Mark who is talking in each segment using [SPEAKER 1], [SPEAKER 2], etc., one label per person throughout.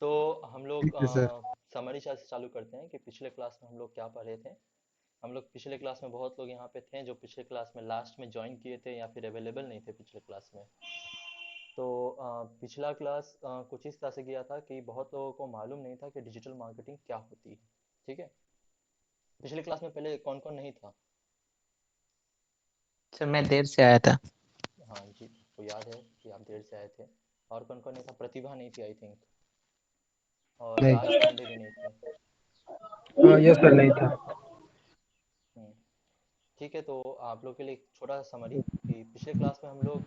[SPEAKER 1] तो हम लोग
[SPEAKER 2] ठीक है सर।
[SPEAKER 1] समरी से चालू करते हैं कि पिछले क्लास में हम लोग क्या पढ़े थे। हम लोग पिछले क्लास में बहुत लोग यहाँ पे थे जो पिछले क्लास में लास्ट में ज्वाइन किए थे या फिर अवेलेबल नहीं थे पिछले क्लास में। तो पिछला क्लास कुछ इस तरह से गया था कि बहुत लोगों को मालूम नहीं था कि डिजिटल मार्केटिंग क्या होती है। ठीक है। पिछले क्लास में पहले कौन कौन नहीं था?
[SPEAKER 3] सर मैं देर से आया था।
[SPEAKER 1] हाँ जी, को याद है कि आप देर से आए थे। और कौन कौन नहीं था? प्रतिभा नहीं थी आई थिंक, और राज
[SPEAKER 2] नहीं।
[SPEAKER 1] पांडे भी नहीं थे।
[SPEAKER 2] यस सर, नहीं था।
[SPEAKER 1] हम्म, ठीक है। तो आप लोग के लिए एक छोटा सा समरी कि पिछले क्लास में हम लोग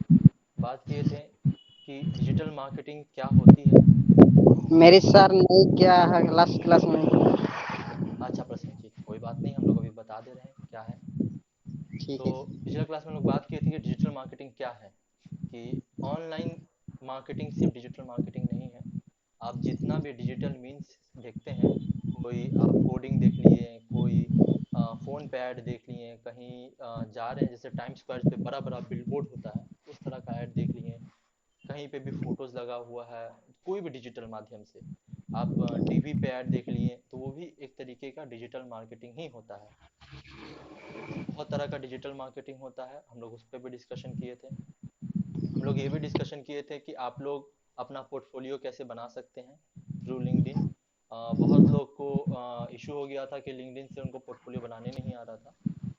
[SPEAKER 1] बात किए थे कि डिजिटल मार्केटिंग क्या होती है।
[SPEAKER 4] मेरी सर नहीं क्या है लास्ट क्लास में।
[SPEAKER 1] अच्छा प्रसन्नजीत, कोई बात नहीं, हम लोग अभी बता दे रहे हैं क्या है।
[SPEAKER 4] ठीक
[SPEAKER 1] तो
[SPEAKER 4] है।
[SPEAKER 1] पिछले क्लास में हम लोग बात किए थे कि डिजिटल मार्केटिंग क्या है, कि ऑनलाइन मार्केटिंग सिर्फ डिजिटल मार्केटिंग नहीं है। आप जितना भी डिजिटल मीन्स देखते हैं, कोई आप होर्डिंग देख लिए, कोई फोन पे ऐड देख लिए, कहीं जा रहे हैं जैसे टाइम स्क्वायर पे बड़ा बड़ा बिलबोर्ड होता है उस तरह का ऐड देख लिए, कहीं पे भी फोटोज लगा हुआ है, कोई भी डिजिटल माध्यम से आप टीवी पे ऐड देख लिए तो वो भी एक तरीके का डिजिटल मार्केटिंग ही होता है। बहुत तरह का डिजिटल मार्केटिंग होता है, हम लोग उस पर भी डिस्कशन किए थे। हम लोग ये भी डिस्कशन किए थे कि आप लोग अपना पोर्टफोलियो कैसे बना सकते हैं थ्रू लिंक्डइन। बहुत लोग को इशू हो गया था कि लिंक्डइन से उनको पोर्टफोलियो बनाने नहीं आ रहा था।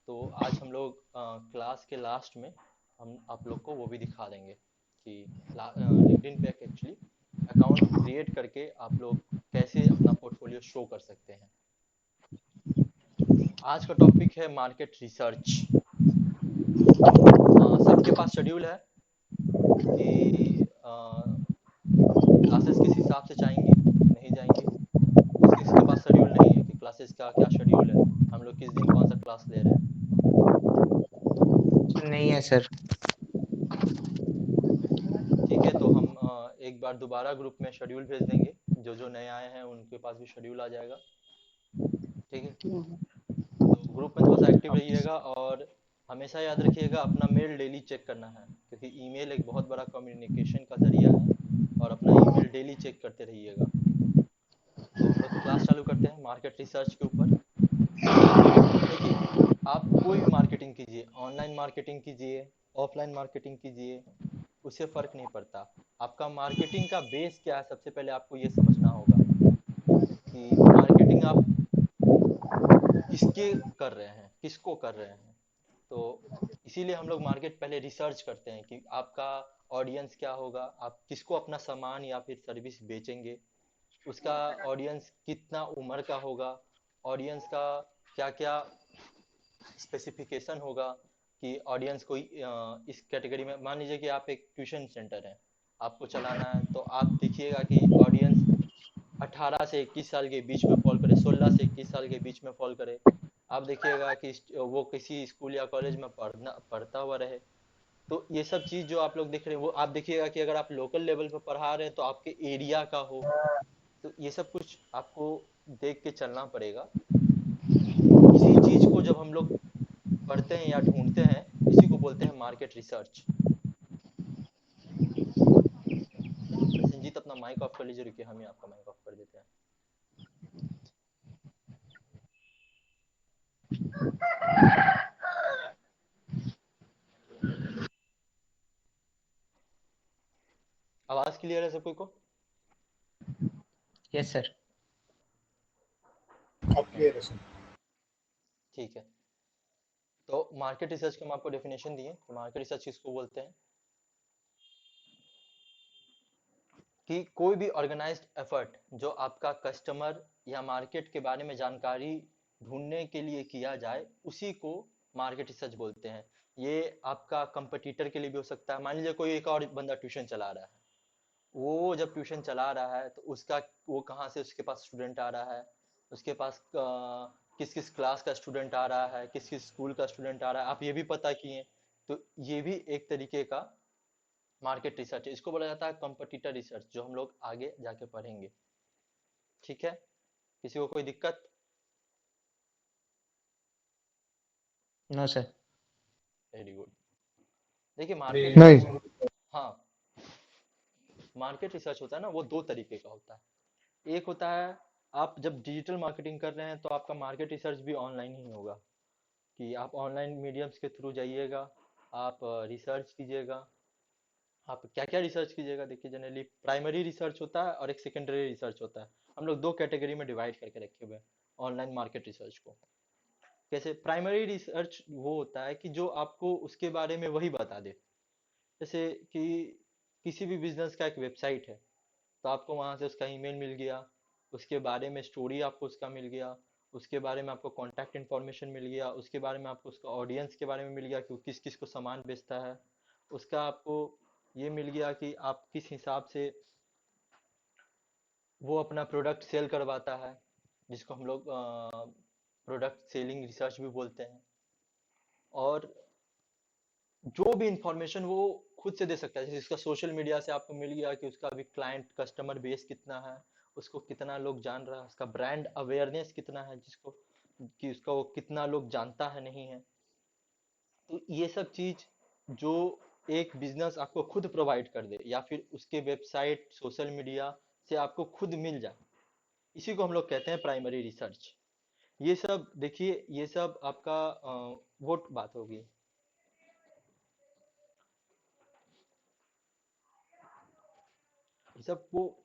[SPEAKER 1] तो आज हम लोग क्लास के लास्ट में हम आप लोग को वो भी दिखा देंगे कि लिंक्डइन पे एक्चुअली अकाउंट क्रिएट करके आप लोग कैसे अपना पोर्टफोलियो शो कर सकते हैं। आज का टॉपिक है मार्केट रिसर्च। सबके पास शेड्यूल है कि क्लासेस किस हिसाब से जाएंगी नहीं जाएंगी। किस किस के पास शेड्यूल नहीं है कि क्लासेस का क्या शेड्यूल है, हम लोग किस दिन कौन सा क्लास ले रहे हैं?
[SPEAKER 3] नहीं है सर।
[SPEAKER 1] ठीक है, तो हम एक बार दोबारा ग्रुप में शेड्यूल भेज देंगे, जो जो नए आए हैं उनके पास भी शेड्यूल आ जाएगा। ठीक है, तो ग्रुप में थोड़ा सा एक्टिव रहिएगा और हमेशा याद रखिएगा अपना मेल डेली चेक करना है, क्योंकि ईमेल एक बहुत बड़ा कम्युनिकेशन का जरिया है और अपना ईमेल डेली चेक करते रहिएगा। तो हम लोग क्लास चालू करते हैं मार्केट रिसर्च के ऊपर। देखिए, आप कोई भी मार्केटिंग कीजिए, ऑनलाइन मार्केटिंग कीजिए, ऑफलाइन मार्केटिंग कीजिए, उससे फर्क नहीं पड़ता। आपका मार्केटिंग का बेस क्या है, सबसे पहले आपको ये समझना होगा कि मार्केटिंग आप किसके कर रहे हैं, किसको कर रहे हैं। तो इसीलिए हम लोग मार्केट पहले रिसर्च करते हैं कि आपका ऑडियंस क्या होगा, आप किसको अपना सामान या फिर सर्विस बेचेंगे, उसका ऑडियंस कितना उम्र का होगा, ऑडियंस का क्या क्या स्पेसिफिकेशन होगा, कि ऑडियंस कोई इस कैटेगरी में, मान लीजिए कि आप एक ट्यूशन सेंटर है, आपको चलाना है, तो आप देखिएगा कि ऑडियंस 18 से 21 साल के बीच में फॉल करे, 16 से 21 साल के बीच में फॉल करे। आप देखिएगा कि वो किसी स्कूल या कॉलेज में पढ़ता हुआ रहे। तो ये सब चीज जो आप लोग देख रहे हैं, वो आप देखिएगा कि अगर आप लोकल लेवल पर पढ़ा रहे हैं तो आपके एरिया का हो। तो ये सब कुछ आपको देख के चलना पड़ेगा। इसी चीज को जब हम लोग पढ़ते हैं या ढूंढते हैं, इसी को बोलते हैं मार्केट रिसर्च। संजीत अपना माइक ऑफ कर लीजिए, रुकिए हम ही आपका माइक ऑफ कर देते हैं। आवाज क्लियर है सबको को?
[SPEAKER 3] Yes sir.
[SPEAKER 2] आप क्लियर है सर।
[SPEAKER 1] ठीक है। तो मार्केट रिसर्च का हम आपको डेफिनेशन दिए, मार्केट रिसर्च किसको बोलते हैं कि कोई भी ऑर्गेनाइज्ड एफर्ट जो आपका कस्टमर या मार्केट के बारे में जानकारी ढूंढने के लिए किया जाए, उसी को मार्केट रिसर्च बोलते हैं। ये आपका कंपटीटर के लिए भी हो सकता है। मान लीजिए कोई एक और बंदा ट्यूशन चला रहा है, वो जब ट्यूशन चला रहा है तो उसका वो कहाँ से उसके पास स्टूडेंट आ रहा है, उसके पास किस किस क्लास का स्टूडेंट आ रहा है, किस किस स्कूल का स्टूडेंट आ रहा है, आप ये भी पता किए। तो ये भी एक तरीके का मार्केट रिसर्च है, इसको बोला जाता है कंपटीटर रिसर्च, जो हम लोग आगे जाके पढ़ेंगे। ठीक है, किसी को कोई दिक्कत?
[SPEAKER 3] No sir.
[SPEAKER 1] Very good. देखिए मार्केट
[SPEAKER 2] नहीं।
[SPEAKER 1] रिसर्च, हाँ, मार्केट रिसर्च होता है ना, वो दो तरीके का होता है। एक होता है आप जब डिजिटल मार्केटिंग कर रहे हैं तो आपका मार्केट रिसर्च भी ऑनलाइन ही होगा, कि आप ऑनलाइन मीडियम्स के थ्रू जाइएगा, आप रिसर्च कीजिएगा। आप क्या क्या रिसर्च कीजिएगा, देखिए जनरली प्राइमरी रिसर्च होता है और एक सेकेंडरी रिसर्च होता है। हम लोग दो कैटेगरी में डिवाइड करके रखे हुए हैं ऑनलाइन मार्केट रिसर्च को। कैसे? प्राइमरी रिसर्च वो होता है कि जो आपको उसके बारे में वही बता दे। जैसे कि किसी भी बिजनेस का एक वेबसाइट है, तो आपको वहां से उसका ईमेल मिल गया, उसके बारे में स्टोरी आपको उसका मिल गया, उसके बारे में आपको कांटेक्ट इन्फॉर्मेशन मिल गया, उसके बारे में आपको उसका ऑडियंस के बारे में मिल गया कि वो किस किस को सामान बेचता है, उसका आपको ये मिल गया कि आप किस हिसाब से वो अपना प्रोडक्ट सेल करवाता है, जिसको हम लोग प्रोडक्ट सेलिंग रिसर्च भी बोलते हैं। और जो भी इंफॉर्मेशन वो खुद से दे सकता है, जैसे इसका सोशल मीडिया से आपको मिल गया कि उसका अभी क्लाइंट कस्टमर बेस कितना है, उसको कितना लोग जान रहा है, उसका ब्रांड अवेयरनेस कितना है, जिसको कि उसका वो कितना लोग जानता है नहीं है। तो ये सब चीज जो एक बिजनेस आपको खुद प्रोवाइड कर दे या फिर उसके वेबसाइट सोशल मीडिया से आपको खुद मिल जाए, इसी को हम लोग कहते हैं प्राइमरी रिसर्च। ये सब देखिए, ये सब आपका वो बात होगी। ये सब वो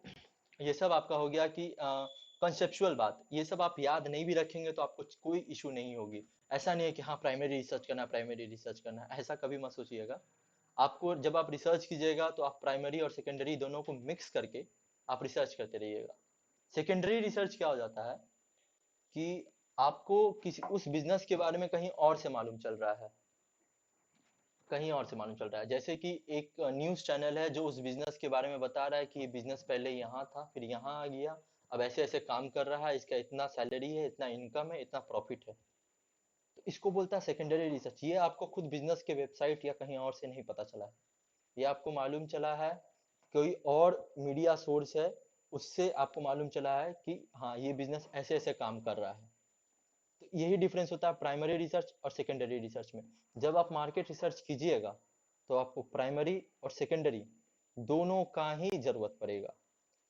[SPEAKER 1] ये सब आपका हो गया कि कंसेप्चुअल बात। ये सब आप याद नहीं भी रखेंगे तो आपको कोई इशू नहीं होगी। ऐसा नहीं है कि हाँ प्राइमरी रिसर्च करना, प्राइमरी रिसर्च करना, ऐसा कभी मत सोचिएगा। आपको जब आप रिसर्च कीजिएगा तो आप प्राइमरी और सेकेंडरी दोनों को मिक्स करके आप रिसर्च करते रहिएगा। सेकेंडरी रिसर्च क्या हो जाता है कि आपको किसी उस बिजनेस के बारे में कहीं और से मालूम चल रहा है, कहीं और से मालूम चल रहा है। जैसे कि एक न्यूज़ चैनल है जो उस बिजनेस के बारे में बता रहा है कि ये बिजनेस पहले यहाँ था, फिर यहाँ आ गया, अब ऐसे ऐसे काम कर रहा है, इसका इतना सैलरी है, इतना इनकम है, इतना प्रॉफिट है। तो इसको बोलता है सेकेंडरी रिसर्च। ये आपको खुद बिजनेस के वेबसाइट या कहीं और से नहीं पता चला है, ये आपको मालूम चला है कोई और मीडिया सोर्स है, उससे आपको मालूम चला है कि हाँ ये बिजनेस ऐसे ऐसे काम कर रहा है। तो यही डिफरेंस होता है प्राइमरी रिसर्च और सेकेंडरी रिसर्च में। जब आप मार्केट रिसर्च कीजिएगा तो आपको प्राइमरी और सेकेंडरी दोनों का ही जरूरत पड़ेगा।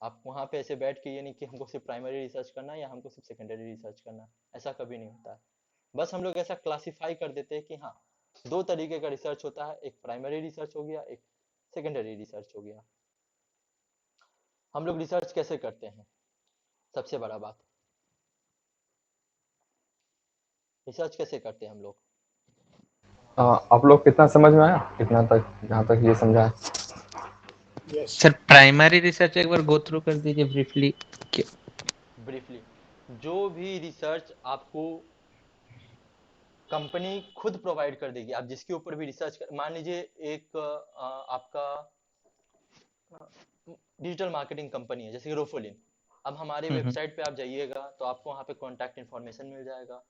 [SPEAKER 1] आप वहां पे ऐसे बैठ के ये नहीं कि हमको सिर्फ प्राइमरी रिसर्च करना है या हमको सिर्फ सेकेंडरी रिसर्च करना है, ऐसा कभी नहीं होता है। बस हम लोग ऐसा क्लासिफाई कर देते हैं कि हाँ दो तरीके का रिसर्च होता है, एक प्राइमरी रिसर्च हो गया, एक सेकेंडरी रिसर्च हो गया। हम लोग रिसर्च कैसे करते हैं? सबसे बड़ा बात, रिसर्च कैसे करते हैं हम लोग?
[SPEAKER 2] आप लोग कितना समझ में आया इतना तक, जहाँ तक ये समझा है?
[SPEAKER 3] सर प्राइमरी रिसर्च एक बार गो थ्रू कर दीजिए ब्रीफली।
[SPEAKER 1] ब्रीफली, जो भी रिसर्च आपको कंपनी खुद प्रोवाइड कर देगी, आप जिसके ऊपर भी रिसर्च कर, मान लीजिए एक आपका डिजिटल मार्केटिंग कंपनी है जैसे कि रोफोलिन। अब हमारी
[SPEAKER 3] हम्म।
[SPEAKER 1] वेबसाइट पे आप जाइएगा तो आपको वहाँ पे कॉन्टैक्ट इन्फॉर्मेशन मिल जाएगा,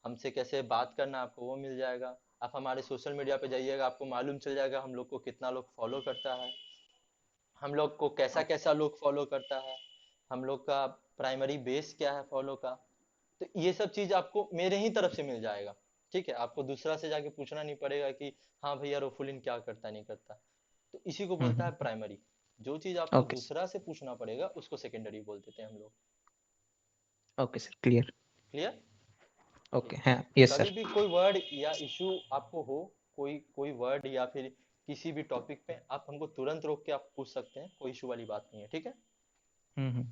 [SPEAKER 1] हमसे कैसे बात करना आपको वो मिल जाएगा। आप हमारे सोशल मीडिया पे जाइएगा, आपको मालूम चल जाएगा हम लोग को कितना लोग फॉलो करता है, हम लोग को कैसा कैसा लोग फॉलो करता है, हम लोग का प्राइमरी बेस क्या है फॉलो का। तो ये सब चीज आपको मेरे ही तरफ से मिल जाएगा। ठीक है, आपको दूसरा से जाके पूछना नहीं पड़ेगा कि हाँ भैया रोफुलिन क्या करता नहीं करता। तो इसी को बोलता है प्राइमरी। जो चीज आपको
[SPEAKER 3] ओके
[SPEAKER 1] दूसरा से पूछना पड़ेगा उसको सेकेंडरी बोल देते हैं हम लोग।
[SPEAKER 3] Okay sir, clear.
[SPEAKER 1] Clear?
[SPEAKER 3] Okay, हाँ, यस
[SPEAKER 1] कभी
[SPEAKER 3] सर।
[SPEAKER 1] भी कोई वर्ड या इशू आपको हो, कोई कोई वर्ड या फिर किसी भी टॉपिक पे, आप हमको तुरंत रोक के आप पूछ सकते हैं, कोई इशू वाली बात नहीं है। ठीक है?
[SPEAKER 3] हम्म।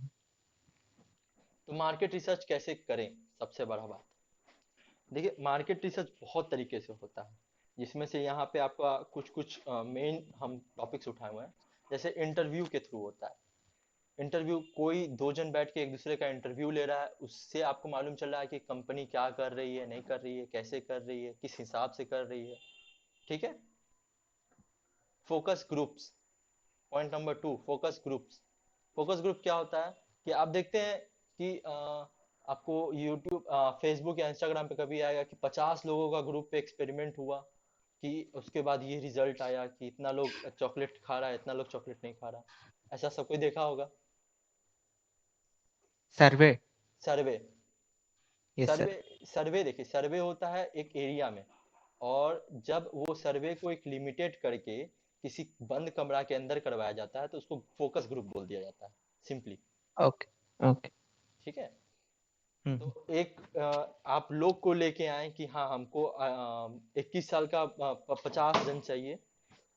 [SPEAKER 1] तो मार्केट रिसर्च कैसे करें, सबसे बड़ा बात। देखिए मार्केट रिसर्च बहुत तरीके से होता है, जिसमें से यहाँ पे आपका कुछ कुछ मेन हम टॉपिक्स उठाए हुए हैं। जैसे इंटरव्यू के थ्रू होता है। इंटरव्यू, कोई दो जन बैठ के एक दूसरे का इंटरव्यू ले रहा है, उससे आपको मालूम चल रहा है कि कंपनी क्या कर रही है, नहीं कर रही है, कैसे कर रही है, किस हिसाब से कर रही है। ठीक है? Focus groups, point number 2, focus groups. Focus group क्या होता है कि आप देखते हैं कि आपको यूट्यूब फेसबुक या इंस्टाग्राम पे कभी आएगा कि 50 लोगों का ग्रुप पे एक्सपेरिमेंट हुआ, कि उसके बाद ये रिजल्ट आया कि इतना लोग चॉकलेट खा रहा है, इतना लोग चॉकलेट नहीं खा रहा। ऐसा सब कोई देखा होगा?
[SPEAKER 3] सर्वे।
[SPEAKER 1] सर्वे।
[SPEAKER 3] यस
[SPEAKER 1] सर्वे,
[SPEAKER 3] सर।
[SPEAKER 1] सर्वे देखिए, सर्वे होता है एक एरिया में, और जब वो सर्वे को एक लिमिटेड करके किसी बंद कमरा के अंदर करवाया जाता है तो उसको फोकस ग्रुप बोल दिया जाता है, सिंपली।
[SPEAKER 3] Okay okay.
[SPEAKER 1] ठीक है।
[SPEAKER 3] हम्म
[SPEAKER 1] तो एक आप लोग को लेके आए कि हाँ हमको 21 साल का 50 जन चाहिए।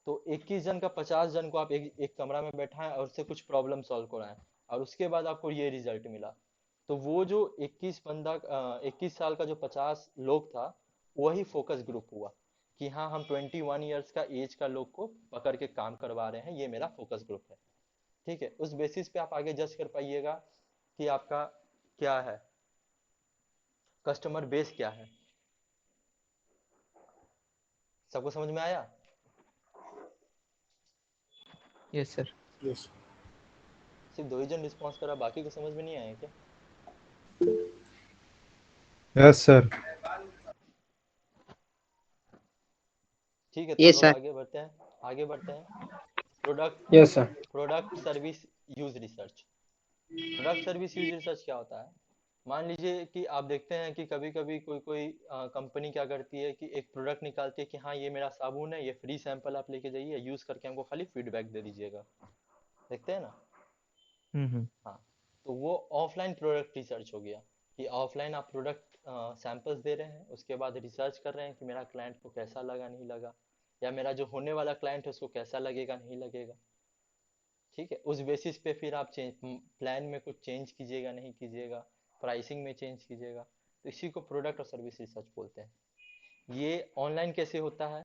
[SPEAKER 1] तो 21 जन का 50 जन को आप एक कमरा में बैठाएं और उससे कुछ प्रॉब्लम सॉल्व कराएं, और उसके बाद आपको ये रिजल्ट मिला। तो वो जो 21 साल का जो 50 लोग था, वही फोकस ग्रुप हुआ कि हाँ हम 21 ईयर्स का एज का लोग को पकड़ के काम करवा रहे हैं, ये मेरा फोकस ग्रुप है। ठीक है, उस बेसिस पे आप आगे जज कर पाइएगा कि आपका क्या है, कस्टमर बेस क्या है। सबको समझ में आया?
[SPEAKER 3] Yes sir.
[SPEAKER 5] यस
[SPEAKER 1] सिर्फ 2 ही जन रिस्पॉन्स करा, बाकी को समझ में नहीं आया क्या?
[SPEAKER 5] Yes sir.
[SPEAKER 1] ठीक है, तो हम
[SPEAKER 4] ये
[SPEAKER 1] लोग
[SPEAKER 4] सर।
[SPEAKER 1] आगे बढ़ते हैं। Product
[SPEAKER 5] yes sir.
[SPEAKER 1] Product service use research. Product service use research क्या होता है? मान लीजिए कि आप देखते हैं कि कभी कभी कोई कोई कंपनी क्या करती है कि एक प्रोडक्ट निकालती है कि हाँ ये मेरा साबुन है, ये फ्री सैंपल आप लेके जाइए, यूज करके हमको खाली फीडबैक दे दीजिएगा। देखते हैं ना?
[SPEAKER 3] हम्म।
[SPEAKER 1] हाँ। तो वो ऑफलाइन प्रोडक्ट रिसर्च हो गया कि ऑफलाइन आप प्रोडक्ट सैंपल्स दे रहे हैं, उसके बाद रिसर्च कर रहे हैं कि मेरा क्लाइंट को कैसा लगा नहीं लगा, या मेरा जो होने वाला क्लाइंट है उसको कैसा लगेगा नहीं लगेगा। ठीक है, उस बेसिस पे फिर आप प्लान में कुछ चेंज कीजिएगा नहीं कीजिएगा, प्राइसिंग में चेंज कीजिएगा। तो इसी को प्रोडक्ट और सर्विस रिसर्च बोलते हैं। ये ऑनलाइन कैसे होता है?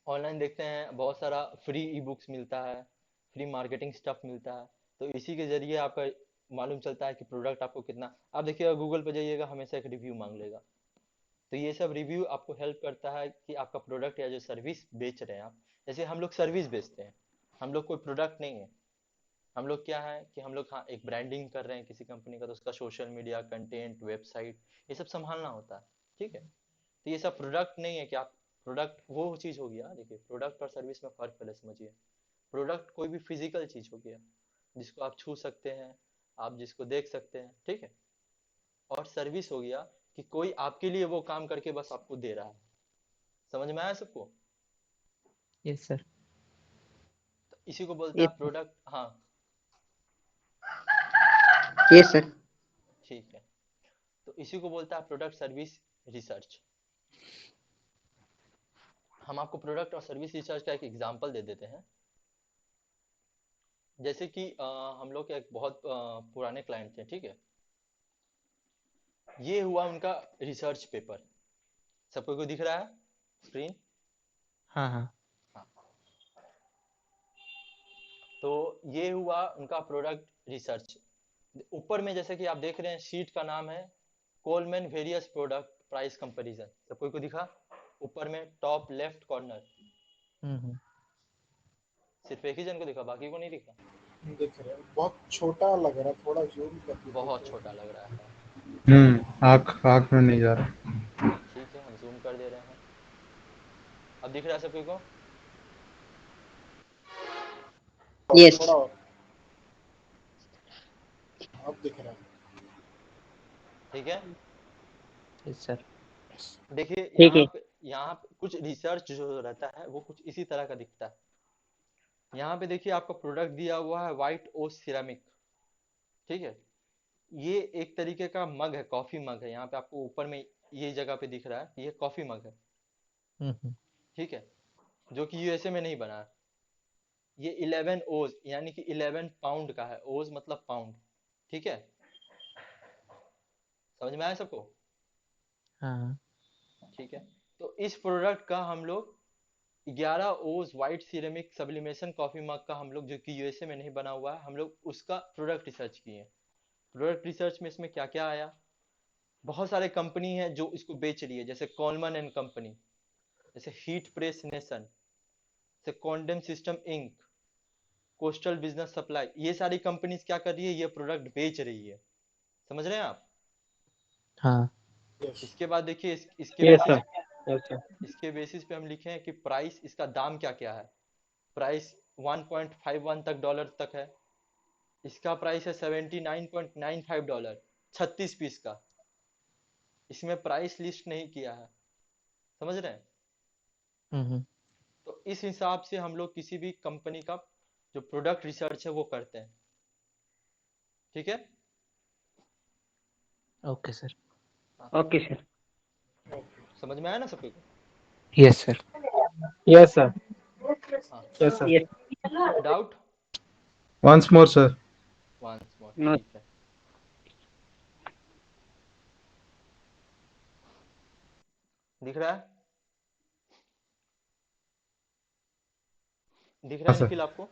[SPEAKER 1] ऑनलाइन देखते हैं बहुत सारा फ्री ई बुक्स मिलता है, फ्री मार्केटिंग स्टफ मिलता है। तो इसी के जरिए आपका मालूम चलता है कि प्रोडक्ट आपको कितना। आप देखिएगा गूगल पे जाइएगा, हमेशा एक रिव्यू मांग लेगा। तो ये सब रिव्यू आपको हेल्प करता है कि आपका प्रोडक्ट या जो सर्विस बेच रहे हैं आप, जैसे हम लोग सर्विस बेचते हैं, हम लोग कोई प्रोडक्ट नहीं है। हम लोग क्या है कि हम लोग हाँ एक ब्रांडिंग कर रहे हैं किसी कंपनी का, तो उसका सोशल मीडिया कंटेंट, वेबसाइट, ये सब संभालना होता है। ठीक है, तो ये सब प्रोडक्ट नहीं है कि आप प्रोडक्ट वो चीज हो गया। देखिए प्रोडक्ट और सर्विस में फर्क पहले समझिए। प्रोडक्ट कोई भी फिजिकल चीज हो गया जिसको आप छू सकते हैं, आप जिसको देख सकते हैं। ठीक है, और सर्विस हो गया कि कोई आपके लिए वो काम करके बस आपको दे रहा है। समझ में आया सबको?
[SPEAKER 3] Yes sir.
[SPEAKER 1] तो इसी को बोलते
[SPEAKER 4] ये
[SPEAKER 1] हैं प्रोडक्ट। हाँ
[SPEAKER 4] ये सर।
[SPEAKER 1] ठीक है, तो इसी को बोलता है प्रोडक्ट सर्विस रिसर्च। हम आपको प्रोडक्ट और सर्विस रिसर्च का एक एग्जांपल दे देते हैं। जैसे कि हम लोग के एक बहुत पुराने क्लाइंट थे। ठीक है, ये हुआ उनका रिसर्च पेपर। सबको को दिख रहा है स्क्रीन?
[SPEAKER 3] हाँ हाँ।
[SPEAKER 1] हाँ। तो ये हुआ उनका प्रोडक्ट रिसर्च। ऊपर में जैसे कि आप देख रहे हैं, शीट का नाम है Coleman various product price comparison. सबको को दिखा? ऊपर में टॉप लेफ्ट कॉर्नर।
[SPEAKER 3] हम्म।
[SPEAKER 1] सिर्फ एक ही जन को दिखा, बाकी को नहीं दिखा?
[SPEAKER 5] दिख रहा है, बहुत छोटा लग रहा है, थोड़ा जूम करके
[SPEAKER 1] बहुत
[SPEAKER 5] देखो।
[SPEAKER 1] छोटा लग रहा है।
[SPEAKER 2] आँख आँख में नहीं जा रहा।
[SPEAKER 1] ठीक है, हम जूम कर दे रहे हैं। अब दिख रहा है सबको को?
[SPEAKER 4] यस।
[SPEAKER 5] थोड़ा और, अब दिख रहा है।
[SPEAKER 1] ठीक है,
[SPEAKER 3] यस सर।
[SPEAKER 1] देखिए
[SPEAKER 4] ठीक है।
[SPEAKER 1] यहाँ पे कुछ रिसर्च जो रहता है वो कुछ इसी तरह का दिखता है। यहाँ पे देखिए आपका प्रोडक्ट दिया हुआ है व्हाइट ओस सिरामिक। ठीक है, ये एक तरीके का मग है, कॉफी मग है। यहाँ पे आपको ऊपर में ये जगह पे दिख रहा है कि ये कॉफी मग है।
[SPEAKER 3] हम्म।
[SPEAKER 1] ठीक है, जो कि यूएसए में नहीं बना है। ये 11 ओज यानी कि 11 पाउंड का है। ओज मतलब पाउंड। ठीक है, समझ में आया सबको?
[SPEAKER 3] हाँ।
[SPEAKER 1] ठीक है, तो इस प्रोडक्ट का हम लोग 11 ओज white ceramic sublimation coffee mug का, हम लोग जो कि यूएसए में नहीं बना हुआ है, हम लोग उसका प्रोडक्ट रिसर्च किए हैं। प्रोडक्ट रिसर्च में इसमें क्या क्या आया? बहुत सारे कंपनी है जो इसको बेच रही है, जैसे कॉलमन एंड कंपनी, जैसे हीट प्रेस नेशन, जैसे कॉन्डेम System Inc, Coastal Business Supply. ये सारी कंपनीज क्या कर रही है? ये प्रोडक्ट बेच रही है। समझ रहे हैं आप?
[SPEAKER 3] हाँ।
[SPEAKER 5] यस
[SPEAKER 1] इसके बाद देखिए
[SPEAKER 2] यस सर। Yes sir.
[SPEAKER 1] इसके बेसिस पे हम लिखे हैं कि प्राइस, इसका दाम क्या क्या है। प्राइस 1.51 तक डॉलर तक है। इसका प्राइस है $79.95, 36 पीस का। इसमें प्राइस लिस्ट नहीं किया है। समझ रहे हैं?
[SPEAKER 3] हम्म।
[SPEAKER 1] तो इस हिसाब से हम लोग किसी भी कंपनी का जो प्रोडक्ट रिसर्च है वो करते हैं। ठीक है।
[SPEAKER 3] Okay sir.
[SPEAKER 4] Okay sir.
[SPEAKER 1] समझ में आया ना सबको?
[SPEAKER 3] Yes sir.
[SPEAKER 6] Yes, sir.
[SPEAKER 1] हाँ,
[SPEAKER 6] Yes, sir.
[SPEAKER 4] Yes.
[SPEAKER 1] Doubt?
[SPEAKER 2] Once more, sir.
[SPEAKER 1] Once more,
[SPEAKER 4] no.
[SPEAKER 1] ठीक है। दिख रहा है? दिख रहा
[SPEAKER 2] हाँ
[SPEAKER 1] है
[SPEAKER 2] सर।
[SPEAKER 1] निखिल आपको?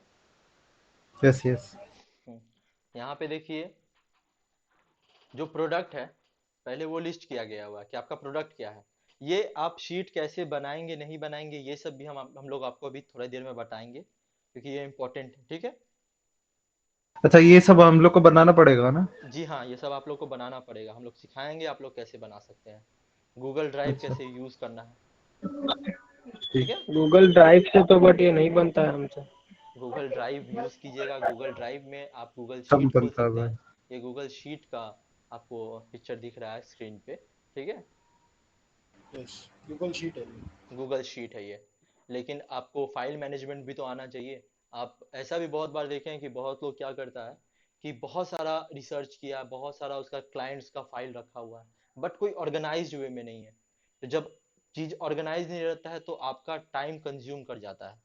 [SPEAKER 2] Yes, yes.
[SPEAKER 1] यहाँ पे देखिए, जो प्रोडक्ट है पहले वो लिस्ट किया गया हुआ है कि आपका प्रोडक्ट क्या है। ये आप शीट कैसे बनाएंगे नहीं बनाएंगे ये सब भी हम लोग आपको अभी थोड़ी देर में बताएंगे, क्योंकि ये इंपॉर्टेंट है। ठीक है
[SPEAKER 2] अच्छा, ये सब हम लोग को बनाना पड़ेगा ना?
[SPEAKER 1] जी हाँ, ये सब आप लोग को बनाना पड़ेगा। हम लोग सिखाएंगे आप लोग कैसे बना सकते हैं, गूगल ड्राइव
[SPEAKER 2] अच्छा,
[SPEAKER 1] कैसे यूज करना है। ठीक
[SPEAKER 2] ठीक।
[SPEAKER 1] है,
[SPEAKER 6] गूगल ड्राइव से तो बट ये नहीं बनता है हमसे।
[SPEAKER 1] गूगल ड्राइव यूज कीजिएगा। गूगल ड्राइव में आप गूगल
[SPEAKER 2] सब
[SPEAKER 1] शीट खोल
[SPEAKER 2] बनता है
[SPEAKER 1] सकते
[SPEAKER 2] भाई।
[SPEAKER 1] हैं। ये गूगल शीट का आपको पिक्चर दिख रहा है स्क्रीन पे। ठीक है,
[SPEAKER 5] यस, गूगल शीट है ये।
[SPEAKER 1] गूगल शीट है ये। लेकिन आपको फाइल मैनेजमेंट भी तो आना चाहिए। आप ऐसा भी बहुत बार देखे हैं कि बहुत लोग क्या करता है कि बहुत सारा रिसर्च किया, बहुत सारा उसका क्लाइंट्स का फाइल रखा हुआ है, बट कोई ऑर्गेनाइज्ड वे में नहीं है। तो जब चीज ऑर्गेनाइज नहीं रहता है तो आपका टाइम कंज्यूम कर जाता है।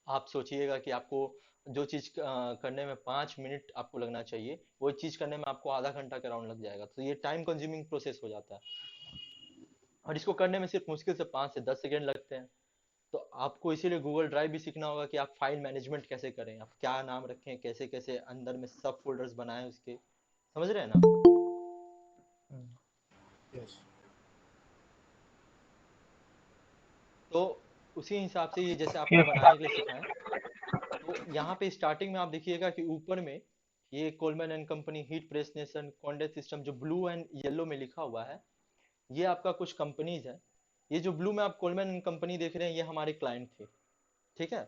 [SPEAKER 1] आप सोचिएगा कि आपको जो चीज करने में 5 मिनट आपको लगना चाहिए, वो चीज करने में आपको आधा घंटा के राउंड लग जाएगा। तो ये टाइम कंज्यूमिंग प्रोसेस हो जाता है, और इसको करने में सिर्फ मुश्किल से 5 से 10 सेकेंड लगते हैं। तो आपको इसीलिए गूगल ड्राइव भी सीखना होगा कि आप फाइल मैनेजमेंट कैसे करें, आप क्या नाम रखें, कैसे कैसे अंदर में सब फोल्डर्स बनाएं उसके। समझ रहे हैं ना?
[SPEAKER 5] यस।
[SPEAKER 1] तो उसी हिसाब से ये जैसे आपको बनाने के लिए सिखाएं। तो यहाँ पे स्टार्टिंग में आप देखिएगा कि ऊपर में ये Coleman and company, heat Press nation, condense system, जो ब्लू एंड येलो में लिखा हुआ है, ये आपका कुछ कंपनीज है। ये जो ब्लू में आप कोलमैन एंड कंपनी देख रहे हैं, ये हमारे क्लाइंट थे। ठीक है,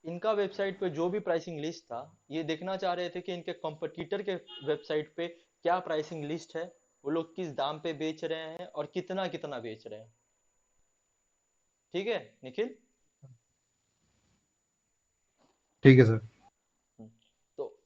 [SPEAKER 1] इनका वेबसाइट पे जो भी प्राइसिंग लिस्ट था, ये देखना चाह रहे थे कि इनके कॉम्पिटिटर के वेबसाइट पे क्या प्राइसिंग लिस्ट है, वो लोग किस दाम पे बेच रहे हैं और कितना कितना बेच रहे हैं। ठीक है निखिल?
[SPEAKER 2] ठीक है सर।
[SPEAKER 1] हम्म, तो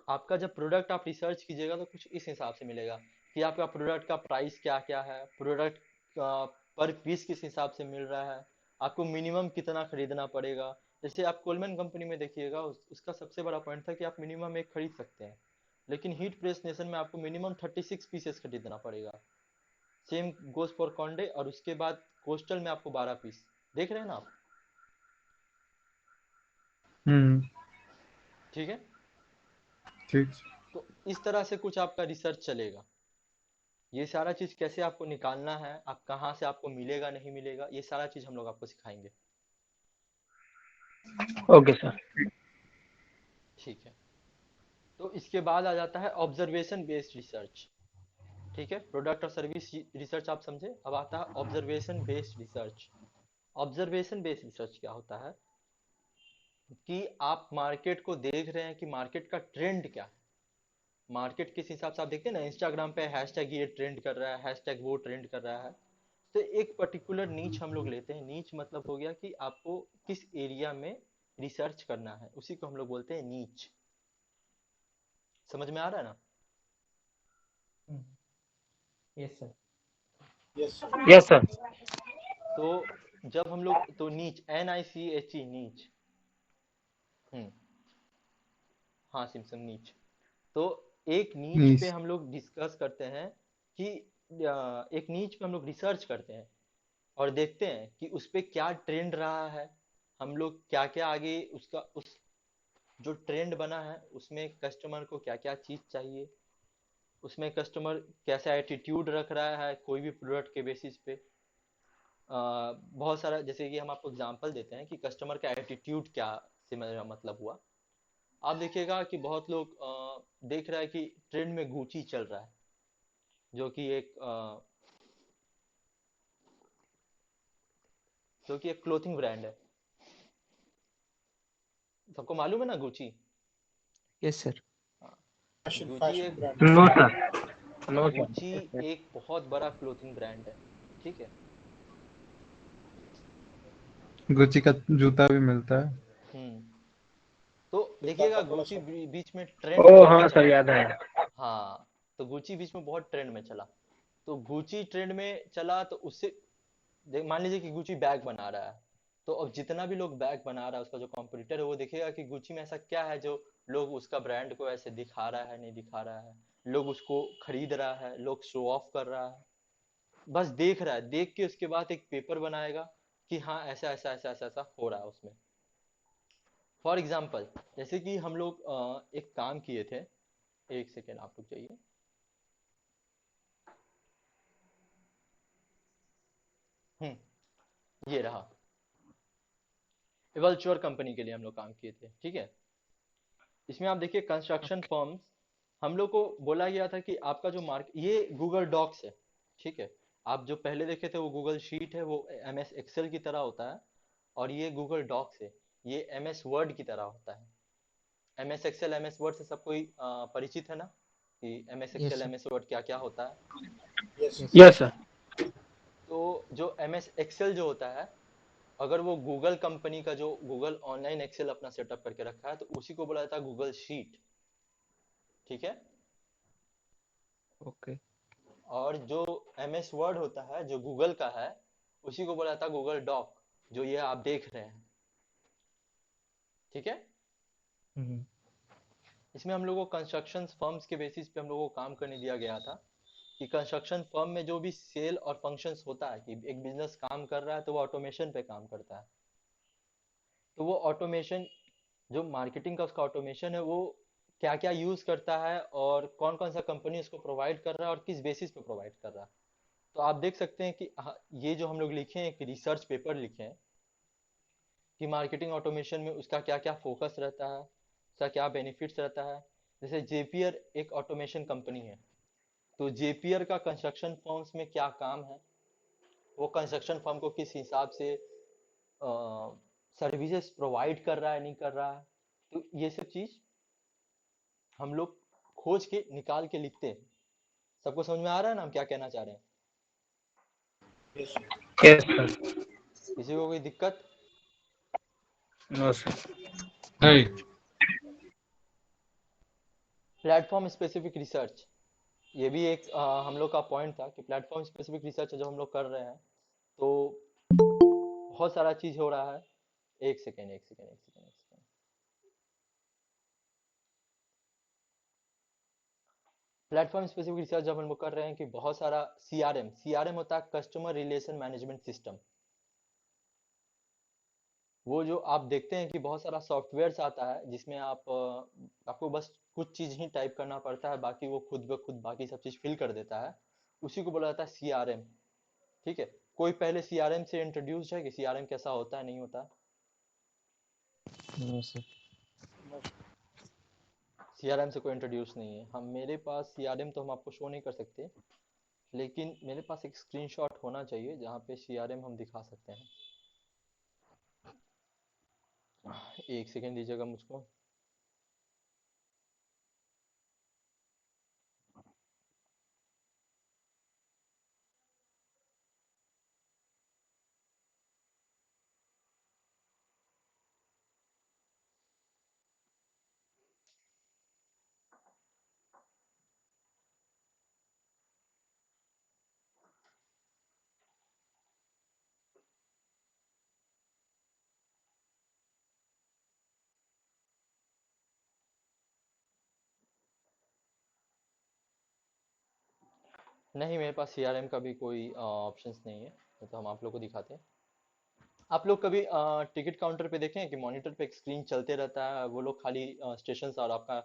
[SPEAKER 1] आपका जब प्रोडक्ट आप रिसर्च कीजिएगा तो कुछ इस हिसाब से मिलेगा कि आपका प्रोडक्ट का प्राइस क्या क्या है, प्रोडक्ट पर पीस किस हिसाब से मिल रहा है, आपको मिनिमम कितना खरीदना पड़ेगा। जैसे आप कोलमैन कंपनी में देखिएगा, उसका सबसे बड़ा पॉइंट था कि आप मिनिमम एक खरीद सकते हैं, लेकिन हीट प्रेस नेशन में आपको मिनिमम 36 पीसेस खरीदना पड़ेगा। सेम गोज फॉर कॉन्डे, और उसके बाद कोस्टल में आपको 12 पीस। देख रहे हैं ना आप?
[SPEAKER 2] हम्म।
[SPEAKER 1] ठीक है,
[SPEAKER 2] ठीक।
[SPEAKER 1] तो इस तरह से कुछ आपका रिसर्च चलेगा। ये सारा चीज कैसे आपको निकालना है, आप कहाँ से आपको मिलेगा नहीं मिलेगा, ये सारा चीज हम लोग आपको सिखाएंगे।
[SPEAKER 6] Okay sir.
[SPEAKER 1] ठीक है, तो इसके बाद आ जाता है ऑब्जर्वेशन बेस्ड रिसर्च। ठीक है, प्रोडक्ट और सर्विस रिसर्च आप समझे। अब आता है observation based research. Observation based research क्या होता है कि आप मार्केट को देख रहे हैं कि मार्केट का ट्रेंड क्या है। मार्केट किस हिसाब से आप देखते हैं ना, इंस्टाग्राम पे हैशटैग ये ट्रेंड कर रहा है, हैशटैग वो ट्रेंड कर रहा है। तो एक पर्टिकुलर नीच हम लोग लेते हैं। नीच मतलब हो गया कि आपको किस एरिया में रिसर्च करना है, उसी को हम लोग बोलते हैं नीच। समझ में आ रहा है ना?
[SPEAKER 3] Yes sir.
[SPEAKER 5] Yes sir.
[SPEAKER 6] Yes sir.
[SPEAKER 1] तो जब हम लोग, तो नीच, NICHE, नीच। हम्म, हाँ सिम्पसन, नीच। तो एक नीच पे
[SPEAKER 2] नीस।
[SPEAKER 1] हम लोग डिस्कस करते हैं कि एक नीच पे हम लोग रिसर्च करते हैं और देखते हैं कि उस पे क्या ट्रेंड रहा है। हम लोग क्या क्या आगे उसका, उस जो ट्रेंड बना है उसमें कस्टमर को क्या क्या चीज चाहिए, उसमें कस्टमर कैसा एटीट्यूड रख रहा है कोई भी प्रोडक्ट के बेसिस पे। बहुत सारा, जैसे कि हम आपको एग्जांपल देते हैं कि कस्टमर का एटीट्यूड क्या से मेरा मतलब हुआ। आप देखिएगा कि बहुत लोग देख रहा है कि ट्रेंड में गुची चल रहा है, जो कि एक जो कि एक क्लोथिंग ब्रांड है। सबको मालूम है ना Gucci?
[SPEAKER 3] Yes sir.
[SPEAKER 5] Fashion
[SPEAKER 1] Gucci
[SPEAKER 5] fashion
[SPEAKER 1] एक
[SPEAKER 5] ब्रांड
[SPEAKER 6] नो
[SPEAKER 5] है।
[SPEAKER 6] सर। No
[SPEAKER 1] Gucci
[SPEAKER 6] sir.
[SPEAKER 1] एक बहुत बड़ा क्लोथिंग ब्रांड है। ठीक है।
[SPEAKER 2] गुच्ची का जूता भी मिलता है।
[SPEAKER 1] हम्म, तो देखिएगा
[SPEAKER 5] था थोड़ा
[SPEAKER 1] गुची
[SPEAKER 5] सा।
[SPEAKER 1] बीच में ट्रेंड में
[SPEAKER 6] ओ
[SPEAKER 1] बहुत
[SPEAKER 6] हाँ सर,
[SPEAKER 1] चला।
[SPEAKER 6] याद है।
[SPEAKER 1] हाँ, तो गुची बीच में बहुत ट्रेंड में चला। तो गुची ट्रेंड में चला तो उससे मान लीजिए कि गुची बैग बना रहा है, तो अब जितना भी लोग बैग बना रहा है उसका जो कॉम्पिटिटर है वो देखेगा कि गुची में ऐसा क्या है जो लोग उसका ब्रांड को ऐसे दिखा रहा है नहीं दिखा रहा है, लोग उसको खरीद रहा है, लोग शो ऑफ कर रहा है, बस देख रहा है, देख के उसके बाद एक पेपर बनाएगा कि हाँ ऐसा ऐसा ऐसा ऐसा ऐसा हो रहा है उसमें। फॉर एग्जाम्पल जैसे कि हम लोग एक काम किए थे, एक सेकेंड आप लोग चाहिए। ये रहा, एवलच्योर कंपनी के लिए हम लोग काम किए थे, ठीक है। इसमें आप देखिए कंस्ट्रक्शन फर्म्स, हम लोग को बोला गया था कि आपका जो मार्क, ये गूगल डॉक्स है, ठीक है। आप जो पहले देखे थे वो गूगल शीट है, वो एम एस एक्सेल की तरह होता है, और ये गूगल डॉक्स है, ये एम एस वर्ड की तरह होता है। M S Excel M S Word से सब कोई परिचित है ना, कि M S
[SPEAKER 3] yes
[SPEAKER 1] Excel
[SPEAKER 3] sir.
[SPEAKER 1] M S Word क्या क्या होता है।
[SPEAKER 5] यस।
[SPEAKER 3] Yes
[SPEAKER 6] yes sir.
[SPEAKER 1] तो जो एम एस एक्सेल जो होता है, अगर वो गूगल कंपनी का जो गूगल ऑनलाइन एक्सेल अपना सेटअप करके रखा है तो उसी को बोला जाता है गूगल शीट, ठीक है।
[SPEAKER 3] ओके।
[SPEAKER 1] और जो एम एस वर्ड होता है जो गूगल का है, उसी को बोला जाता है गूगल डॉक, जो ये आप देख रहे हैं, ठीक है।
[SPEAKER 3] हम्म।
[SPEAKER 1] इसमें हम लोगों को कंस्ट्रक्शन फर्म्स के बेसिस पे हम लोगों को काम करने दिया गया था कि कंस्ट्रक्शन फर्म में जो भी सेल और फंक्शंस होता है, कि एक बिजनेस काम कर रहा है तो वो ऑटोमेशन पे काम करता है, तो वो ऑटोमेशन जो मार्केटिंग का उसका ऑटोमेशन है वो क्या क्या यूज करता है और कौन कौन सा कंपनी उसको प्रोवाइड कर रहा है और किस बेसिस पे प्रोवाइड कर रहा है। तो आप देख सकते हैं कि ये जो हम लोग लिखे हैं, एक रिसर्च पेपर लिखे हैं कि मार्केटिंग ऑटोमेशन में उसका क्या क्या फोकस रहता है, उसका क्या बेनिफिट्स रहता है। जैसे जेपीयर एक ऑटोमेशन कंपनी है, तो जेपीयर का कंस्ट्रक्शन फर्म्स में क्या काम है, वो कंस्ट्रक्शन फर्म को किस हिसाब से सर्विसेज प्रोवाइड कर रहा है नहीं कर रहा है, तो ये सब चीज हम लोग खोज के निकाल के लिखते हैं। सबको समझ में आ रहा है ना हम क्या कहना चाह रहे हैं?
[SPEAKER 5] यस।
[SPEAKER 6] Yes sir.
[SPEAKER 1] किसी को कोई दिक्कत?
[SPEAKER 6] No sir.
[SPEAKER 2] नहीं।
[SPEAKER 1] प्लेटफॉर्म स्पेसिफिक रिसर्च, ये भी एक हम लोग का पॉइंट था कि प्लेटफॉर्म स्पेसिफिक रिसर्च जो हम लोग कर रहे हैं, तो बहुत सारा चीज हो रहा है। एक सेकेंड एक सेकेंड एक सेकेंड एक सेकेंड। प्लेटफॉर्म स्पेसिफिक रिसर्च जब हम लोग कर रहे हैं कि बहुत सारा सीआरएम, सीआरएम होता है कस्टमर रिलेशन मैनेजमेंट सिस्टम। वो जो आप देखते हैं कि बहुत सारा सॉफ्टवेयर आता है जिसमें आपको बस कुछ चीज ही टाइप करना पड़ता है, बाकी वो खुद ब खुद बाकी सब चीज फिल कर देता है, उसी को बोला जाता है सीआरएम, ठीक है। कोई पहले सीआरएम से इंट्रोड्यूस है कि सीआरएम कैसा होता है नहीं होता?
[SPEAKER 3] No sir.
[SPEAKER 1] सीआरएम से कोई इंट्रोड्यूस नहीं है। हम मेरे पास सीआरएम तो हम आपको शो नहीं कर सकते, लेकिन मेरे पास एक स्क्रीनशॉट होना चाहिए जहाँ पे सीआरएम हम दिखा सकते हैं। एक सेकेंड दीजिएगा मुझको। नहीं, मेरे पास सीआरएम का भी कोई ऑप्शंस नहीं है, तो हम आप लोग को दिखाते हैं। आप लोग कभी टिकट काउंटर पे देखें कि मॉनिटर पे एक स्क्रीन चलते रहता है, वो लोग खाली स्टेशन और आपका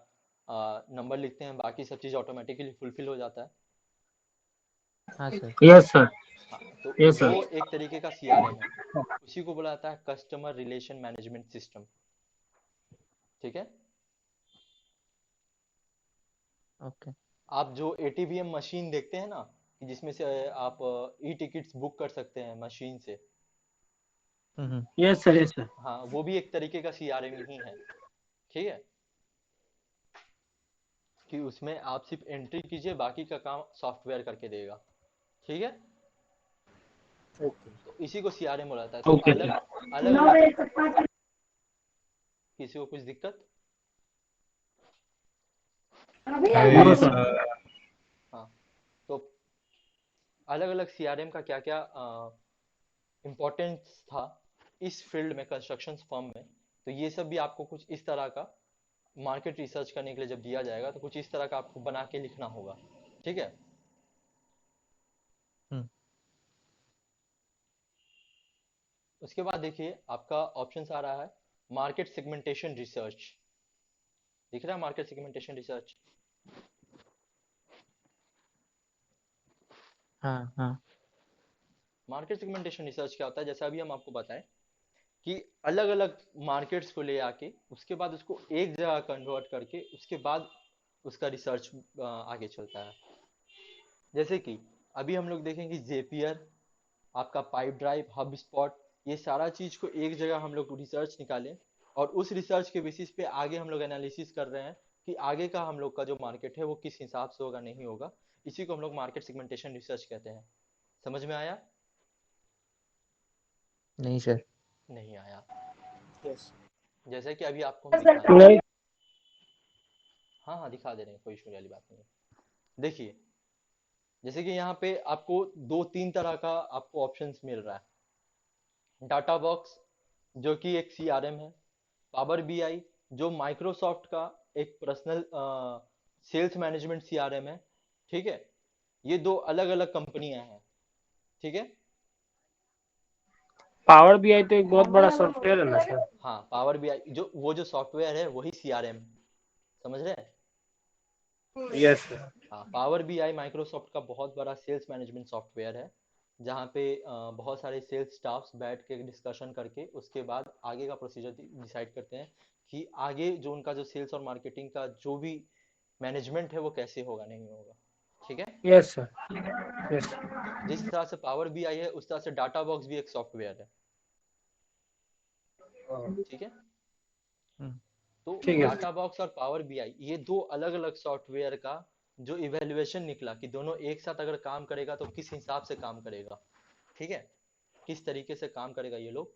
[SPEAKER 1] नंबर लिखते हैं, बाकी सब चीज़ ऑटोमेटिकली फुलफिल हो जाता है।
[SPEAKER 3] हाँ सर।
[SPEAKER 6] Yes sir.
[SPEAKER 1] हाँ, तो
[SPEAKER 6] यस
[SPEAKER 1] वो
[SPEAKER 6] सर।
[SPEAKER 1] एक तरीके का सीआरएम है, उसी को बोला जाता है कस्टमर रिलेशन मैनेजमेंट सिस्टम, ठीक है।
[SPEAKER 3] ओके।
[SPEAKER 1] आप जो एटीवीएम मशीन देखते हैं ना, कि जिसमें से आप ई टिकट्स बुक कर सकते हैं मशीन से,
[SPEAKER 3] hmm.
[SPEAKER 6] Yes sir. Yes sir.
[SPEAKER 1] हाँ वो भी एक तरीके का सीआरएम ही है, ठीक है। कि उसमें आप सिर्फ एंट्री कीजिए, बाकी का काम सॉफ्टवेयर करके देगा, ठीक है।
[SPEAKER 5] ओके।
[SPEAKER 1] तो इसी को सीआरएम बोला जाता है। तो
[SPEAKER 6] ओके
[SPEAKER 1] अलग
[SPEAKER 6] सर।
[SPEAKER 1] अलग अलग किसी को कुछ दिक्कत?
[SPEAKER 6] No sir.
[SPEAKER 1] हाँ, तो अलग अलग सीआरएम का क्या क्या इम्पोर्टेंस था इस फील्ड में, कंस्ट्रक्शन फर्म में, तो ये सब भी आपको कुछ इस तरह का मार्केट रिसर्च करने के लिए जब दिया जाएगा तो कुछ इस तरह का आपको बना के लिखना होगा। ठीक है।
[SPEAKER 3] हम्म।
[SPEAKER 1] उसके बाद देखिए आपका ऑप्शन आ रहा है मार्केट सेगमेंटेशन रिसर्च। दिख रहा है मार्केट सेगमेंटेशन रिसर्च?
[SPEAKER 3] हाँ हाँ।
[SPEAKER 1] मार्केट सेगमेंटेशन रिसर्च क्या होता है, जैसा अभी हम आपको बताएं कि अलग अलग मार्केट्स को ले आके उसके बाद उसको एक जगह कन्वर्ट करके उसके बाद उसका रिसर्च आगे चलता है। जैसे कि अभी हम लोग देखेंगे जेपियर, आपका पाइप ड्राइव, हब स्पॉट, ये सारा चीज को एक जगह हम लोग रिसर्च निकालें और उस रिसर्च के बेसिस पे आगे हम लोग एनालिसिस कर रहे हैं कि आगे का हम लोग का जो मार्केट है वो किस हिसाब से होगा, नहीं होगा। इसी को हम लोग मार्केट सेगमेंटेशन रिसर्च कहते हैं। समझ में आया?
[SPEAKER 3] नहीं सर।
[SPEAKER 1] नहीं आया?
[SPEAKER 5] यस।
[SPEAKER 1] जैसे कि अभी आपको हम दिखा रहे हैं।
[SPEAKER 6] नहीं।
[SPEAKER 1] हाँ हाँ, दिखा दे रहे हैं, कोई इशू वाली बात नहीं है। देखिए, जैसे कि यहाँ पे आपको दो तीन तरह का आपको ऑप्शंस मिल रहा है। डाटा बॉक्स जो कि एक सीआरएम है, पावर बीआई जो माइक्रोसॉफ्ट का एक पर्सनल सेल्स मैनेजमेंट सीआरएम है। ठीक है, ये दो अलग अलग कंपनियां हैं। ठीक है।
[SPEAKER 6] पावर बीआई तो एक बहुत बड़ा सॉफ्टवेयर है ना सर।
[SPEAKER 1] हाँ, पावर बीआई जो वो जो सॉफ्टवेयर है वही सीआरएम, समझ रहे हैं?
[SPEAKER 6] Yes sir.
[SPEAKER 1] हाँ, पावर बीआई माइक्रोसॉफ्ट का बहुत बड़ा सेल्स मैनेजमेंट सॉफ्टवेयर है, जहाँ पे बहुत सारे सेल्स स्टाफ्स बैठ के डिस्कशन करके उसके बाद आगे का प्रोसीजर डिसाइड करते हैं कि आगे जो उनका जो सेल्स और मार्केटिंग का जो भी मैनेजमेंट है वो कैसे होगा, नहीं होगा। ठीक है।
[SPEAKER 6] Yes sir. यस।
[SPEAKER 1] तो जिस तरह से पावर बीआई है उस तरह से डाटा बॉक्स भी एक सॉफ्टवेयर है। ठीक है।
[SPEAKER 3] हम्म।
[SPEAKER 1] तो
[SPEAKER 6] ठीक है
[SPEAKER 1] डाटा बॉक्स और पावर बीआई ये दो अलग अलग सॉफ्टवेयर का जो इवेल्युएशन निकला कि दोनों एक साथ अगर काम करेगा तो किस हिसाब से काम करेगा, ठीक है, किस तरीके से काम करेगा ये लोग,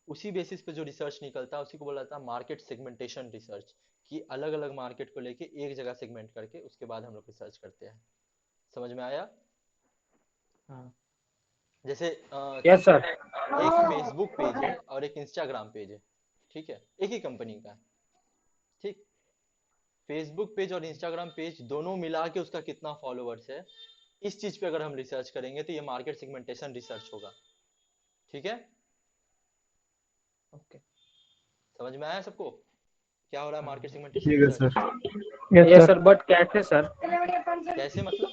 [SPEAKER 1] उसी बेसिस पे जो रिसर्च निकलता है उसी को बोला जाता है मार्केट सेगमेंटेशन रिसर्च। कि अलग अलग मार्केट को लेके एक जगह सेगमेंट करके उसके बाद हम लोग रिसर्च करते हैं। समझ में आया?
[SPEAKER 3] हाँ।
[SPEAKER 1] जैसे
[SPEAKER 6] यस सर।
[SPEAKER 1] एक फेसबुक पेज है और एक इंस्टाग्राम पेज है। ठीक है, एक ही कंपनी का है। ठीक। फेसबुक पेज और इंस्टाग्राम पेज दोनों मिला के उसका कितना फॉलोअर्स है, इस चीज पे अगर हम रिसर्च करेंगे तो ये मार्केट सेगमेंटेशन रिसर्च होगा। ठीक है।
[SPEAKER 3] ओके।
[SPEAKER 1] समझ में आया सबको क्या हो रहा है
[SPEAKER 3] हाँ
[SPEAKER 1] मार्केट
[SPEAKER 3] हाँ।
[SPEAKER 1] सेगमेंटेशन
[SPEAKER 7] ठीक है
[SPEAKER 1] research?
[SPEAKER 7] Sir.
[SPEAKER 6] Yes sir but कैसे सर?
[SPEAKER 1] कैसे मतलब?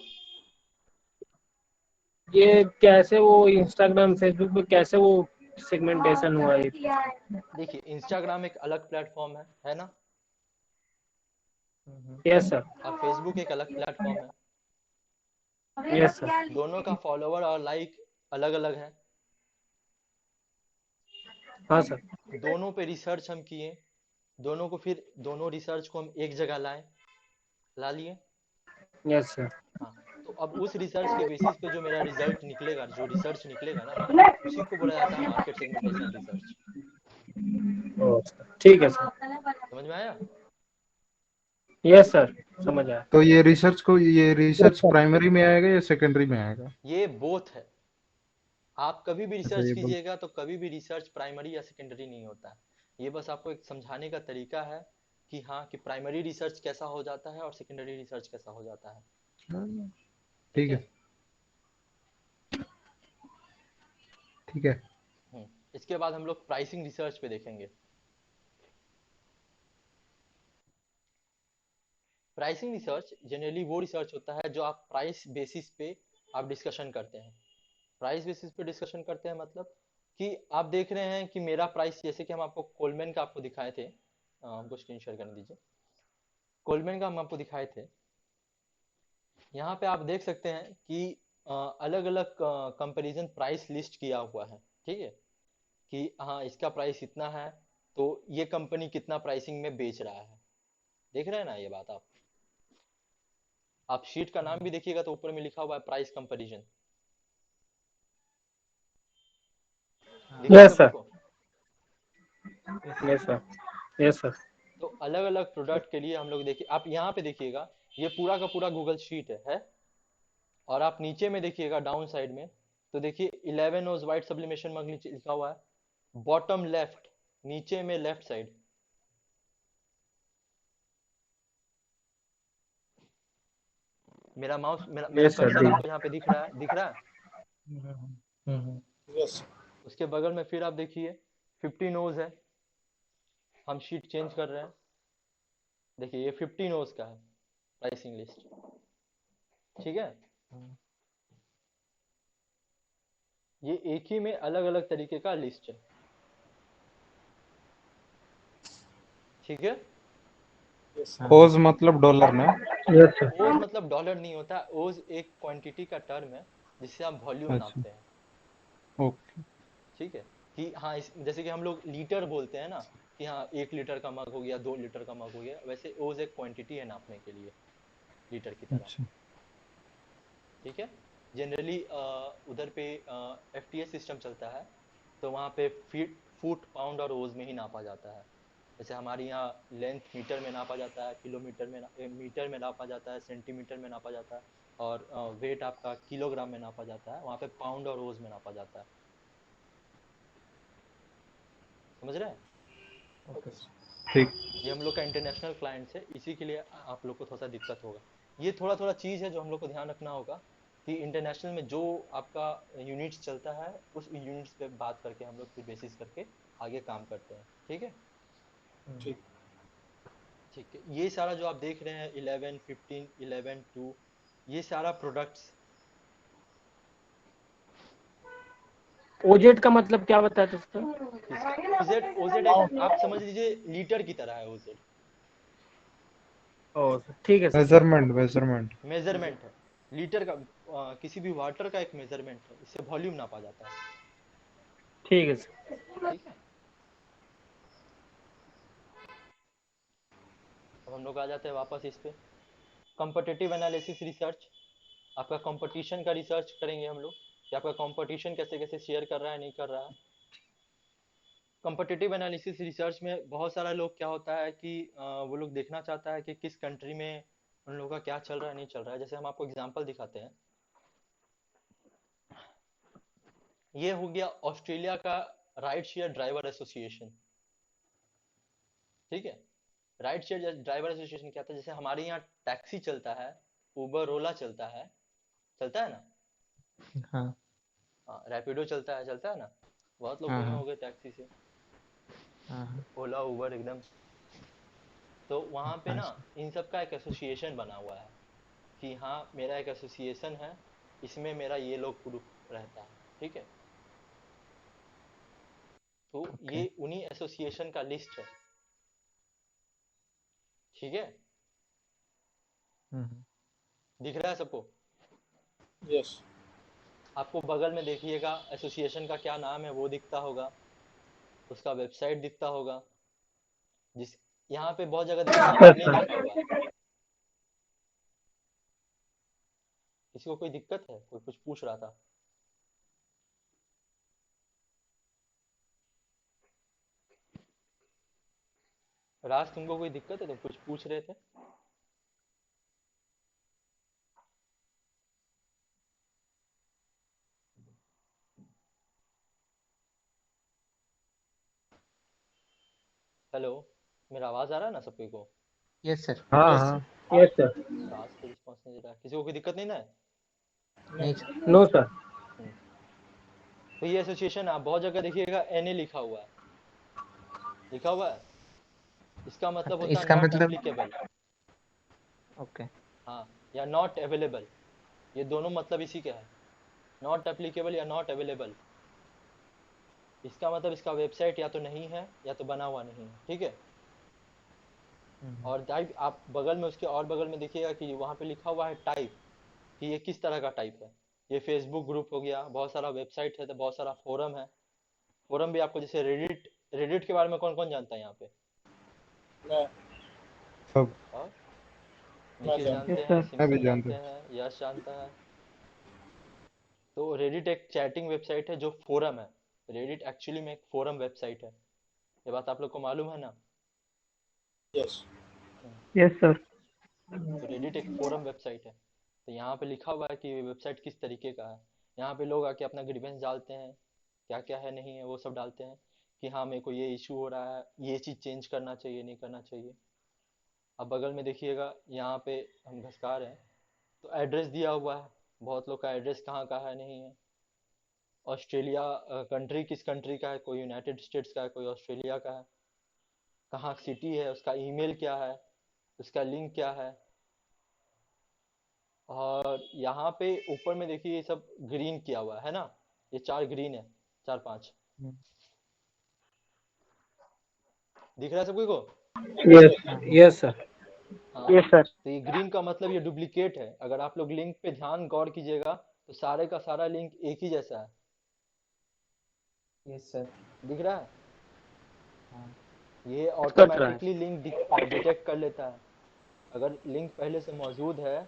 [SPEAKER 6] ये कैसे वो इंस्टाग्राम फेसबुक पे कैसे वो सेगमेंटेशन हुआ ये?
[SPEAKER 1] देखिए, इंस्टाग्राम एक अलग प्लेटफॉर्म है ना,
[SPEAKER 6] यस सर।
[SPEAKER 1] और फेसबुक एक अलग प्लेटफॉर्म है।
[SPEAKER 6] Yes sir.
[SPEAKER 1] दोनों का फॉलोवर और लाइक अलग अलग है।
[SPEAKER 6] हाँ सर।
[SPEAKER 1] दोनों पे रिसर्च हम किए, दोनों को फिर दोनों रिसर्च को हम एक जगह ला लिए।
[SPEAKER 6] Yes sir.
[SPEAKER 1] हाँ, तो अब उस रिसर्च के बेसिस पे जो मेरा रिजल्ट निकलेगा, जो रिसर्च निकलेगा ना, उसी को बोला जाता है मार्केट सेगमेंटेशन रिसर्च।
[SPEAKER 6] ठीक है सर।
[SPEAKER 1] समझ में आया?
[SPEAKER 6] यस सर समझ आया।
[SPEAKER 7] तो ये रिसर्च प्राइमरी में आएगा या सेकेंडरी में आएगा?
[SPEAKER 1] ये बोथ है। आप कभी भी
[SPEAKER 7] अच्छा,
[SPEAKER 1] रिसर्च
[SPEAKER 7] ये बोल।
[SPEAKER 1] कीजिएगा तो कभी भी रिसर्च प्राइमरी या सेकेंडरी नहीं होता है। ये बस आपको एक समझाने का तरीका है कि हाँ, कि प्राइमरी रिसर्च कैसा हो जाता है और सेकेंडरी रिसर्च कैसा हो जाता है।
[SPEAKER 7] हाँ,
[SPEAKER 1] ठीक
[SPEAKER 7] ठीक
[SPEAKER 1] है।
[SPEAKER 7] है। ठीक है।
[SPEAKER 1] इसके बाद हम लोग प्राइसिंग रिसर्च पे देखेंगे। प्राइसिंग रिसर्च जनरली वो रिसर्च होता है जो आप प्राइस बेसिस पे आप डिस्कशन करते हैं। प्राइस बेसिस पे डिस्कशन करते हैं मतलब कि आप देख रहे हैं कि मेरा प्राइस, जैसे कि हम आपको कोलमैन का आपको दिखाए थे, हमको स्क्रीन शेयर करने दीजिए। कोलमैन का हम आपको दिखाए थे। यहाँ पे आप देख सकते हैं कि अलग अलग कंपैरिजन प्राइस लिस्ट किया हुआ है। ठीक है, कि हाँ इसका प्राइस इतना है तो ये कंपनी कितना प्राइसिंग में बेच रहा है। देख रहे हैं ना ये बात आप शीट का नाम भी देखिएगा तो ऊपर में लिखा हुआ है प्राइस कंपैरिजन। दिख रहा है
[SPEAKER 6] यस
[SPEAKER 1] सभी
[SPEAKER 6] सर।
[SPEAKER 1] को?
[SPEAKER 6] Yes sir. Yes sir.
[SPEAKER 1] तो अलग अलग प्रोडक्ट के लिए हम लोग देखिए, आप यहाँ पे देखिएगा ये पूरा का पूरा गूगल शीट है। और आप नीचे में देखिएगा डाउन साइड में, तो देखिए 11 ओज वाइट सब्लिमेशन मग लिखा हुआ है, बॉटम लेफ्ट, नीचे में लेफ्ट साइड। मेरा माउस मेरा
[SPEAKER 7] यस सर,
[SPEAKER 1] कर्सर
[SPEAKER 7] ठीक।
[SPEAKER 1] आपको यहाँ पे दिख रहा है, दिख रहा है?
[SPEAKER 5] यस
[SPEAKER 1] उसके बगल में फिर आप देखिए 15 ओज है, हम शीट चेंज कर रहे हैं। देखिए ये 15 ओज का है प्राइसिंग लिस्ट, ठीक है। ये एक ही में अलग अलग तरीके का लिस्ट है, ठीक है।
[SPEAKER 5] यस
[SPEAKER 7] ओज मतलब डॉलर ना?
[SPEAKER 6] Yes sir.
[SPEAKER 1] ओज मतलब डॉलर नहीं होता, ओज एक क्वांटिटी का टर्म है जिससे आप वॉल्यूम
[SPEAKER 7] अच्छा,
[SPEAKER 1] नापते हैं,
[SPEAKER 7] ओके।
[SPEAKER 1] ठीक है। कि हाँ जैसे कि हम लोग लीटर बोलते हैं ना, कि हाँ 1 लीटर का मग हो गया, 2 लीटर का मग हो गया, वैसे ओज एक क्वांटिटी है नापने के लिए, लीटर की तरह,
[SPEAKER 7] अच्छा,
[SPEAKER 1] ठीक है। जनरली उधर पे एफटीएस सिस्टम चलता है, तो वहाँ पे फीट फुट पाउंड और ओज में ही नापा जाता है। जैसे हमारे यहाँ लेंथ मीटर में नापा जाता है, किलोमीटर में मीटर में नापा जाता है, सेंटीमीटर में नापा जाता है, और वेट आपका किलोग्राम में नापा जाता है, वहाँ पे पाउंड और ओज में नापा जाता है, समझ रहे हैं?
[SPEAKER 5] ओके
[SPEAKER 7] ठीक।
[SPEAKER 1] ये हम लोग का इंटरनेशनल क्लाइंट्स है, इसी के लिए आप लोग को थोड़ा सा दिक्कत होगा। ये थोड़ा थोड़ा चीज़ है जो हम लोग को ध्यान रखना होगा, कि इंटरनेशनल में जो आपका यूनिट्स चलता है उस यूनिट्स पे बात करके हम लोग फिर बेसिस करके आगे काम करते हैं, ठीक है।
[SPEAKER 5] ठीक
[SPEAKER 1] ठीक है, ये सारा जो आप देख रहे हैं 11 15 11 2, ये सारा प्रोडक्ट्स।
[SPEAKER 6] ओजेड का मतलब क्या बताया था उसका?
[SPEAKER 1] किसका? ओजेड? ओजेड एक आप समझ लीजिए लीटर की तरह है ओजेड,
[SPEAKER 6] ओ ठीक है सर।
[SPEAKER 7] मेजरमेंट।
[SPEAKER 1] मेजरमेंट है लीटर का, किसी भी वाटर का एक मेजरमेंट है, इससे वॉल्यूम नापा जाता है,
[SPEAKER 6] ठीक है सर।
[SPEAKER 1] ठीक है। अब हम लोग आ जाते हैं वापस इस पे, कॉम्पिटिटिव एनालिसिस रिसर्च। आपका कंपटीशन का रिसर्च करेंगे हम लोग, कि आपका कंपटीशन कैसे कैसे शेयर कर रहा है, नहीं कर रहा है। कॉम्पिटिटिव एनालिसिस रिसर्च में बहुत सारा लोग क्या होता है कि वो लोग देखना चाहता है कि किस कंट्री में उन लोगों का क्या चल रहा है, नहीं चल रहा है। जैसे हम आपको एग्जांपल दिखाते हैं, ये हो गया ऑस्ट्रेलिया का राइड शेयर ड्राइवर एसोसिएशन, ठीक है। राइड शेयर ड्राइवर एसोसिएशन क्या था, जैसे हमारे यहाँ टैक्सी चलता है, उबर ओला चलता है ना,
[SPEAKER 3] हाँ
[SPEAKER 1] हाँ रैपिडो चलता है ना, बहुत लोग
[SPEAKER 3] हाँ
[SPEAKER 1] घूमे
[SPEAKER 3] हाँ
[SPEAKER 1] होंगे टैक्सी से,
[SPEAKER 3] हाँ
[SPEAKER 1] ओला उबर एकदम। तो वहां पे
[SPEAKER 3] हाँ
[SPEAKER 1] ना
[SPEAKER 3] सर।
[SPEAKER 1] इन सब का एक एसोसिएशन बना हुआ है, कि हाँ मेरा एक एसोसिएशन है, इसमें मेरा ये लोग ग्रुप रहता है, ठीक है। तो
[SPEAKER 3] ओके।
[SPEAKER 1] ये उन्हीं एसोसिएशन का लिस्ट है, ठीक है।
[SPEAKER 3] हम्म।
[SPEAKER 1] दिख रहा है सबको?
[SPEAKER 5] यस
[SPEAKER 1] आपको बगल में देखिएगा एसोसिएशन का क्या नाम है वो दिखता होगा, उसका वेबसाइट दिखता होगा, जिस यहाँ पे बहुत जगह देखिएगा
[SPEAKER 6] यस
[SPEAKER 1] एनए
[SPEAKER 6] सर।
[SPEAKER 1] लिखा हुआ है। किसी को कोई दिक्कत है? कोई कुछ पूछ रहा था? राज तुमको कोई दिक्कत है? तुम कुछ पूछ रहे थे? हेलो, मेरा आवाज आ रहा है ना सबको को?
[SPEAKER 3] Yes sir.
[SPEAKER 7] हाँ
[SPEAKER 5] यस
[SPEAKER 7] हाँ।
[SPEAKER 6] Yes sir.
[SPEAKER 1] राज तो रिस्पॉन्स नहीं दे रहा है, किसी को कोई दिक्कत नहीं ना है?
[SPEAKER 3] नहीं
[SPEAKER 5] नहीं
[SPEAKER 3] सर।
[SPEAKER 6] No sir.
[SPEAKER 1] हम्म। तो ये एसोसिएशन आप बहुत जगह देखिएगा एनए लिखा हुआ है, लिखा हुआ है, इसका मतलब
[SPEAKER 3] तो
[SPEAKER 1] होता है
[SPEAKER 3] इसका
[SPEAKER 1] नॉट
[SPEAKER 3] मतलब?
[SPEAKER 1] Applicable,
[SPEAKER 3] okay.
[SPEAKER 1] हाँ, या नॉट अवेलेबल, ये दोनों मतलब इसी के है, नॉट एप्लीकेबल या नॉट अवेलेबल। इसका मतलब इसका वेबसाइट या तो नहीं है या तो बना हुआ नहीं है, ठीक है। और टाइप आप बगल में उसके और बगल में देखिएगा कि वहां पे लिखा हुआ है टाइप, कि ये किस तरह का टाइप है। ये फेसबुक ग्रुप हो गया, बहुत सारा वेबसाइट है, तो बहुत सारा फोरम है। फोरम भी आपको, जैसे रेडिट, रेडिट के बारे में कौन कौन जानता है यहाँ पे?
[SPEAKER 5] मैं
[SPEAKER 7] सब।
[SPEAKER 1] और
[SPEAKER 5] मैं
[SPEAKER 1] निखिल
[SPEAKER 5] जानता
[SPEAKER 6] यस
[SPEAKER 1] जानते हैं,
[SPEAKER 6] सर।
[SPEAKER 7] मैं भी
[SPEAKER 1] सिमरन
[SPEAKER 7] जानता
[SPEAKER 1] जानते
[SPEAKER 7] हूँ।
[SPEAKER 1] हैं, यश जानता है। तो रेडिट एक चैटिंग वेबसाइट है जो फोरम है, रेडिट एक्चुअली में एक फोरम वेबसाइट है, ये बात आप लोग को मालूम है ना?
[SPEAKER 5] Yes
[SPEAKER 1] hmm.
[SPEAKER 6] Yes sir.
[SPEAKER 1] तो रेडिट एक फोरम वेबसाइट है, तो यहाँ पे लिखा हुआ है कि वेबसाइट किस तरीके का है। यहाँ पे लोग आके अपना ग्रीवेंस डालते हैं, क्या क्या है नहीं है वो सब डालते हैं, कि हाँ मेरे को ये इशू हो रहा है, ये चीज़ चेंज करना चाहिए नहीं करना चाहिए। अब बगल में देखिएगा, यहाँ पे हम घसका रहे हैं तो एड्रेस दिया हुआ है, बहुत लोग का एड्रेस कहाँ का है नहीं है। ऑस्ट्रेलिया कंट्री किस कंट्री का है, कोई यूनाइटेड स्टेट्स का है, कोई ऑस्ट्रेलिया का है, कहाँ सिटी है, उसका ईमेल क्या है, उसका लिंक क्या है। और यहाँ पे ऊपर में देखिए ये सब ग्रीन किया हुआ है ना, ये चार ग्रीन है, चार पांच, दिख रहा है सबको को?
[SPEAKER 6] Yes yes sir.
[SPEAKER 1] हाँ,
[SPEAKER 4] यस सर।
[SPEAKER 1] तो ये ग्रीन का मतलब ये डुप्लीकेट है। अगर आप लोग लिंक पे ध्यान गौर कीजिएगा तो सारे का सारा लिंक एक ही जैसा है,
[SPEAKER 3] यस सर।
[SPEAKER 1] दिख रहा है?
[SPEAKER 3] हाँ।
[SPEAKER 1] ये
[SPEAKER 6] कट रहा है।
[SPEAKER 1] ऑटोमेटिकली लिंक डिटेक्ट कर लेता है। अगर लिंक पहले से मौजूद है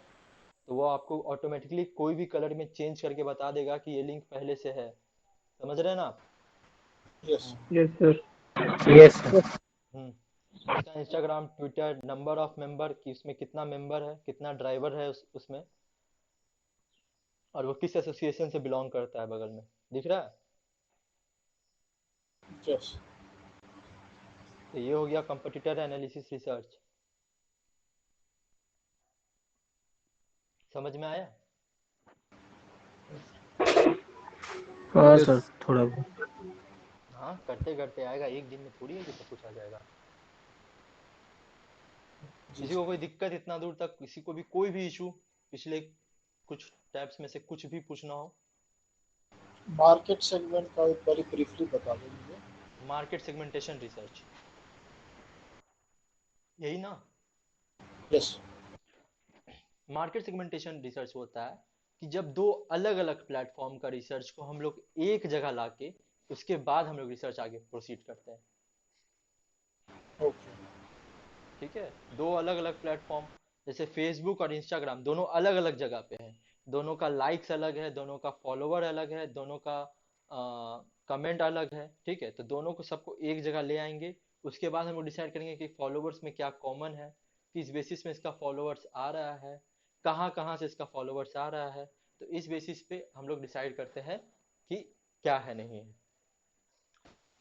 [SPEAKER 1] तो वो आपको ऑटोमेटिकली कोई भी कलर में चेंज करके बता देगा कि ये लिंक पहले से है। समझ रहे हैं ना आप?
[SPEAKER 5] Yes.
[SPEAKER 6] Yes sir. Yes sir.
[SPEAKER 1] उसका Instagram, Twitter, number of member कि उसमें कितना मेंबर है, कितना ड्राइवर है उसमें, और वो किस एसोसिएशन से बिलोंग करता है बगल में, दिख रहा है?
[SPEAKER 5] यस।
[SPEAKER 1] तो ये हो गया कंपटीटर एनालिसिस रिसर्च। समझ में आया?
[SPEAKER 6] हाँ
[SPEAKER 7] यस।
[SPEAKER 6] सर थोड़ा बहुत।
[SPEAKER 1] हाँ, करते करते आएगा, एक दिन में थोड़ी है कि सब कुछ आ जाएगा।
[SPEAKER 5] जी
[SPEAKER 1] किसी
[SPEAKER 5] जी।
[SPEAKER 1] को कोई दिक्कत इतना दूर तक, किसी को भी कोई भी इशू पिछले कुछ टैब्स में से कुछ भी पूछना हो?
[SPEAKER 5] मार्केट सेगमेंट का एक बार ब्रीफली बता दें मुझे।
[SPEAKER 1] मार्केट सेगमेंटेशन रिसर्च, यही ना?
[SPEAKER 5] यस।
[SPEAKER 1] मार्केट सेगमेंटेशन रिसर्च होता है कि जब दो अलग अलग प्लेटफॉर्म का रिसर्च को हम लोग एक जगह लाके उसके बाद हम लोग रिसर्च आगे प्रोसीड करते हैं।
[SPEAKER 5] ओके।
[SPEAKER 1] ठीक है, दो अलग अलग प्लेटफॉर्म, जैसे फेसबुक और इंस्टाग्राम, दोनों अलग अलग जगह पे हैं, दोनों का लाइक्स अलग है, दोनों का फॉलोवर अलग है, दोनों का कमेंट अलग है। ठीक है, तो दोनों को सबको एक जगह ले आएंगे, उसके बाद हम लोग डिसाइड करेंगे कि फॉलोवर्स में क्या कॉमन है, किस बेसिस में इसका फॉलोवर्स आ रहा है, कहाँ कहाँ से इसका फॉलोवर्स आ रहा है। तो इस बेसिस पे हम लोग डिसाइड करते हैं कि क्या है नहीं है।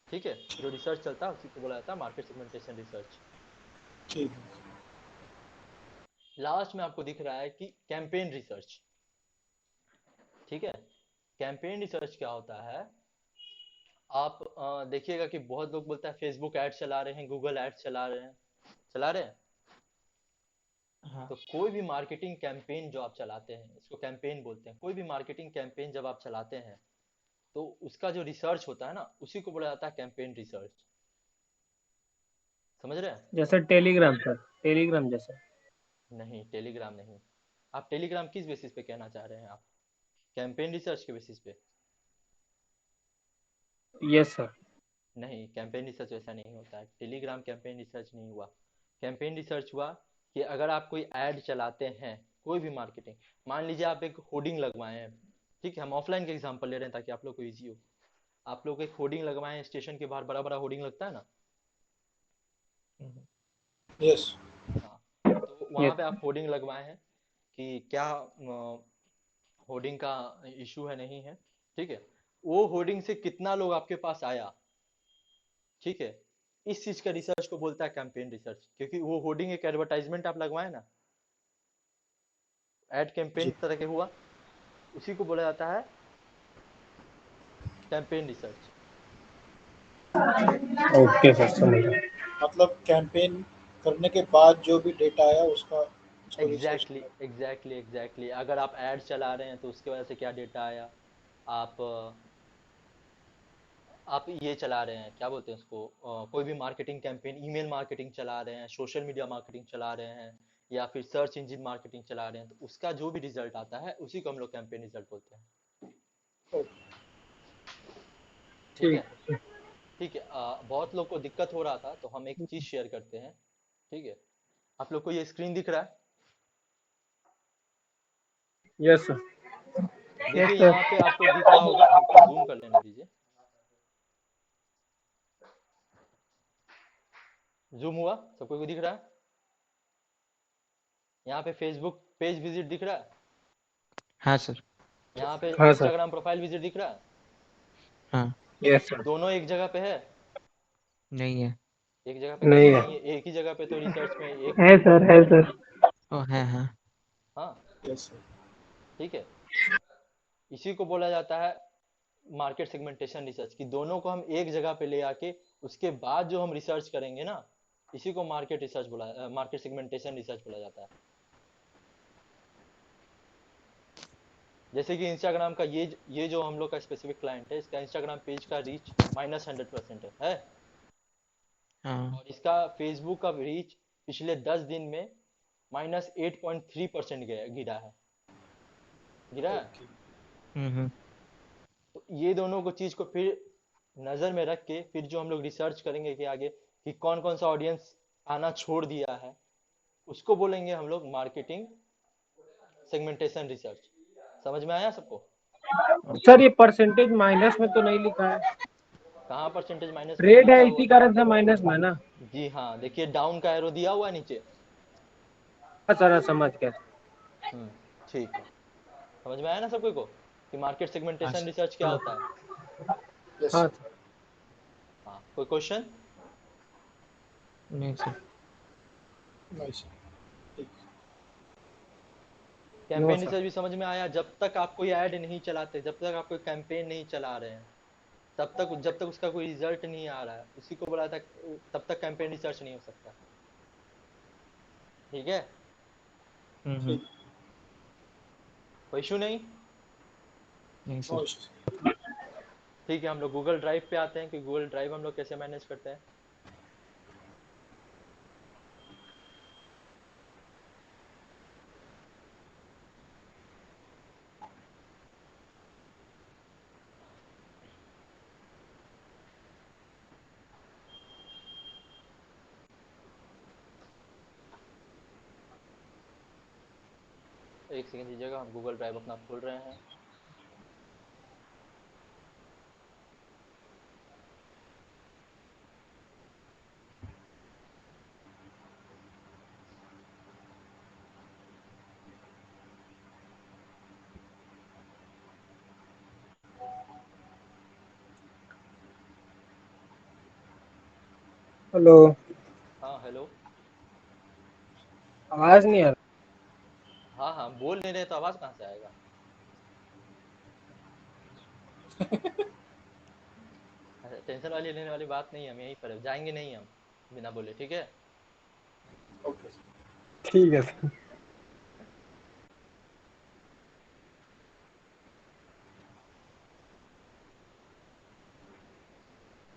[SPEAKER 1] ठीक है, जो रिसर्च चलता है उसी को बोला जाता है मार्केट सेगमेंटेशन रिसर्च।
[SPEAKER 5] ठीक है।
[SPEAKER 1] लास्ट में आपको दिख रहा है कि कैंपेन रिसर्च। ठीक है, कैंपेन रिसर्च क्या होता है? आप देखिएगा कि बहुत लोग बोलते हैं फेसबुक एड चला रहे हैं, गूगल एड चला रहे हैं, चला रहे हैं।
[SPEAKER 3] हाँ।
[SPEAKER 1] तो कोई भी मार्केटिंग कैंपेन जो आप चलाते हैं, इसको कैंपेन बोलते हैं, कोई भी मार्केटिंग कैंपेन जब आप चलाते हैं तो उसका जो रिसर्च होता है ना, उसी को बोला जाता है कैंपेन रिसर्च। समझ रहे हैं?
[SPEAKER 6] जैसे टेलीग्राम सर, टेलीग्राम जैसा।
[SPEAKER 1] नहीं, टेलीग्राम नहीं। आप टेलीग्राम किस बेसिस पे कहना चाह रहे हैं आप? कैंपेन रिसर्च के बेसिस पे?
[SPEAKER 6] Yes sir.
[SPEAKER 1] नहीं, कैंपेन रिसर्च वैसा नहीं होता है। टेलीग्राम कैंपेन रिसर्च नहीं हुआ। कैंपेन रिसर्च हुआ कि अगर आप कोई ऐड चलाते हैं, कोई भी मार्केटिंग, मान लीजिए आप एक होर्डिंग लगवाए हैं। ठीक है, हम ऑफलाइन के एग्जांपल ले रहे हैं ताकि आप लोग को इजी हो। आप लोग एक होर्डिंग लगवाए हैं, स्टेशन के बाहर बड़ा बड़ा होर्डिंग लगता है ना।
[SPEAKER 5] यस।
[SPEAKER 1] हाँ, तो वहाँ
[SPEAKER 6] यस।
[SPEAKER 1] पे आप होर्डिंग लगवाए हैं कि क्या होर्डिंग का इशू है नहीं है। ठीक है, वो होर्डिंग से कितना लोग आपके पास आया। ठीक है, इस चीज का रिसर्च को बोलता है कैंपेन रिसर्च, क्योंकि वो होर्डिंग एक एडवर्टाइजमेंट आप लगवाए ना, एड कैंपेन
[SPEAKER 5] जी।
[SPEAKER 1] तरह के हुआ, उसी को बोला जाता है कैंपेन रिसर्च।
[SPEAKER 6] ओके सर समझ गया।
[SPEAKER 5] मतलब कैंपेन करने के बाद जो भी डेटा आया उसका उसको रिसर्च
[SPEAKER 1] एग्जैक्टली
[SPEAKER 5] करना।
[SPEAKER 1] एग्जैक्टली एग्जैक्टली, अगर आप एड चला रहे हैं तो उसके वजह से क्या डेटा आया। आप आप ये चला रहे हैं, क्या बोलते हैं उसको, कोई भी मार्केटिंग कैंपेन, ईमेल मार्केटिंग चला रहे हैं, सोशल मीडिया मार्केटिंग चला रहे हैं, या फिर सर्च इंजन मार्केटिंग चला रहे हैं, तो उसका जो भी रिजल्ट आता है उसी को हम लोग कैंपेन रिजल्ट बोलते हैं।
[SPEAKER 5] ओके।
[SPEAKER 1] ठीक
[SPEAKER 6] ठीक
[SPEAKER 1] है।
[SPEAKER 6] है।
[SPEAKER 1] ठीक है, बहुत लोग को दिक्कत हो रहा था तो हम एक चीज शेयर करते हैं। ठीक है, आप लोग को ये स्क्रीन दिख रहा है?
[SPEAKER 6] Yes sir.
[SPEAKER 1] देखिए
[SPEAKER 6] यस सर।
[SPEAKER 1] यहाँ पे आपको दिख रहा होगा, हमको जूम कर लेने दीजिए। जूम हुआ? सबको को दिख रहा है? यहाँ पे फेसबुक पेज विजिट दिख रहा है,
[SPEAKER 3] हाँ सर।
[SPEAKER 1] यहाँ पे
[SPEAKER 6] हाँ सर।
[SPEAKER 1] इंस्टाग्राम प्रोफाइल विजिट दिख रहा है,
[SPEAKER 3] हाँ।
[SPEAKER 6] Yes sir.
[SPEAKER 1] दोनों एक जगह पे है?
[SPEAKER 3] नहीं है।
[SPEAKER 1] एक जगह पे
[SPEAKER 6] नहीं
[SPEAKER 1] कैसे
[SPEAKER 6] है।
[SPEAKER 1] नहीं है? एक ही जगह पे तो रिसर्च में एक।
[SPEAKER 6] है सर, है सर।
[SPEAKER 3] ओ है हाँ।
[SPEAKER 1] हाँ
[SPEAKER 5] यस सर।
[SPEAKER 1] ठीक है, इसी को बोला जाता है मार्केट सेगमेंटेशन रिसर्च, कि दोनों को हम एक जगह पे ले आके उसके बाद जो हम रिसर्च करेंगे ना, इसी को मार्केट रिसर्च बोला, मार्केट सेगमेंटेशन रिसर्च बोला जाता है। जैसे कि इंस्टाग्राम का ये जो हम लोग का स्पेसिफिक क्लाइंट है, इसका इंस्टाग्राम पेज का रीच -100% है,
[SPEAKER 3] हाँ।
[SPEAKER 1] और इसका फेसबुक का रीच पिछले 10 दिन में -8.3% गिरा है, गिरा है।
[SPEAKER 5] ओके।
[SPEAKER 3] हम्म।
[SPEAKER 1] तो ये दोनों को चीज को फिर नजर में रख के फिर जो हम लोग रिसर्च करेंगे कि आगे कि कौन कौन सा ऑडियंस आना छोड़ दिया है, उसको बोलेंगे हम लोग मार्केटिंग सेगमेंटेशन रिसर्च। समझ में आया सबको?
[SPEAKER 6] सर ये परसेंटेज माइनस में तो नहीं लिखा है?
[SPEAKER 1] कहाँ परसेंटेज माइनस में नहीं
[SPEAKER 6] रेड
[SPEAKER 1] लिखा
[SPEAKER 6] है
[SPEAKER 1] है वो?
[SPEAKER 6] इसी कारण से माइनस में है ना?
[SPEAKER 1] जी हाँ, देखिए डाउन का एरो दिया हुआ है नीचे।
[SPEAKER 6] हाँ सर, हाँ, समझ गया।
[SPEAKER 1] हम्म, ठीक है, समझ में आया ना सबको को कि मार्केट
[SPEAKER 3] हाँ
[SPEAKER 1] सेगमेंटेशन
[SPEAKER 3] सर।
[SPEAKER 1] रिसर्च क्या होता है?
[SPEAKER 5] यस
[SPEAKER 6] हाँ
[SPEAKER 5] सर।
[SPEAKER 6] सर।
[SPEAKER 1] हाँ, कोई क्वेश्चन?
[SPEAKER 3] नहीं सर।
[SPEAKER 5] नहीं सर। ठीक।
[SPEAKER 6] No
[SPEAKER 1] campaign
[SPEAKER 6] sir.
[SPEAKER 1] रिसर्च भी समझ में आया? जब तक आप कोई ऐड नहीं चलाते, जब तक आप कोई कैंपेन नहीं चला रहे हैं, तब तक जब तक उसका कोई रिजल्ट नहीं आ रहा है, उसी को बोला था, तब तक कैंपेन रिसर्च नहीं हो सकता। ठीक है,
[SPEAKER 3] हम्म।
[SPEAKER 5] ठीक।
[SPEAKER 1] कोई इशू नहीं?
[SPEAKER 3] नहीं
[SPEAKER 5] नो
[SPEAKER 3] सर।
[SPEAKER 5] इश्यूज।
[SPEAKER 1] ठीक है, हम लोग गूगल ड्राइव पे आते हैं कि गूगल ड्राइव हम लोग कैसे मैनेज करते हैं। एक सेकंड दीजिएगा, हम गूगल ड्राइव अपना खोल रहे हैं।
[SPEAKER 6] हेलो।
[SPEAKER 1] हाँ हेलो।
[SPEAKER 6] आवाज नहीं आ रहा।
[SPEAKER 1] हाँ हाँ, बोल नहीं रहे तो आवाज कहाँ से आएगा? अच्छा, टेंशन वाली लेने वाली बात नहीं है, हम यहीं पर है, जाएंगे नहीं हम बिना बोले, ठीक है?
[SPEAKER 5] Okay sir.
[SPEAKER 6] ठीक है सर।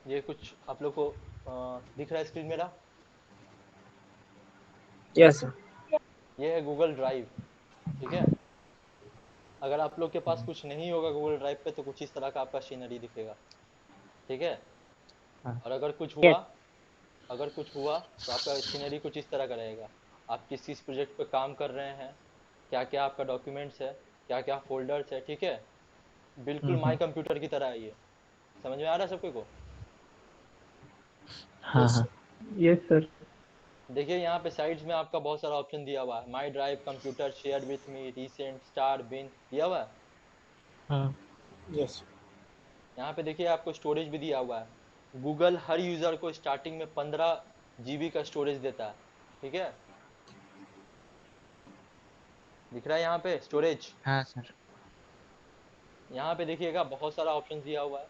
[SPEAKER 1] ये कुछ आप लोग को दिख रहा है स्क्रीन मेरा?
[SPEAKER 6] Yes sir.
[SPEAKER 1] ये है गूगल ड्राइव, ठीक है? अगर आप लोग के पास कुछ नहीं होगा गूगल ड्राइव पे तो कुछ इस तरह का आपका सीनरी दिखेगा, ठीक है?
[SPEAKER 3] हाँ।
[SPEAKER 1] और अगर कुछ
[SPEAKER 6] यस।
[SPEAKER 1] हुआ, अगर कुछ हुआ तो आपका सीनरी कुछ इस तरह का रहेगा। आप किस किस प्रोजेक्ट पे काम कर रहे हैं, क्या क्या आपका डॉक्यूमेंट्स है, क्या क्या फोल्डर्स है, ठीक है? बिल्कुल माई
[SPEAKER 3] हम्म।
[SPEAKER 1] कंप्यूटर की तरह है ये। समझ में आ रहा है सबको को?
[SPEAKER 3] हाँ
[SPEAKER 5] यस
[SPEAKER 3] हाँ।
[SPEAKER 5] सर।
[SPEAKER 6] Yes sir.
[SPEAKER 1] देखिए यहाँ पे साइड्स में आपका बहुत सारा ऑप्शन दिया हुआ है, my drive, computer, share with me, recent, star, bin दिया हुआ है।
[SPEAKER 3] हाँ।
[SPEAKER 5] यस।
[SPEAKER 1] यहाँ पे देखिए आपको स्टोरेज भी दिया हुआ है। गूगल हर यूजर को स्टार्टिंग में 15 GB का स्टोरेज देता है, ठीक है? दिख रहा है यहाँ पे स्टोरेज?
[SPEAKER 3] हाँ सर।
[SPEAKER 1] यहाँ पे देखिएगा बहुत सारा ऑप्शन दिया हुआ है।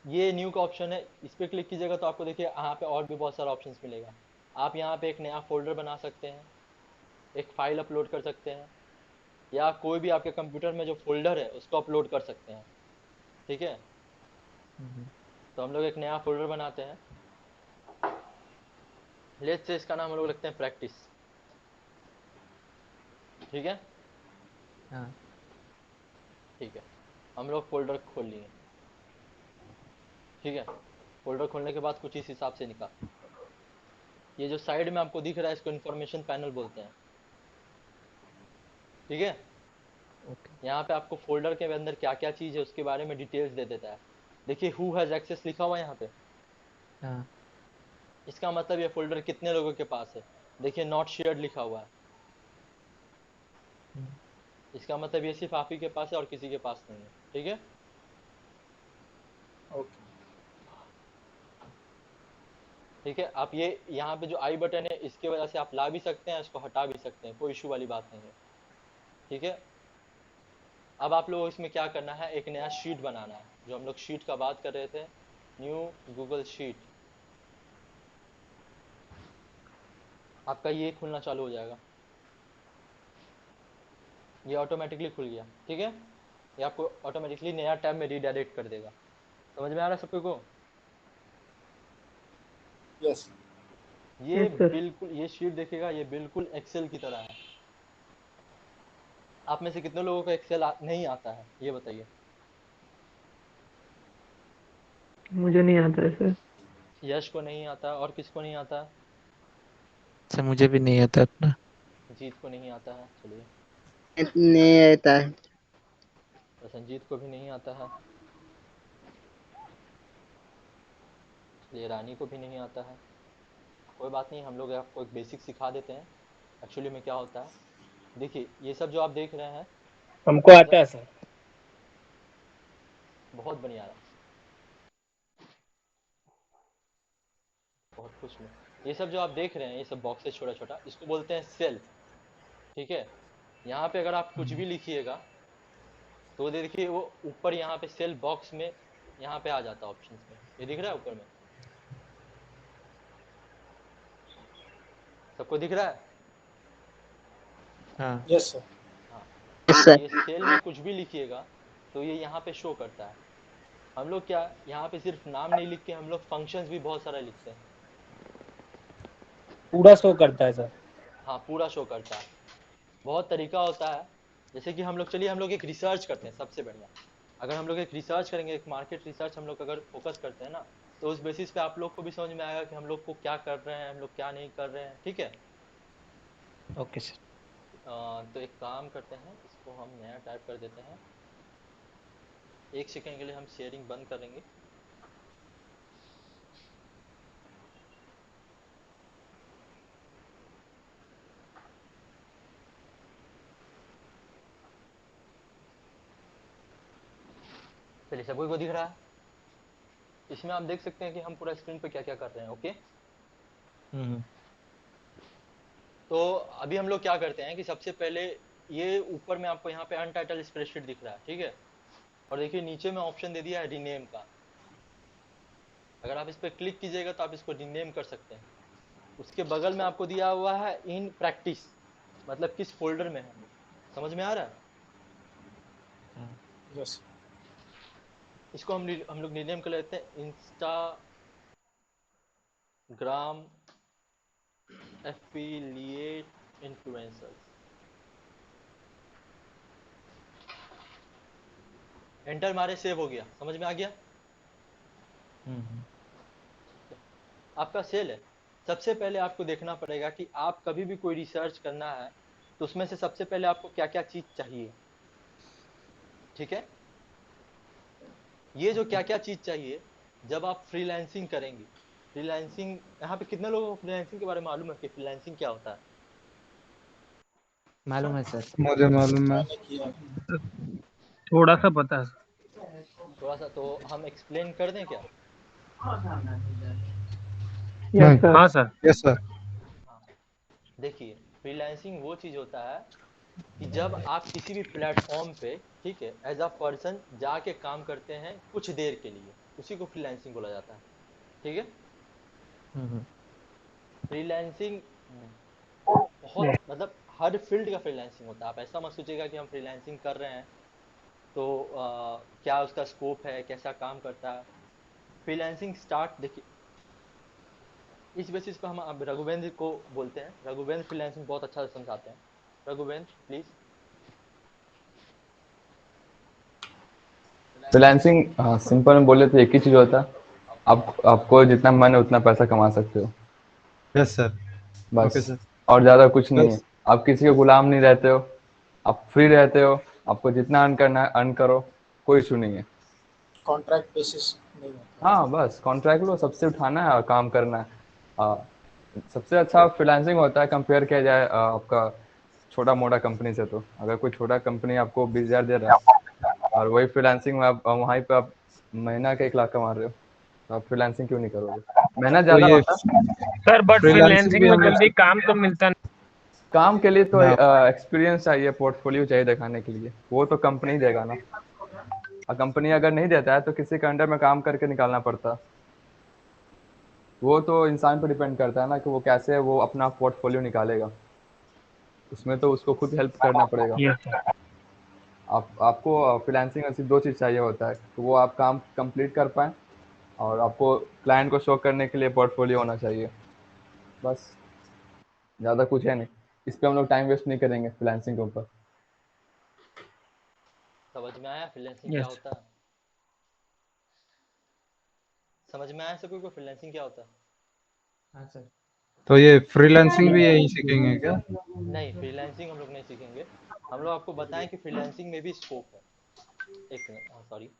[SPEAKER 1] ये न्यू का ऑप्शन है, इस पे क्लिक कीजिएगा तो आपको देखिए यहाँ पे और भी बहुत सारा ऑप्शन मिलेगा। आप यहाँ पे एक नया फोल्डर बना सकते हैं, एक फाइल अपलोड कर सकते हैं, या कोई भी आपके कंप्यूटर में जो फोल्डर है उसको अपलोड कर सकते हैं, ठीक है?
[SPEAKER 3] हम्म।
[SPEAKER 1] तो हम लोग एक नया फोल्डर बनाते हैं, लेट्स से इसका नाम हम लोग रखते हैं प्रैक्टिस, ठीक है?
[SPEAKER 3] हाँ।
[SPEAKER 1] ठीक है, हम लोग फोल्डर खोल लिए, ठीक है? फोल्डर खोलने के बाद कुछ इस हिसाब से निकाल, ये जो साइड में आपको दिख रहा है इसको इन्फॉर्मेशन पैनल बोलते हैं, ठीक है?
[SPEAKER 3] ओके।
[SPEAKER 1] यहाँ पे आपको फोल्डर के अंदर क्या क्या चीज है उसके बारे में डिटेल्स दे देता है। देखिए हु हैज एक्सेस लिखा हुआ है यहाँ पे,
[SPEAKER 3] हाँ।
[SPEAKER 1] इसका मतलब ये फोल्डर कितने लोगों के पास है। देखिए नॉट शेयर्ड लिखा हुआ है, इसका मतलब ये सिर्फ आप ही के पास है और किसी के पास नहीं है, ठीक है।
[SPEAKER 5] ओके।
[SPEAKER 1] ठीक है, आप ये यहाँ पे जो आई बटन है इसके वजह से आप ला भी सकते हैं, इसको हटा भी सकते हैं, कोई इशू वाली बात नहीं है, ठीक है। अब आप लोगों को इसमें क्या करना है, एक नया शीट बनाना है, जो हम लोग शीट का बात कर रहे थे, न्यू गूगल शीट। आपका ये खुलना चालू हो जाएगा, ये ऑटोमेटिकली खुल गया, ठीक है। ये आपको ऑटोमेटिकली नया टैब में रीडायरेक्ट कर देगा। समझ में आ रहा है सबको को?
[SPEAKER 5] यस।
[SPEAKER 1] ये
[SPEAKER 6] यस सर।
[SPEAKER 1] बिल्कुल, ये शीट देखिएगा, ये बिल्कुल एक्सेल की तरह है। आप में से कितने लोगों को एक्सेल नहीं आता है, ये बताइए।
[SPEAKER 6] मुझे नहीं आता है सर।
[SPEAKER 1] यश को नहीं आता, और किसको नहीं आता?
[SPEAKER 3] सर मुझे भी नहीं आता अपना।
[SPEAKER 1] जीत को नहीं आता है, चलिए।
[SPEAKER 4] नहीं आता है।
[SPEAKER 1] प्रसन्नजीत को भी नहीं आता है, चलिए। रानी को भी नहीं आता है, कोई बात नहीं, हम लोग आपको एक बेसिक सिखा देते हैं। एक्चुअली में क्या होता है, देखिए ये सब जो आप देख रहे हैं,
[SPEAKER 6] हमको
[SPEAKER 1] ये
[SPEAKER 6] आता
[SPEAKER 1] सब
[SPEAKER 6] है सर।
[SPEAKER 1] बहुत बढ़िया रहा, बहुत खुश में। ये सब जो आप देख रहे हैं, ये सब बॉक्सेस छोटा छोटा, इसको बोलते हैं सेल, ठीक है। यहाँ पे अगर आप कुछ भी लिखिएगा तो देखिए वो ऊपर यहाँ पे सेल बॉक्स में यहाँ पे आ जाता है ऑप्शंस में, ये दिख रहा है ऊपर में, सबको दिख रहा है?
[SPEAKER 3] हाँ।
[SPEAKER 5] Yes sir.
[SPEAKER 1] हाँ,
[SPEAKER 4] यस
[SPEAKER 1] तो
[SPEAKER 4] सर।
[SPEAKER 1] ये सेल में कुछ भी लिखिएगा तो ये यहाँ पे शो करता है। हम लोग क्या यहाँ पे सिर्फ नाम नहीं लिख के हम लोग फंक्शंस भी बहुत सारा लिखते हैं।
[SPEAKER 6] पूरा शो करता है सर।
[SPEAKER 1] हाँ, पूरा शो करता है, बहुत तरीका होता है। जैसे कि हम लोग, चलिए हम लोग एक रिसर्च करते हैं, सबसे बढ़िया। अगर हम लोग एक रिसर्च करेंगे, एक मार्केट रिसर्च हम लोग अगर फोकस करते हैं ना, तो उस बेसिस पे आप लोग को भी समझ में आएगा कि हम लोग को क्या कर रहे हैं, हम लोग क्या नहीं कर रहे हैं, ठीक है।
[SPEAKER 3] Okay sir.
[SPEAKER 1] तो एक काम करते हैं, इसको हम नया टाइप कर देते हैं। एक सेकंड के लिए हम शेयरिंग बंद करेंगे। चलिए, सबको को दिख रहा है? इसमें आप देख सकते हैं कि हम पूरा स्क्रीन पे क्या क्या कर रहे हैं, ओके।
[SPEAKER 3] हम्म।
[SPEAKER 1] तो अभी हम लोग क्या करते हैं कि सबसे पहले ये ऊपर में आपको यहाँ पे अनटाइटल स्प्रेडशीट दिख रहा है, ठीक है। और देखिए नीचे में ऑप्शन दे दिया है रीनेम का। अगर आप इस पर क्लिक कीजिएगा तो आप इसको रीनेम कर सकते हैं। उसके बगल में आपको दिया हुआ है इन प्रैक्टिस, मतलब किस फोल्डर में है, समझ में आ रहा है?
[SPEAKER 5] यस।
[SPEAKER 1] इसको हम लोग रीनेम कर लेते हैं इंस्टाग्राम एफिलिएट इन्फ्लुएंसर्स। एंटर मारे, सेव हो गया, समझ में आ गया? आपका सेल है। सबसे पहले आपको देखना पड़ेगा कि आप कभी भी कोई रिसर्च करना है तो उसमें से सबसे पहले आपको क्या क्या चीज चाहिए, ठीक है। ये जो क्या क्या चीज चाहिए, जब आप फ्रीलांसिंग करेंगे, फ्रीलांसिंग, यहाँ पे कितने लोगों को फ्रीलांसिंग के बारे में मालूम है कि फ्रीलांसिंग क्या होता है?
[SPEAKER 3] मालूम है सर।
[SPEAKER 7] मुझे मालूम है।
[SPEAKER 5] मैंने किया।
[SPEAKER 6] थोड़ा सा पता है।
[SPEAKER 1] थोड़ा सा तो हम एक्सप्लेन कर दें क्या?
[SPEAKER 6] Yes sir. हाँ सर।
[SPEAKER 7] Yes sir.
[SPEAKER 1] हाँ, देखिए, फ्रीलांसिंग वो चीज होता है कि जब आप किसी भी प्लेटफॉर्म पे, ठीक है, एज अ पर्सन जाके काम करते हैं कुछ देर के लिए, उसी को फ्रीलांसिंग बोला जाता है, ठीक है। फ्रीलांसिंग बहुत, मतलब हर फील्ड का फ्रीलांसिंग होता है। आप ऐसा मत सोचिएगा कि हम फ्रीलांसिंग कर रहे हैं तो क्या उसका स्कोप है, कैसा काम करता है। फ्रीलांसिंग स्टार्ट देखिए, इस बेसिस पे हम अब रघुवेंद्र को बोलते हैं। रघुवेंद्र फ्रीलांसिंग बहुत अच्छा से समझाते हैं। रघुवेंद्र प्लीज।
[SPEAKER 2] फ्रीलांसिंग सिंपल में बोले तो एक ही चीज होता है, आपको जितना मन है उतना पैसा कमा सकते हो,
[SPEAKER 7] यस सर। ओके
[SPEAKER 2] बस।
[SPEAKER 7] सर।
[SPEAKER 2] और ज़्यादा कुछ नहीं है।
[SPEAKER 7] बस।
[SPEAKER 2] आप किसी के गुलाम नहीं रहते हो, आप फ्री रहते हो, आपको जितना अर्न करना है अर्न करो, कोई इशू नहीं है।
[SPEAKER 5] कॉन्ट्रैक्ट बेसिस नहीं होता
[SPEAKER 2] हाँ, बस कॉन्ट्रैक्ट लो, सबसे उठाना है और काम करना है। सबसे अच्छा फ्रीलांसिंग होता है कंपेयर किया जाए आपका छोटा मोटा कंपनी से। तो अगर कोई छोटा कंपनी आपको 20,000 दे रहा है और वही फ्रीलांसिंग में आप वहीं पे आप महीना का 1 लाख कमा रहे हो, तो आप फ्रीलांसिंग क्यों नहीं करोगे? मेहनत
[SPEAKER 7] तो
[SPEAKER 2] ज़्यादा
[SPEAKER 7] ये
[SPEAKER 2] होता है।
[SPEAKER 6] सर बट
[SPEAKER 7] फ्रीलांसिंग
[SPEAKER 6] फ्रीलांसिंग
[SPEAKER 7] भी
[SPEAKER 6] में
[SPEAKER 7] हम लोग
[SPEAKER 6] जल्दी काम तो मिलता नहीं।
[SPEAKER 2] काम के लिए तो
[SPEAKER 7] ना।
[SPEAKER 2] एक्सपीरियंस चाहिए, पोर्टफोलियो चाहिए दिखाने के लिए, वो तो कंपनी देगा ना। और कंपनी अगर नहीं देता है तो किसी के अंडर में काम करके निकालना पड़ता है। वो तो इंसान पर डिपेंड करता है ना कि वो कैसे वो अपना पोर्टफोलियो निकालेगा। उसमें तो उसको खुद हेल्प करना पड़ेगा।
[SPEAKER 6] Yes sir.
[SPEAKER 2] आपको फ्रीलांसिंग में सिर्फ 2 चीज़ चाहिए होता है कि वो आप काम कंप्लीट कर पाएँ और आपको क्लाइंट को शो करने के लिए पोर्टफोलियो होना चाहिए। बस, ज़्यादा कुछ है नहीं। इस पे हम लोग टाइम वेस्ट नहीं करेंगे फ्रीलांसिंग के ऊपर।
[SPEAKER 1] समझ में आया फ्रीलांसिंग क्या
[SPEAKER 6] यस
[SPEAKER 1] होता है? समझ में आया सबको फ्रीलांसिंग क्या होता है?
[SPEAKER 3] हाँ सर।
[SPEAKER 7] तो ये फ्रीलांसिंग भी यही सीखेंगे क्या?
[SPEAKER 1] नहीं, फ्रीलांसिंग हम लोग नहीं सीखेंगे। हम लोग आपको बताएं कि फ्रीलांसिंग में भी स्कोप है। एक मिनट, हाँ सॉरी,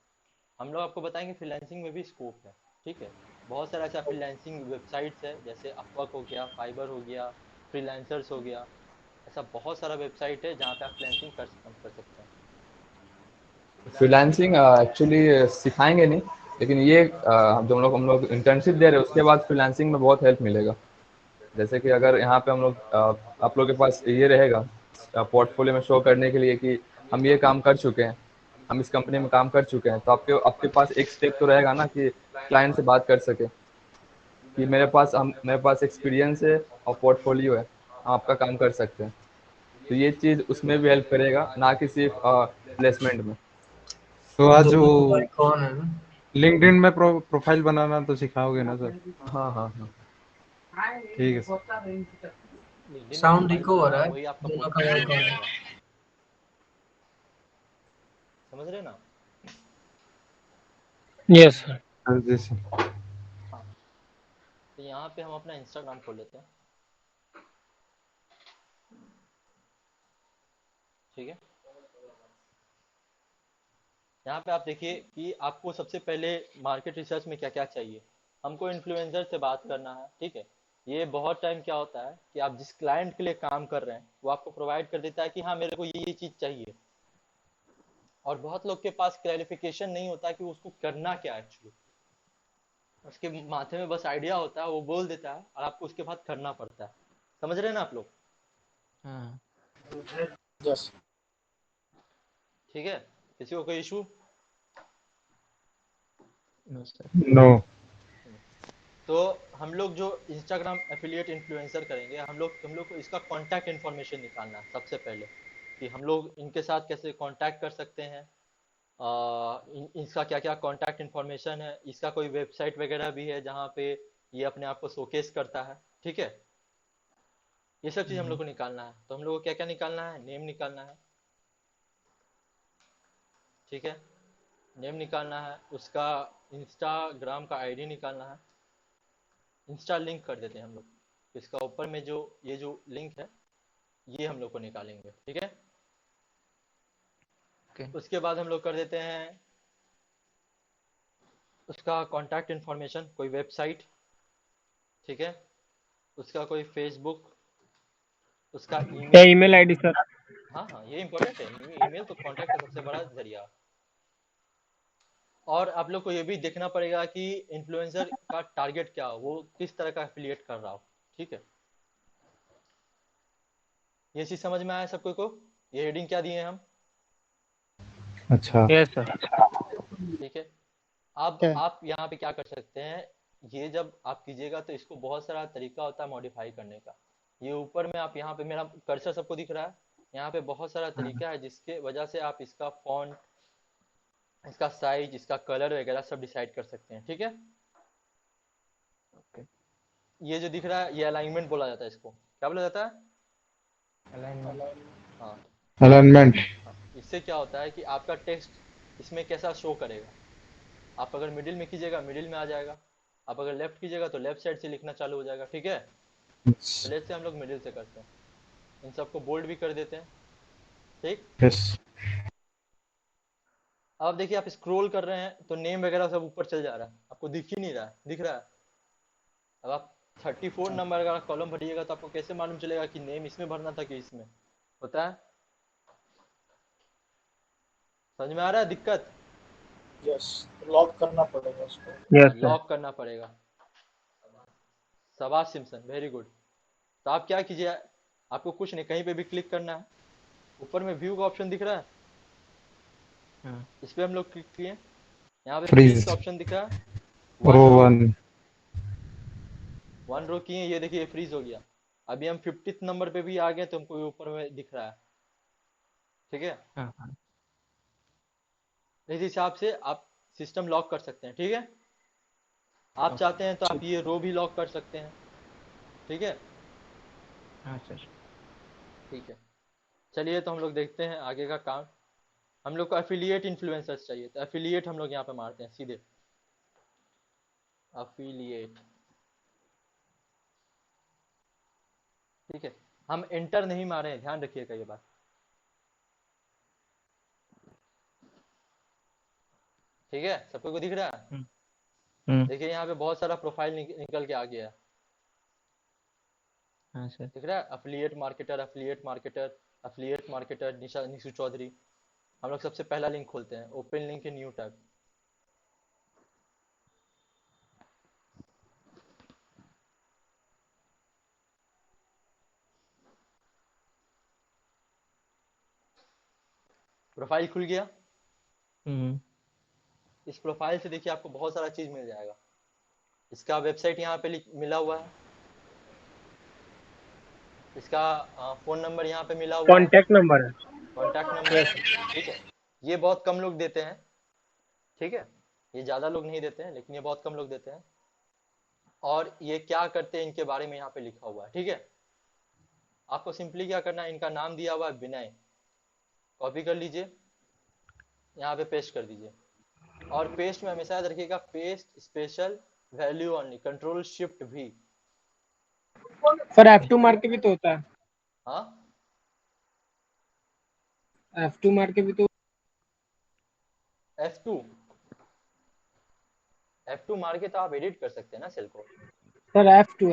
[SPEAKER 1] हम लोग आपको बताएंगे फ्रीलांसिंग में भी स्कोप है। ठीक है, बहुत सारा ऐसा फ्रीलांसिंग वेबसाइट्स है, जैसे अपवर्क हो गया, फाइबर हो गया, फ्रीलांसर्स हो गया। ऐसा बहुत सारा वेबसाइट है जहाँ पे आप फ्रीलांसिंग कर सकते हैं।
[SPEAKER 2] फ्रीलांसिंग एक्चुअली सिखाएंगे नहीं, लेकिन ये जो हम लोग इंटर्नशिप दे रहे हैं उसके बाद फ्रीलांसिंग में बहुत हेल्प मिलेगा। जैसे कि अगर यहाँ पे हम लोग आप लोग के पास ये रहेगा पोर्टफोलियो में शो करने के लिए कि हम ये काम कर चुके हैं, हम इस कंपनी में काम कर चुके हैं, तो आपके आपके पास एक स्टेप तो रहेगा ना कि क्लाइंट से बात कर सके कि मेरे पास एक्सपीरियंस है और पोर्टफोलियो है, हम आपका काम कर सकते हैं। तो ये चीज़ उसमें भी हेल्प करेगा, ना कि सिर्फ प्लेसमेंट में।
[SPEAKER 7] तो आज वो
[SPEAKER 3] कौन है ना?
[SPEAKER 7] लिंक्डइन में प्रोफाइल बनाना तो सिखाओगे ना सर?
[SPEAKER 2] हाँ हाँ हाँ।
[SPEAKER 7] ठीक है सर।
[SPEAKER 1] लिंक्डइन में
[SPEAKER 3] साउंड
[SPEAKER 1] प्रोफाइल
[SPEAKER 3] इको हो
[SPEAKER 1] बनाना
[SPEAKER 3] रहा है,
[SPEAKER 1] वही आपका
[SPEAKER 3] दोनों का
[SPEAKER 1] पोर्टफोलियो
[SPEAKER 3] माइक
[SPEAKER 1] हो
[SPEAKER 3] ऑन है।
[SPEAKER 1] जाएगा। समझ रहे हैं ना?
[SPEAKER 6] Yes sir.
[SPEAKER 7] हाँ जी सर।
[SPEAKER 1] हाँ, तो यहाँ पे हम अपना इंस्टाग्राम खोल लेते हैं। ठीक है, यहाँ पे आप देखिए कि आपको सबसे पहले मार्केट रिसर्च में क्या क्या चाहिए। हमको इन्फ्लुएंसर से बात करना है। ठीक है, ये बहुत टाइम क्या होता है कि आप जिस क्लाइंट के लिए काम कर रहे हैं वो आपको प्रोवाइड कर देता है कि हाँ मेरे को ये चीज़ चाहिए, और बहुत लोग के पास क्लैरिफिकेशन नहीं होता कि उसको करना क्या है एक्चुअली। उसके माथे में बस आइडिया होता है, वो बोल देता है और आपको उसके बाद करना पड़ता है। समझ रहे हैं ना आप लोग?
[SPEAKER 3] हाँ।
[SPEAKER 5] यस।
[SPEAKER 1] ठीक है, किसी को कोई इशू?
[SPEAKER 3] No sir.
[SPEAKER 7] नो।
[SPEAKER 1] तो हम लोग जो इंस्टाग्राम एफिलिएट इन्फ्लुएंसर करेंगे, हम लोग को इसका कांटेक्ट इन्फॉर्मेशन निकालना है सबसे पहले, कि हम लोग इनके साथ कैसे कांटेक्ट कर सकते हैं। इसका क्या क्या कांटेक्ट इन्फॉर्मेशन है, इसका कोई वेबसाइट वगैरह भी है जहाँ पे ये अपने आप को शोकेस करता है। ठीक है, ये सब चीज़ हम लोग को निकालना है। तो हम लोग को क्या क्या निकालना है? नेम निकालना है। ठीक है, नेम निकालना है, उसका इंस्टाग्राम का आईडी निकालना है। इंस्टा लिंक कर देते हैं हम लोग, तो इसका ऊपर में जो ये जो लिंक है ये हम लोग को निकालेंगे। ठीक है,
[SPEAKER 3] ओके।
[SPEAKER 1] उसके बाद हम लोग कर देते हैं उसका कांटेक्ट इन्फॉर्मेशन, कोई वेबसाइट। ठीक है, उसका कोई फेसबुक, उसका
[SPEAKER 6] या
[SPEAKER 1] ईमेल।
[SPEAKER 6] Email ID sir.
[SPEAKER 1] हाँ हाँ, ये इंपॉर्टेंट है, ईमेल तो कांटेक्ट का सबसे बड़ा जरिया। और आप लोग को ये भी देखना पड़ेगा कि इन्फ्लुएंसर का टारगेट क्या हो, वो किस तरह का एफिलिएट कर रहा हो। ठीक है, ये चीज समझ में आया सबको को? ये हेडिंग क्या दिए हैं हम?
[SPEAKER 7] अच्छा।
[SPEAKER 6] Yes sir.
[SPEAKER 1] ठीक है, अब
[SPEAKER 4] क्या?
[SPEAKER 1] आप यहाँ पे क्या कर सकते हैं, ये जब आप कीजिएगा तो इसको बहुत सारा तरीका होता है मॉडिफाई करने का। ये ऊपर में आप यहाँ पे, मेरा कर्सर सबको दिख रहा है, यहाँ पे बहुत सारा तरीका है जिसके वजह से आप इसका फॉन्ट, इसका साइज, इसका कलर वगैरह सब डिसाइड कर सकते हैं। ठीक है,
[SPEAKER 3] ओके।
[SPEAKER 1] ये जो दिख रहा है ये अलाइनमेंट बोला जाता है। इसको क्या बोला जाता है?
[SPEAKER 3] अलाइनमेंट।
[SPEAKER 1] हाँ
[SPEAKER 7] अलाइनमेंट।
[SPEAKER 1] हाँ, इससे क्या होता है कि आपका टेक्स्ट इसमें कैसा शो करेगा। आप अगर मिडिल में कीजिएगा मिडिल में आ जाएगा, आप अगर लेफ्ट कीजिएगा तो लेफ्ट साइड से लिखना चालू हो जाएगा। ठीक है, तो लेट से हम लोग मिडिल से करते हैं, इन सबको बोल्ड भी कर देते हैं। ठीक,
[SPEAKER 7] यस।
[SPEAKER 1] अब देखिए आप स्क्रॉल कर रहे हैं तो नेम वगैरह सब ऊपर चल जा रहा है, आपको दिख ही नहीं रहा है, दिख रहा है? अब आप 34 नंबर का कॉलम भरिएगा तो आपको कैसे मालूम चलेगा कि नेम इसमें भरना था कि इसमें? होता है। समझ में आ रहा है दिक्कत?
[SPEAKER 5] यस, लॉक करना पड़ेगा उसको।
[SPEAKER 6] Yes sir.
[SPEAKER 1] लॉक करना पड़ेगा। शाबाश सिमसन, वेरी गुड। तो आप क्या कीजिए, आपको कुछ नहीं, कहीं पे भी क्लिक करना है, ऊपर में व्यू का ऑप्शन दिख रहा है,
[SPEAKER 3] हाँ।
[SPEAKER 1] इस पे हम लोग क्लिक किए, यहाँ पे फ्रीज
[SPEAKER 7] फ्रीज
[SPEAKER 1] का ऑप्शन दिख रहा है,
[SPEAKER 7] रो
[SPEAKER 1] वन रो,
[SPEAKER 7] 1
[SPEAKER 1] किए, ये देखिए ये फ्रीज हो गया। अभी हम 50th नंबर पे भी आ गए तो हमको ये ऊपर में दिख रहा है, ठीक है।
[SPEAKER 3] हाँ हाँ।
[SPEAKER 1] इस हिसाब से आप सिस्टम लॉक कर सकते हैं, ठीक है। आप चाहते हैं तो आप ये रो भी लॉक कर सकते हैं, ठीक है।
[SPEAKER 3] हाँ सर।
[SPEAKER 1] ठीक है, चलिए तो हम लोग देखते हैं आगे का काम। हम लोग को एफिलिएट इन्फ्लुएंसर्स चाहिए, तो एफिलिएट हम लोग यहाँ पे मारते हैं सीधे, एफिलिएट, ठीक है। हम एंटर नहीं मारे हैं, ध्यान रखिएगा ये बात, ठीक है। सबको को दिख रहा है? देखिए यहाँ पे बहुत सारा प्रोफाइल निकल के आ गया है,
[SPEAKER 3] हाँ सर।
[SPEAKER 1] दिख रहा है, affiliate marketer, affiliate marketer, affiliate marketer Nishu Chaudhary. हम लोग सबसे पहला लिंक खोलते हैं, open link in new tab. Profile खुल गया। इस प्रोफाइल से देखिए आपको बहुत सारा चीज मिल जाएगा। इसका वेबसाइट यहाँ पे मिला हुआ है, इसका फोन नंबर यहाँ पे मिला हुआ है,
[SPEAKER 6] कॉन्टैक्ट नंबर है।
[SPEAKER 1] कॉन्टैक्ट नंबर है, ठीक है। ये बहुत कम लोग देते हैं, ठीक है, ये ज्यादा लोग नहीं देते हैं, लेकिन ये बहुत कम लोग देते हैं। और ये क्या करते हैं इनके बारे में यहाँ पे लिखा हुआ है, ठीक है। आपको सिंपली क्या करना है, इनका नाम दिया हुआ है विनय, कॉपी कर लीजिए, यहाँ पे पेस्ट कर दीजिए। और पेस्ट में हमेशा याद रखिएगा, paste special value only, control shift भी।
[SPEAKER 6] सर F2 मार के भी तो होता है,
[SPEAKER 1] हाँ,
[SPEAKER 6] F2 मार के भी तो।
[SPEAKER 1] F2, F2 मार के तो आप एडिट कर सकते हैं ना सेल को।
[SPEAKER 6] सर F2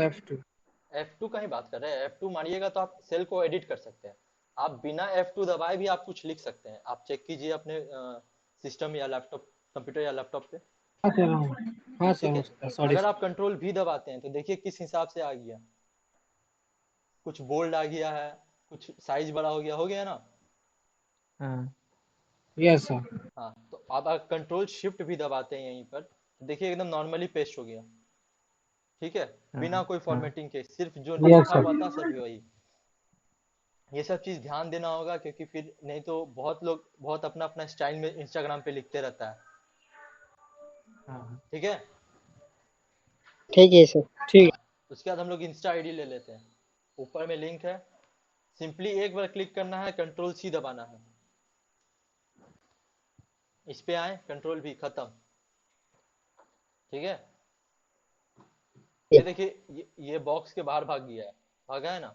[SPEAKER 1] F2 का ही बात कर रहे हैं, F2 मारिएगा तो आप सेल को एडिट कर सकते हैं। आप बिना F2 दबाए भी आप कुछ लिख सकते हैं, आप चेक कीजिए अपने सिस्टम या लैपटॉप, कंप्यूटर या लैपटॉप पे,
[SPEAKER 6] हाँ सर, हाँ सर,
[SPEAKER 1] ठीक
[SPEAKER 6] हो
[SPEAKER 1] है।
[SPEAKER 6] सकता है, सॉरी
[SPEAKER 1] अगर
[SPEAKER 6] सर।
[SPEAKER 1] आप कंट्रोल भी दबाते हैं तो देखिए किस हिसाब से आ गया, कुछ बोल्ड आ गया है, कुछ साइज बड़ा हो गया ना।
[SPEAKER 3] हाँ
[SPEAKER 6] यस सर।
[SPEAKER 1] हाँ, तो आप अगर कंट्रोल शिफ्ट भी दबाते हैं यहीं पर, तो देखिए एकदम नॉर्मली पेस्ट हो गया, ठीक है, बिना
[SPEAKER 3] हाँ
[SPEAKER 1] कोई
[SPEAKER 3] हाँ।
[SPEAKER 1] फॉर्मेटिंग के, सिर्फ जो
[SPEAKER 6] यस
[SPEAKER 1] लिखा
[SPEAKER 6] सर।
[SPEAKER 1] हुआ था सिर्फ वही। ये सब चीज ध्यान देना होगा, क्योंकि फिर नहीं तो बहुत लोग बहुत अपना अपना स्टाइल में इंस्टाग्राम पे लिखते रहता है,
[SPEAKER 3] हाँ
[SPEAKER 1] ठीक है।
[SPEAKER 4] ठीक है सर।
[SPEAKER 6] ठीक
[SPEAKER 1] हाँ, उसके बाद हम लोग इंस्टा आईडी ले लेते हैं, ऊपर में लिंक है, सिंपली एक बार क्लिक करना है, कंट्रोल सी दबाना है, इस पे आए, कंट्रोल भी, खत्म, ठीक है। ये देखिए ये बॉक्स के बाहर भाग गया है, भागा है ना।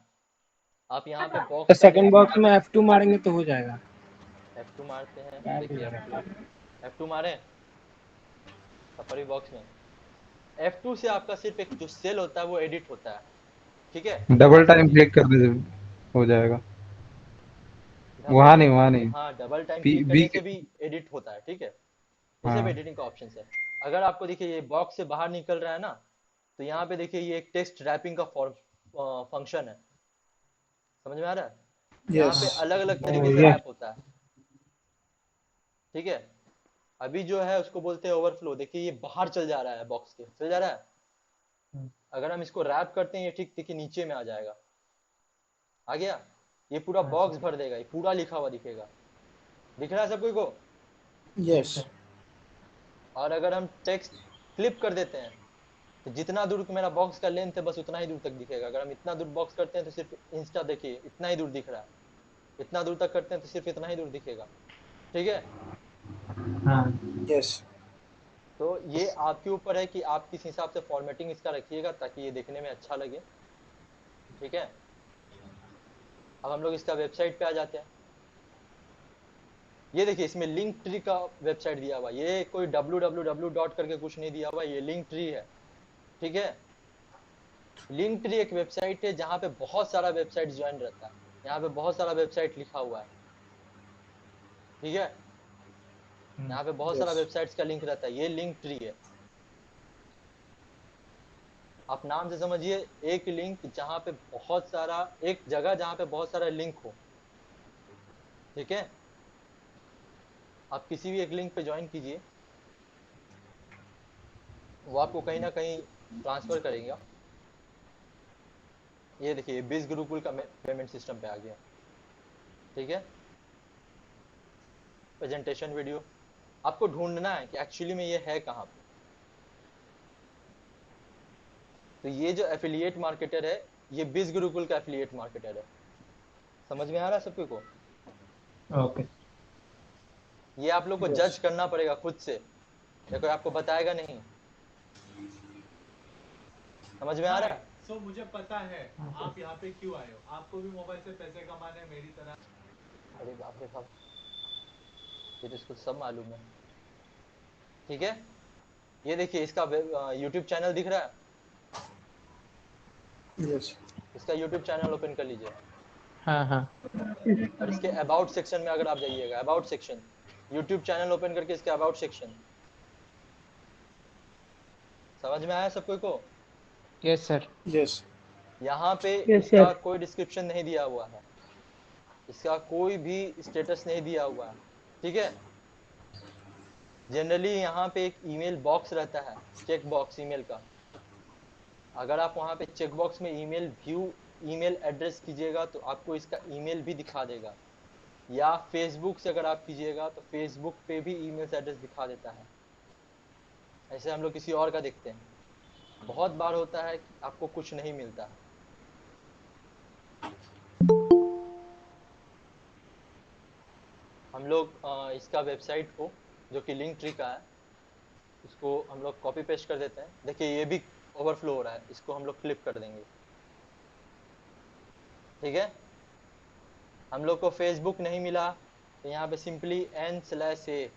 [SPEAKER 1] आप यहाँ पे
[SPEAKER 6] है।
[SPEAKER 1] बॉक्स का
[SPEAKER 6] सेकंड
[SPEAKER 1] देखिए,
[SPEAKER 6] बॉक्स में F2 मारेंगे तो हो जाएगा।
[SPEAKER 1] F2 मारते हैं, देखिए F2 मारे, सफारी बॉक्स में F2 से आपका सिर्फ एक जो सेल होता है वो एडिट होता है, ठीक है।
[SPEAKER 7] डबल
[SPEAKER 1] आप
[SPEAKER 7] टाइम
[SPEAKER 1] समझिए,
[SPEAKER 7] क्लिक कर दीजिए, हो जाएगा।
[SPEAKER 1] डबल टाइम
[SPEAKER 7] वहाँ
[SPEAKER 1] क्लिक,
[SPEAKER 7] नहीं।
[SPEAKER 1] हाँ डबल टाइम
[SPEAKER 7] बी
[SPEAKER 1] क्लिक
[SPEAKER 7] बी
[SPEAKER 1] करने से भी एडिट होता है, ठीक है। ये सब
[SPEAKER 7] हाँ
[SPEAKER 1] एडिटिंग का ऑप्शन है। अगर आपको देखिए ये बॉक्स से बाहर निकल रहा है ना, तो यहाँ पे देखिए ये एक टेक्स्ट रैपिंग का फंक्शन है, समझ में आ रहा है। यहाँ
[SPEAKER 5] यस,
[SPEAKER 1] पे अलग अलग तरीके से
[SPEAKER 6] यस
[SPEAKER 1] रैप होता है, ठीक है। अभी जो है उसको बोलते हैं ओवरफ्लो, देखिए ये बाहर चल जा रहा है, बॉक्स के चल जा रहा है। अगर हम इसको रैप करते हैं, ये ठीक देखिए नीचे में आ जाएगा, आ गया, ये पूरा बॉक्स भर देगा, ये पूरा लिखा हुआ दिखेगा, दिख रहा है सब कोई को।
[SPEAKER 5] यस,
[SPEAKER 1] और अगर हम टेक्स्ट फ्लिप कर देते हैं, तो जितना दूर मेरा बॉक्स का लेंथ है बस उतना ही दूर तक दिखेगा। अगर हम इतना दूर बॉक्स करते हैं तो सिर्फ इंस्टा देखिए इतना ही दूर दिख रहा है, इतना दूर तक करते हैं तो सिर्फ इतना ही दूर दिखेगा, ठीक है।
[SPEAKER 3] हाँ।
[SPEAKER 5] यस,
[SPEAKER 1] तो ये आपके ऊपर है कि आप किस हिसाब से फॉर्मेटिंग इसका रखिएगा ताकि ये देखने में अच्छा लगे, ठीक है। अब हम लोग इसका वेबसाइट पे आ जाते हैं। ये देखिए इसमें लिंक ट्री का वेबसाइट दिया हुआ, ये कोई www डॉट करके कुछ नहीं दिया हुआ, ये लिंक ट्री है, ठीक है। लिंक ट्री एक वेबसाइट है जहाँ पे बहुत सारा वेबसाइट ज्वाइन रहता है, यहाँ पे बहुत सारा वेबसाइट लिखा हुआ है, ठीक है। यहाँ पे बहुत सारा
[SPEAKER 5] Yes.
[SPEAKER 1] वेबसाइट्स का लिंक रहता है, ये लिंक ट्री है। आप नाम से समझिए, एक लिंक जहाँ पे बहुत सारा, एक जगह जहाँ पे बहुत सारा लिंक हो, ठीक है। आप किसी भी एक लिंक पे ज्वाइन कीजिए, वो आपको कहीं ना कहीं ट्रांसफर करेगा। ये देखिए बिज गुरुकुल का पेमेंट सिस्टम पे आ गया, ठीक है। प्रेजेंटेशन वीडियो, आपको ढूंढना है कि एक्चुअली में ये है कहाँ पे। तो ये जो एफिलिएट मार्केटर है, ये बिज गुरुकुल का एफिलिएट मार्केटर है। समझ में आ रहा है सबको को?
[SPEAKER 3] ओके।
[SPEAKER 1] ये आप लोग को
[SPEAKER 5] Yes.
[SPEAKER 1] जज करना पड़ेगा खुद से, ये कोई आपको बताएगा नहीं। समझ में आ रहा है?
[SPEAKER 8] सो मुझे पता है आप यहाँ पे क्यों आए हो, आपको भी मोबाइल से पैसे कमाने हैं मेरी तरह।
[SPEAKER 1] अरे बाप रे बाप, ये तो इसको सब मालूम है, ठीक है। ये देखिए इसका यूट्यूब चैनल दिख रहा है,
[SPEAKER 5] Yes.
[SPEAKER 1] इसका यूट्यूब चैनल ओपन कर लीजिए।
[SPEAKER 3] हाँ हाँ।
[SPEAKER 1] और इसके अबाउट सेक्शन में अगर आप जाइएगा, about section, YouTube channel open करके इसके अबाउट सेक्शन। समझ में आया सबको को?
[SPEAKER 3] Yes sir.
[SPEAKER 5] Yes.
[SPEAKER 1] यहाँ पे
[SPEAKER 6] यस
[SPEAKER 1] इसका
[SPEAKER 6] सर।
[SPEAKER 1] कोई डिस्क्रिप्शन नहीं दिया हुआ है, इसका कोई भी स्टेटस नहीं दिया हुआ है, ठीक है। जनरली यहाँ पे एक ईमेल बॉक्स रहता है, चेक बॉक्स ईमेल का। अगर आप वहाँ पे चेक बॉक्स में ईमेल व्यू ईमेल एड्रेस कीजिएगा तो आपको इसका ईमेल भी दिखा देगा, या फेसबुक से अगर आप कीजिएगा तो फेसबुक पे भी ईमेल एड्रेस दिखा देता है। ऐसे हम लोग किसी और का देखते हैं, बहुत बार होता है कि आपको कुछ नहीं मिलता है। हम लोग इसका वेबसाइट को, जो कि लिंक ट्री का है, इसको हम लोग कॉपी पेस्ट कर देते हैं। देखिए ये भी ओवरफ्लो हो रहा है, इसको हम लोग फ्लिप कर देंगे, ठीक है। हम लोग को फेसबुक नहीं मिला तो यहाँ पे सिंपली n/a,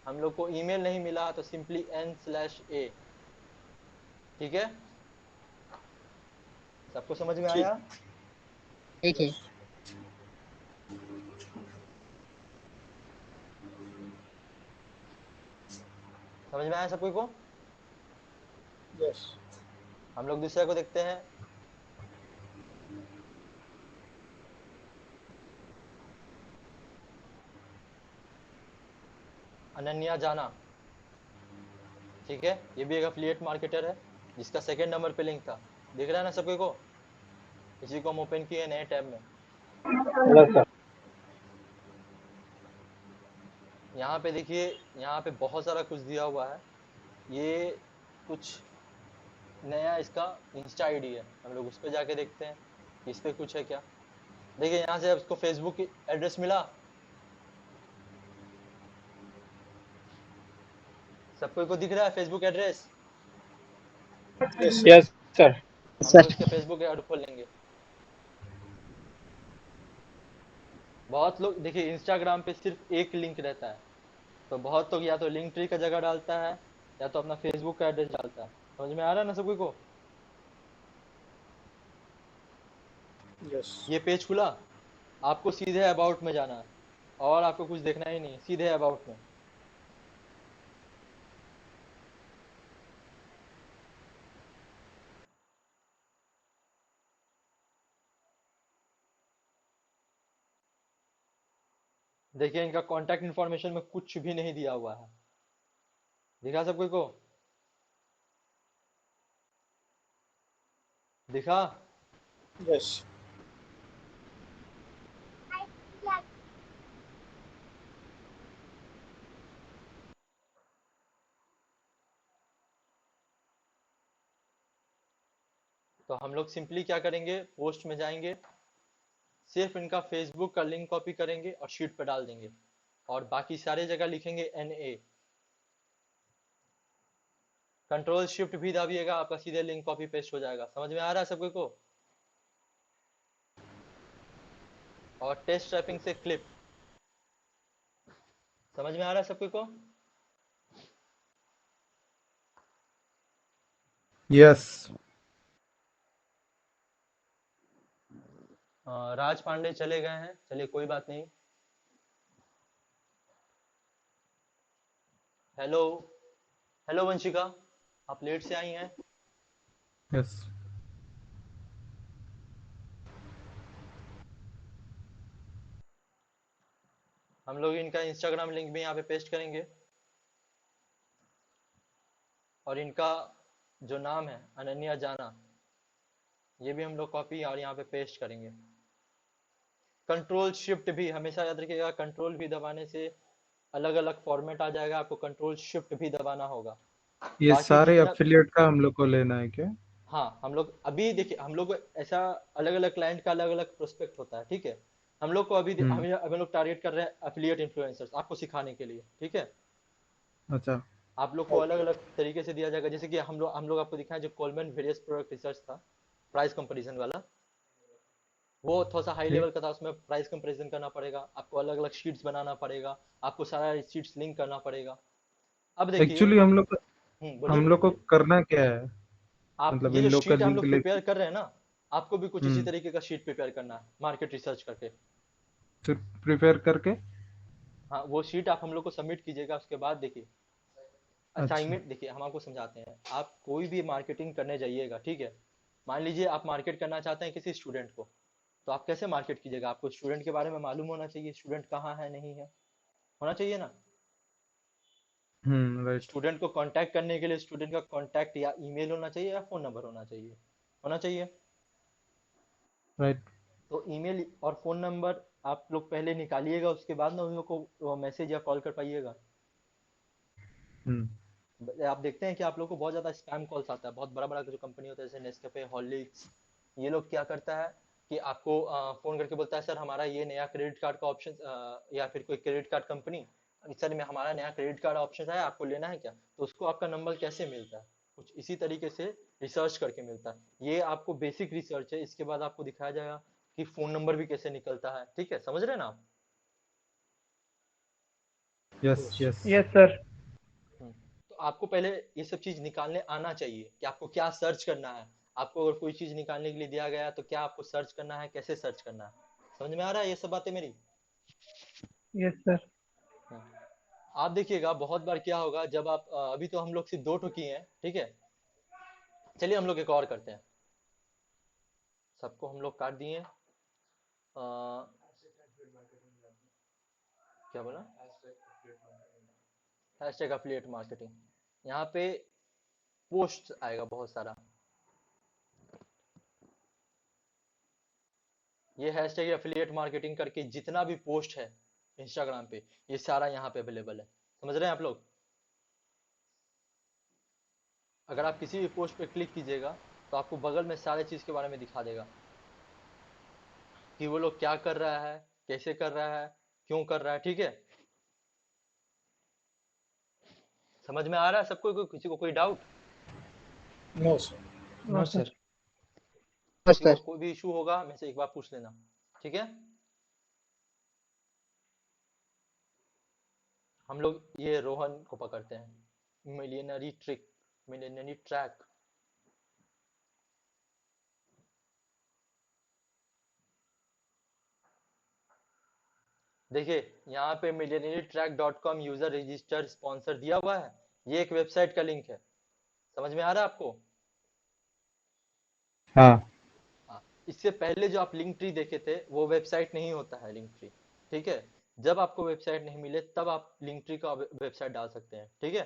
[SPEAKER 1] हम लोग को ईमेल नहीं मिला तो सिंपली n/a, ठीक है। सबको समझ में आया?
[SPEAKER 4] ठीक है।
[SPEAKER 1] समझ में आया सबको को?
[SPEAKER 5] Yes.
[SPEAKER 1] हम लोग दूसरे को देखते हैं। अनन्या जाना, ठीक है। ये भी एक एफिलिएट मार्केटर है, जिसका सेकंड नंबर पे लिंक था। दिख रहा है ना सबको को? इसी को हम ओपन किए नए टैब में। यहाँ पे देखिए, यहाँ पे बहुत सारा कुछ दिया हुआ है। ये कुछ नया इसका इंस्टा आईडी है, हम लोग उस पर जाके देखते हैं कि इस पे कुछ है क्या। देखिए यहाँ से अब इसको फेसबुक एड्रेस मिला, सबको को दिख रहा है Facebook address.
[SPEAKER 5] Yes.
[SPEAKER 6] Yes sir.
[SPEAKER 1] हम लोग
[SPEAKER 4] सर
[SPEAKER 1] इसका फेसबुक ऐड खोल लेंगे। बहुत लोग देखिए इंस्टाग्राम पे सिर्फ एक लिंक रहता है, तो बहुत लोग या तो लिंक ट्री का जगह डालता है या तो अपना फेसबुक का एड्रेस डालता है। समझ में आ रहा है ना सभी को?
[SPEAKER 5] Yes.
[SPEAKER 1] ये पेज खुला, आपको सीधे अबाउट में जाना है और आपको कुछ देखना ही नहीं, सीधे अबाउट में। देखिए इनका कांटेक्ट इन्फॉर्मेशन में कुछ भी नहीं दिया हुआ है, दिखा सबको को? दिखा?
[SPEAKER 5] Yes.
[SPEAKER 1] तो हम लोग सिंपली क्या करेंगे, पोस्ट में जाएंगे, सिर्फ इनका फेसबुक का लिंक कॉपी करेंगे और शीट पर डाल देंगे, और बाकी सारे जगह लिखेंगे NA। कंट्रोल शिफ्ट भी दाबिएगा, आपका सीधे लिंक कॉपी पेस्ट हो जाएगा। समझ में आ रहा है सबको को? और टेस्ट ट्रैपिंग से क्लिप, समझ में आ रहा है सबको को?
[SPEAKER 7] यस।
[SPEAKER 1] राज पांडे चले गए हैं, चलिए कोई बात नहीं। हेलो, हेलो वंशिका, आप लेट से आई हैं।
[SPEAKER 7] यस।
[SPEAKER 1] हम लोग इनका इंस्टाग्राम लिंक भी यहाँ पे पेस्ट करेंगे, और इनका जो नाम है अनन्या जाना, ये भी हम लोग कॉपी और यहाँ पे पेस्ट करेंगे। कंट्रोल शिफ्ट भी हमेशा याद रखिएगा, कंट्रोल भी दबाने से अलग अलग फॉर्मेट आ जाएगा, आपको कंट्रोल शिफ्ट भी दबाना होगा।
[SPEAKER 7] ये
[SPEAKER 1] बाकी
[SPEAKER 7] सारे
[SPEAKER 1] जितना,
[SPEAKER 7] एफिलिएट का हम लोग को लेना है क्या?
[SPEAKER 1] हाँ हम लोग अभी देखिए, हम लोग ऐसा अलग अलग क्लाइंट का अलग अलग प्रोस्पेक्ट होता है, ठीक है। हम लोग को अभी
[SPEAKER 7] हम्म।
[SPEAKER 1] अभी अभी हम लोग टारगेट कर रहे हैं एफिलिएट इन्फ्लुएंसर्स, आपको सिखाने के लिए, ठीक है।
[SPEAKER 7] अच्छा।
[SPEAKER 1] आप लोग को अलग
[SPEAKER 5] ओके।
[SPEAKER 1] अलग तरीके से दिया जाएगा, जैसे कि हम लोग आपको दिखाएं जो कोलमैन वेरियस प्रोडक्ट रिसर्च था, प्राइस कंपैरिजन वाला, वो थोड़ा सा हाई
[SPEAKER 7] ठीक।
[SPEAKER 1] लेवल का था। उसमें प्राइस कंपैरिजन करना पड़ेगा आपको, अलग अलग शीट्स बनाना पड़ेगा आपको, सारा शीट्स लिंक करना पड़ेगा। अब देखिए,
[SPEAKER 7] एक्चुअली
[SPEAKER 1] बोलिए
[SPEAKER 7] हम
[SPEAKER 1] बोलिए
[SPEAKER 7] लोग को
[SPEAKER 1] बोलिए।
[SPEAKER 7] करना क्या है?
[SPEAKER 1] आप
[SPEAKER 7] मतलब
[SPEAKER 1] ये
[SPEAKER 7] इन
[SPEAKER 1] जो
[SPEAKER 7] लोग का
[SPEAKER 1] शीट हम
[SPEAKER 7] लिंक
[SPEAKER 1] लोग
[SPEAKER 7] लेके।
[SPEAKER 1] प्रिपेयर कर रहे हैं ना, आपको भी कुछ इसी
[SPEAKER 7] हम्म।
[SPEAKER 1] तरीके का शीट प्रिपेयर करना है मार्केट रिसर्च करके।
[SPEAKER 7] फिर प्रिपेयर करके।
[SPEAKER 1] हाँ वो शीट आप हम लोग को सबमिट कीजिएगा, उसके बाद देखिए
[SPEAKER 7] अच्छा।
[SPEAKER 1] असाइनमेंट, देखिए हम आपको समझाते हैं। आप कोई भी मार्केटिंग करने जाइएगा, ठीक है। मान लीजिए आप मार्केट करना चाहते हैं किसी स्टूडेंट को, तो आप कैसे मार्केट कीजिएगा? आपको स्टूडेंट के बारे में मालूम होना चाहिए, स्टूडेंट कहाँ है नहीं है, होना चाहिए ना।
[SPEAKER 7] राइट।
[SPEAKER 1] स्टूडेंट को कांटेक्ट करने के लिए स्टूडेंट का कांटेक्ट या ईमेल होना चाहिए या फोन नंबर होना चाहिए, होना चाहिए।
[SPEAKER 7] राइट।
[SPEAKER 1] तो ईमेल और फोन नंबर आप लोग पहले निकालिएगा, उसके बाद ना उन लोग को मैसेज या कॉल कर पाइएगा।
[SPEAKER 7] हम्म।
[SPEAKER 1] आप देखते हैं कि आप लोग को बहुत ज्यादा स्पैम कॉल्स आता है, बहुत बड़ा बड़ा जो कंपनी होता है जैसे नेस्कैफे, हॉर्लिक्स, ये लोग क्या करता है कि आपको फोन करके बोलता है सर हमारा ये नया क्रेडिट कार्ड का ऑप्शन, या फिर कोई क्रेडिट कार्ड कंपनी, सर में हमारा नया क्रेडिट कार्ड ऑप्शन है, आपको लेना है क्या? तो उसको आपका नंबर कैसे मिलता है? कुछ इसी तरीके से रिसर्च करके मिलता है। ये आपको बेसिक रिसर्च है, इसके बाद आपको दिखाया जाएगा कि फोन नंबर भी कैसे निकलता है, ठीक है, समझ रहे हैं ना आप?
[SPEAKER 7] Yes
[SPEAKER 5] yes.
[SPEAKER 7] Yes.
[SPEAKER 6] Yes sir.
[SPEAKER 1] तो आपको पहले ये सब चीज निकालने आना चाहिए कि आपको क्या सर्च करना है। आपको अगर कोई चीज निकालने के लिए दिया गया है तो क्या आपको सर्च करना है, कैसे सर्च करना है, समझ में आ रहा है ये सब बातें मेरी?
[SPEAKER 6] Yes sir.
[SPEAKER 1] हाँ। आप देखिएगा बहुत बार क्या होगा जब आप अभी तो हम लोग सिर्फ दो ठो किए हैं, ठीक है। चलिए हम लोग एक और करते हैं, सबको हम लोग काट दिए। क्या बोला? हैशटैग एफिलिएट मार्केटिंग, यहाँ पे पोस्ट आएगा बहुत सारा। ये हैशटैग एफिलिएट मार्केटिंग करके जितना भी पोस्ट है इंस्टाग्राम पे, ये सारा यहाँ पे अवेलेबल है, समझ रहे हैं आप लोग? अगर आप किसी भी पोस्ट पे क्लिक कीजिएगा तो आपको बगल में सारे चीज के बारे में दिखा देगा कि वो लोग क्या कर रहा है, कैसे कर रहा है, क्यों कर रहा है, ठीक है। समझ में आ रहा है सबको? किसी को कोई doubt?
[SPEAKER 5] No sir.
[SPEAKER 6] No
[SPEAKER 3] no
[SPEAKER 6] sir.
[SPEAKER 3] Sir.
[SPEAKER 1] किसी को
[SPEAKER 4] सर।
[SPEAKER 1] कोई भी इशू होगा मेरे से एक बार पूछ लेना, ठीक है। हम लोग ये रोहन को पकड़ते हैं, मिलियनरी ट्रिक, मिलियनरी ट्रैक। देखिए यहाँ पे millionairetrack.com यूजर रजिस्टर स्पॉन्सर दिया हुआ है, ये एक वेबसाइट का लिंक है, समझ में आ रहा है आपको?
[SPEAKER 7] हाँ।
[SPEAKER 1] हाँ, इससे पहले जो आप लिंक ट्री देखे थे वो वेबसाइट नहीं होता है लिंक ट्री, ठीक है। जब आपको वेबसाइट नहीं मिले तब आप लिंक ट्री का वेबसाइट डाल सकते हैं, ठीक है।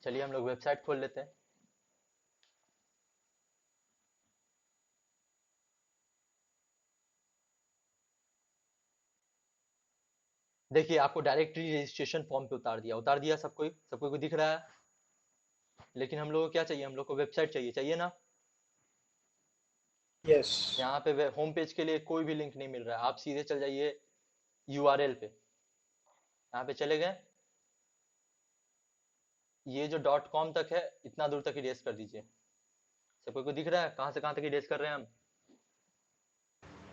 [SPEAKER 1] चलिए हम लोग वेबसाइट खोल लेते हैं। देखिए आपको डायरेक्टरी रजिस्ट्रेशन फॉर्म पे उतार दिया सबको को दिख रहा है। लेकिन हम लोग को क्या चाहिए? हम लोग को वेबसाइट चाहिए, चाहिए ना।
[SPEAKER 5] यस।
[SPEAKER 1] यहाँ पे होम पेज के लिए कोई भी लिंक नहीं मिल रहा है, आप सीधे चल जाइए यूआरएल पे, यहाँ पे चले गए, ये जो डॉट कॉम तक है इतना दूर तक इरेज कर दीजिए। सबको को दिख रहा है कहाँ से कहाँ तक इरेज कर रहे हैं हम?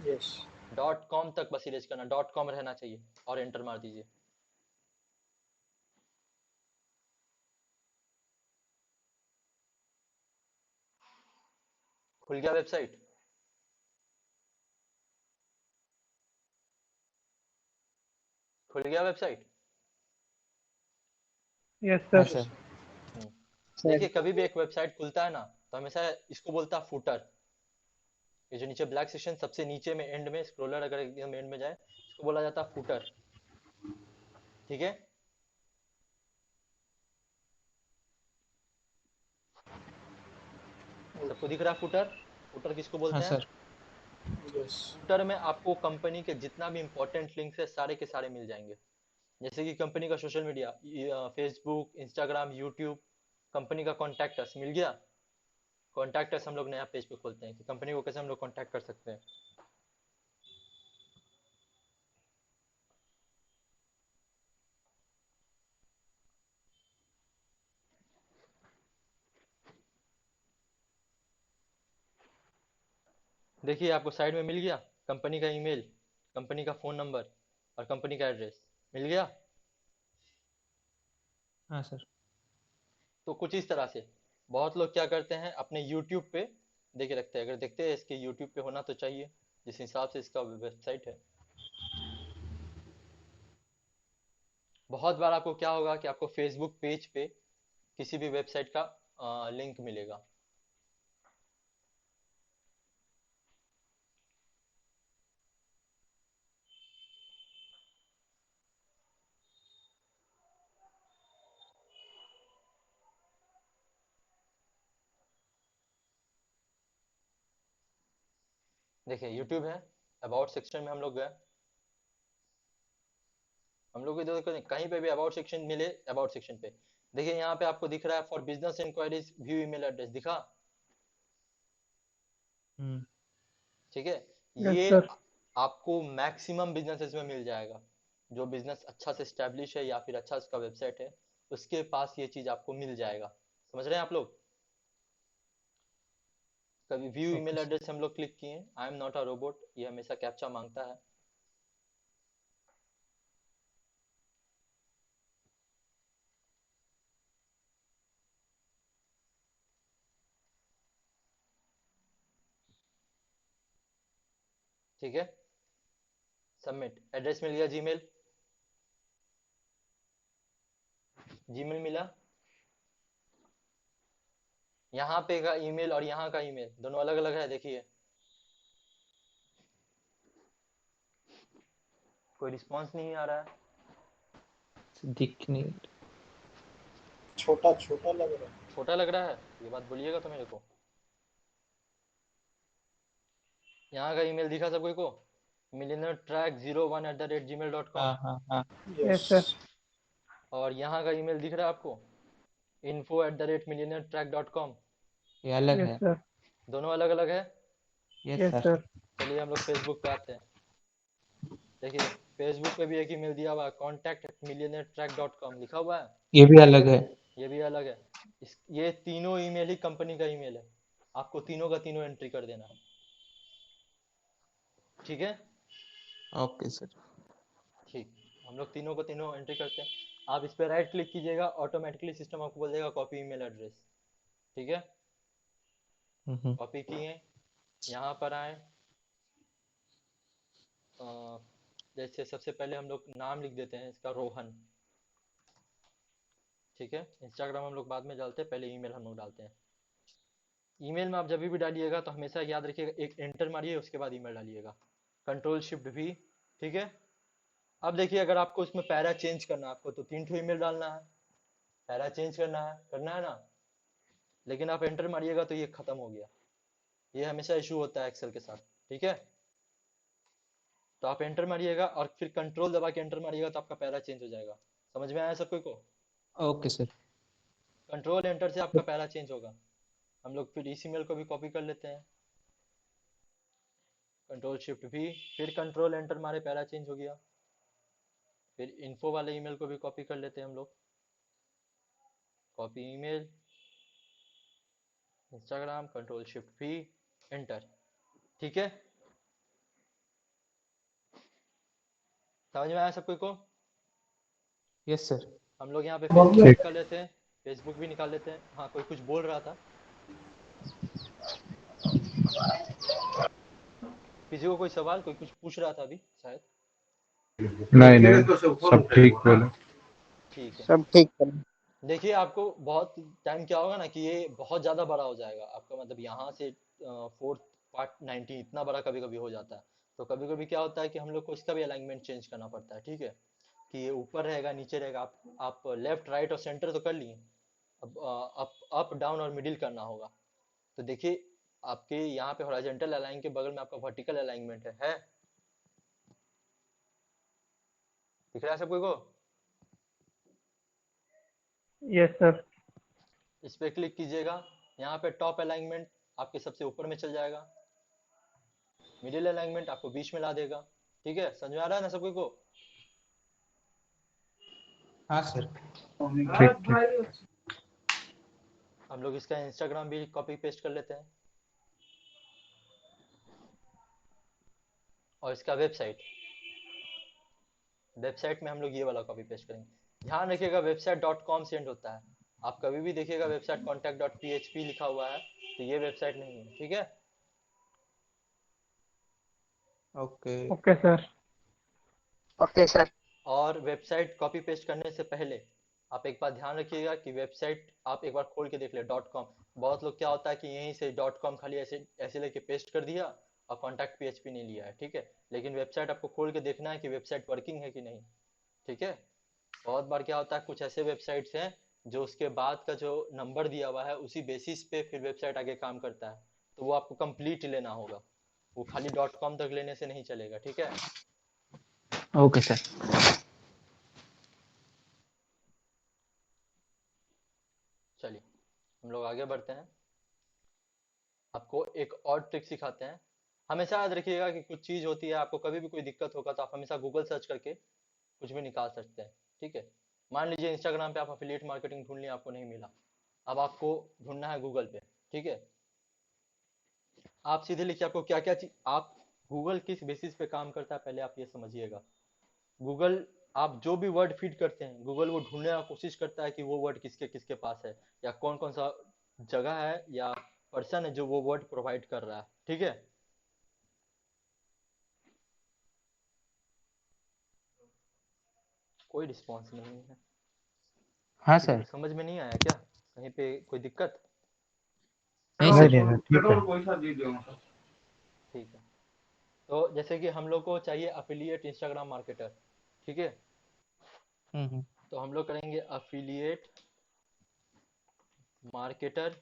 [SPEAKER 5] यस।
[SPEAKER 1] डॉट कॉम तक बस इरेज करना, डॉट कॉम रहना चाहिए, और एंटर मार दीजिए। खुल गया वेबसाइट। खुल गया वेबसाइट?
[SPEAKER 6] यस
[SPEAKER 3] हाँ
[SPEAKER 6] सर।
[SPEAKER 3] सर।
[SPEAKER 1] देखिए कभी भी एक वेबसाइट खुलता है ना तो हमेशा इसको बोलता है फुटर। ये जो नीचे ब्लैक सेक्शन सबसे नीचे में एंड में स्क्रोलर अगर एकदम एंड में जाए इसको बोला जाता है फुटर। ठीक है, सबको दिख रहा है फुटर? फुटर किसको
[SPEAKER 3] हाँ
[SPEAKER 1] बोलते हैं?
[SPEAKER 3] सर।
[SPEAKER 5] यस।
[SPEAKER 1] फुटर में आपको कंपनी के जितना भी इंपॉर्टेंट लिंक्स है सारे के सारे मिल जाएंगे। जैसे कि कंपनी का social media, Facebook, Instagram, YouTube, company का कॉन्टैक्ट अस मिल गया। कॉन्टैक्ट अस हम लोग नया पेज पे खोलते हैं कि कंपनी को कैसे हम लोग कॉन्टैक्ट कर सकते हैं। देखिए आपको साइड में मिल गया कंपनी का ईमेल, कंपनी का फोन नंबर और कंपनी का एड्रेस मिल गया।
[SPEAKER 3] हाँ सर।
[SPEAKER 1] तो कुछ इस तरह से बहुत लोग क्या करते हैं अपने YouTube पे देखे रखते हैं। अगर देखते हैं इसके YouTube पे होना तो चाहिए जिस हिसाब से इसका वेबसाइट है। बहुत बार आपको क्या होगा कि आपको फेसबुक पेज पे किसी भी वेबसाइट का लिंक मिलेगा। देखिए YouTube है, अबाउट सेक्शन में हम लोग गए, हम लोग इधर कहीं पे भी अबाउट सेक्शन मिले, अबाउट सेक्शन पे देखिए यहाँ पे आपको दिख रहा है for business inquiries view email address दिखा।
[SPEAKER 3] हम्म।
[SPEAKER 1] ठीक है,
[SPEAKER 6] यस
[SPEAKER 1] ये
[SPEAKER 6] सर।
[SPEAKER 1] आपको मैक्सिमम बिजनेसेस में मिल जाएगा। जो बिजनेस अच्छा से स्टैब्लिश है या फिर अच्छा उसका वेबसाइट है उसके पास ये चीज आपको मिल जाएगा। समझ रहे हैं आप लोग? कभी view
[SPEAKER 3] okay
[SPEAKER 1] email
[SPEAKER 3] sir.
[SPEAKER 1] Address हम लोग क्लिक किए, I am not a robot, ये हमेशा कैप्चा मांगता है। ठीक है, सबमिट, एड्रेस मिल गया, जीमेल, जीमेल मिला। यहाँ पे का ईमेल और यहाँ का ईमेल दोनों अलग अलग है। देखिए कोई रिस्पांस नहीं आ रहा है।
[SPEAKER 3] दिख नहीं।
[SPEAKER 5] छोटा छोटा लग रहा है।
[SPEAKER 1] छोटा लग रहा है, ये बात बोलिएगा तो मेरे को। यहाँ का ईमेल दिखा सबको को, millionairetrack01@gmail.com।
[SPEAKER 3] हाँ हाँ हाँ।
[SPEAKER 6] Yes
[SPEAKER 5] yes.
[SPEAKER 6] सर।
[SPEAKER 1] और यहाँ का ईमेल दिख रहा है आपको, info@millionairetrack.com।
[SPEAKER 3] ये अलग
[SPEAKER 6] यस
[SPEAKER 3] है।
[SPEAKER 6] सर।
[SPEAKER 1] दोनों अलग अलग है।
[SPEAKER 3] Yes
[SPEAKER 6] yes
[SPEAKER 3] sir.
[SPEAKER 6] सर।
[SPEAKER 1] चलिए हम लोग फेसबुक पे आते हैं। देखिए फेसबुक पे भी एक ईमेल दिया हुआ है, contact@millionairetrack.com लिखा हुआ है,
[SPEAKER 3] ये भी अलग है।
[SPEAKER 1] ये भी अलग है। ये तीनों ईमेल ही कंपनी का ईमेल है, आपको तीनों का तीनों एंट्री कर देना है। ठीक है,
[SPEAKER 3] ओके सर।
[SPEAKER 1] ठीक, हम लोग तीनों को तीनों एंट्री करते हैं। आप इस पे राइट क्लिक कीजिएगा, ऑटोमेटिकली सिस्टम आपको बोल देगा कॉपी ईमेल एड्रेस। ठीक है,
[SPEAKER 3] हम्म।
[SPEAKER 1] कॉपी किए, यहाँ पर आए, जैसे सबसे पहले हम लोग नाम लिख देते हैं इसका, रोहन। ठीक है, इंस्टाग्राम हम लोग बाद में डालते हैं, पहले ईमेल हम लोग डालते हैं। ईमेल में आप जब भी डालिएगा तो हमेशा याद रखिएगा एक एंटर मारिए उसके बाद ईमेल डालिएगा, कंट्रोल शिफ्ट भी। ठीक है, अब देखिए अगर आपको इसमें पैरा चेंज करना है आपको तो 3 ईमेल डालना है, पैरा चेंज करना है ना। लेकिन आप एंटर मारिएगा तो ये खत्म हो गया, ये हमेशा इशू होता है एक्सेल के साथ। ठीक है, तो आप एंटर मारिएगा और फिर कंट्रोल दबा के एंटर मारिएगा तो आपका पैरा चेंज हो जाएगा। समझ में आया सबको को?
[SPEAKER 3] Okay sir.
[SPEAKER 1] कंट्रोल एंटर से आपका पैरा चेंज होगा। हम लोग फिर इस ईमेल को भी कॉपी कर लेते हैं, कंट्रोल शिफ्ट भी, फिर कंट्रोल एंटर मारे पैरा चेंज हो गया। फिर इन्फो वाले ईमेल को भी कॉपी कर लेते हैं हम लोग, copy email, Instagram, control shift भी, एंटर। ठीक है, समझ में आया सबको को?
[SPEAKER 3] Yes sir.
[SPEAKER 1] हम लोग यहाँ पे फेसबुक
[SPEAKER 7] ठीक।
[SPEAKER 1] निकाल लेते हैं, फेसबुक भी निकाल लेते हैं। हाँ कोई कुछ बोल रहा था, किसी को कोई सवाल, कोई कुछ पूछ रहा था अभी शायद।
[SPEAKER 7] नहीं नहीं सब ठीक बोले।
[SPEAKER 1] ठीक है।
[SPEAKER 4] सब ठीक है।
[SPEAKER 1] देखिए आपको बहुत टाइम क्या होगा ना कि ये बहुत ज़्यादा बड़ा हो जाएगा आपका, मतलब यहाँ से फोर्थ पार्ट 90 इतना बड़ा कभी कभी हो जाता है। तो कभी कभी क्या होता है कि हम लोग को इसका भी अलाइनमेंट चेंज करना पड़ता है, ठीक है, कि ये ऊपर रहेगा नीचे रहेगा। आप लेफ्ट राइट और सेंटर तो कर लिए, अब अप अप डाउन और मिडिल करना होगा। तो देखिए आपके यहाँ पे हॉरिजॉन्टल अलाइन के बगल में आपका वर्टिकल अलाइनमेंट है दिख रहा है सबको को?
[SPEAKER 6] Yes sir.
[SPEAKER 1] इस पे क्लिक कीजिएगा, यहाँ पे टॉप अलाइनमेंट आपके सबसे ऊपर में चल जाएगा, मिडिल अलाइनमेंट आपको बीच में ला देगा। ठीक है, समझ में आ रहा है ना सबको को?
[SPEAKER 3] हाँ सर।
[SPEAKER 7] ठीक ठीक।
[SPEAKER 1] हम लोग इसका इंस्टाग्राम भी कॉपी पेस्ट कर लेते हैं और इसका वेबसाइट में हम लोग ये वाला कॉपी पेस्ट करेंगे। ध्यान रखिएगा वेबसाइट डॉट कॉम सेंड होता है, आप कभी भी देखिएगा वेबसाइट कॉन्टैक्ट डॉट php लिखा हुआ है तो ये वेबसाइट नहीं है, ठीक है।
[SPEAKER 3] Okay.
[SPEAKER 6] Okay sir.
[SPEAKER 4] Okay sir.
[SPEAKER 1] और वेबसाइट कॉपी पेस्ट करने से पहले आप एक बात ध्यान रखिएगा कि वेबसाइट आप एक बार खोल के देख ले डॉट कॉम। बहुत लोग क्या होता है कि यहीं से डॉट कॉम खाली ऐसे ऐसे लेके पेस्ट कर दिया और कॉन्टैक्ट php नहीं लिया है, ठीक है। लेकिन वेबसाइट आपको खोल के देखना है कि वेबसाइट वर्किंग है कि नहीं, ठीक है। बहुत बार क्या होता है कुछ ऐसे वेबसाइट्स हैं जो उसके बाद का जो नंबर दिया हुआ है उसी बेसिस पे फिर वेबसाइट आगे काम करता है, तो वो आपको कंप्लीट लेना होगा, वो खाली डॉट कॉम तक लेने से नहीं चलेगा, ठीक है।
[SPEAKER 3] Okay sir.
[SPEAKER 1] चलिए हम लोग आगे बढ़ते हैं, आपको एक और ट्रिक सिखाते हैं। हमेशा याद रखिएगा कि कुछ चीज होती है, आपको कभी भी कोई दिक्कत होगा तो आप हमेशा गूगल सर्च करके कुछ भी निकाल सकते हैं, ठीक है। मान लीजिए इंस्टाग्राम पे आप अफिलिएट मार्केटिंग ढूंढ लिए, आपको नहीं मिला, अब आपको ढूंढना है गूगल पे, ठीक है। आप सीधे लिखिए आपको क्या क्या चीज, आप गूगल किस बेसिस पे काम करता है पहले आप ये समझिएगा। गूगल आप जो भी वर्ड फीड करते हैं गूगल वो ढूंढने का कोशिश करता है कि वो वर्ड किसके किसके पास है, या कौन कौन सा जगह है या पर्सन है जो वो वर्ड प्रोवाइड कर रहा है, ठीक है। कोई रिस्पॉन्स नहीं है,
[SPEAKER 3] हाँ
[SPEAKER 1] किसी
[SPEAKER 3] सर।
[SPEAKER 1] को समझ में नहीं आया क्या, कहीं पे कोई दिक्कत?
[SPEAKER 3] नहीं
[SPEAKER 7] नहीं
[SPEAKER 3] सर।
[SPEAKER 7] नहीं ठीक है।
[SPEAKER 1] ठीक है, तो जैसे कि हम लोग को चाहिए अफिलिएट इंस्टाग्राम मार्केटर, ठीक है।
[SPEAKER 3] हम्म।
[SPEAKER 1] तो हम लोग करेंगे अफिलिएट मार्केटर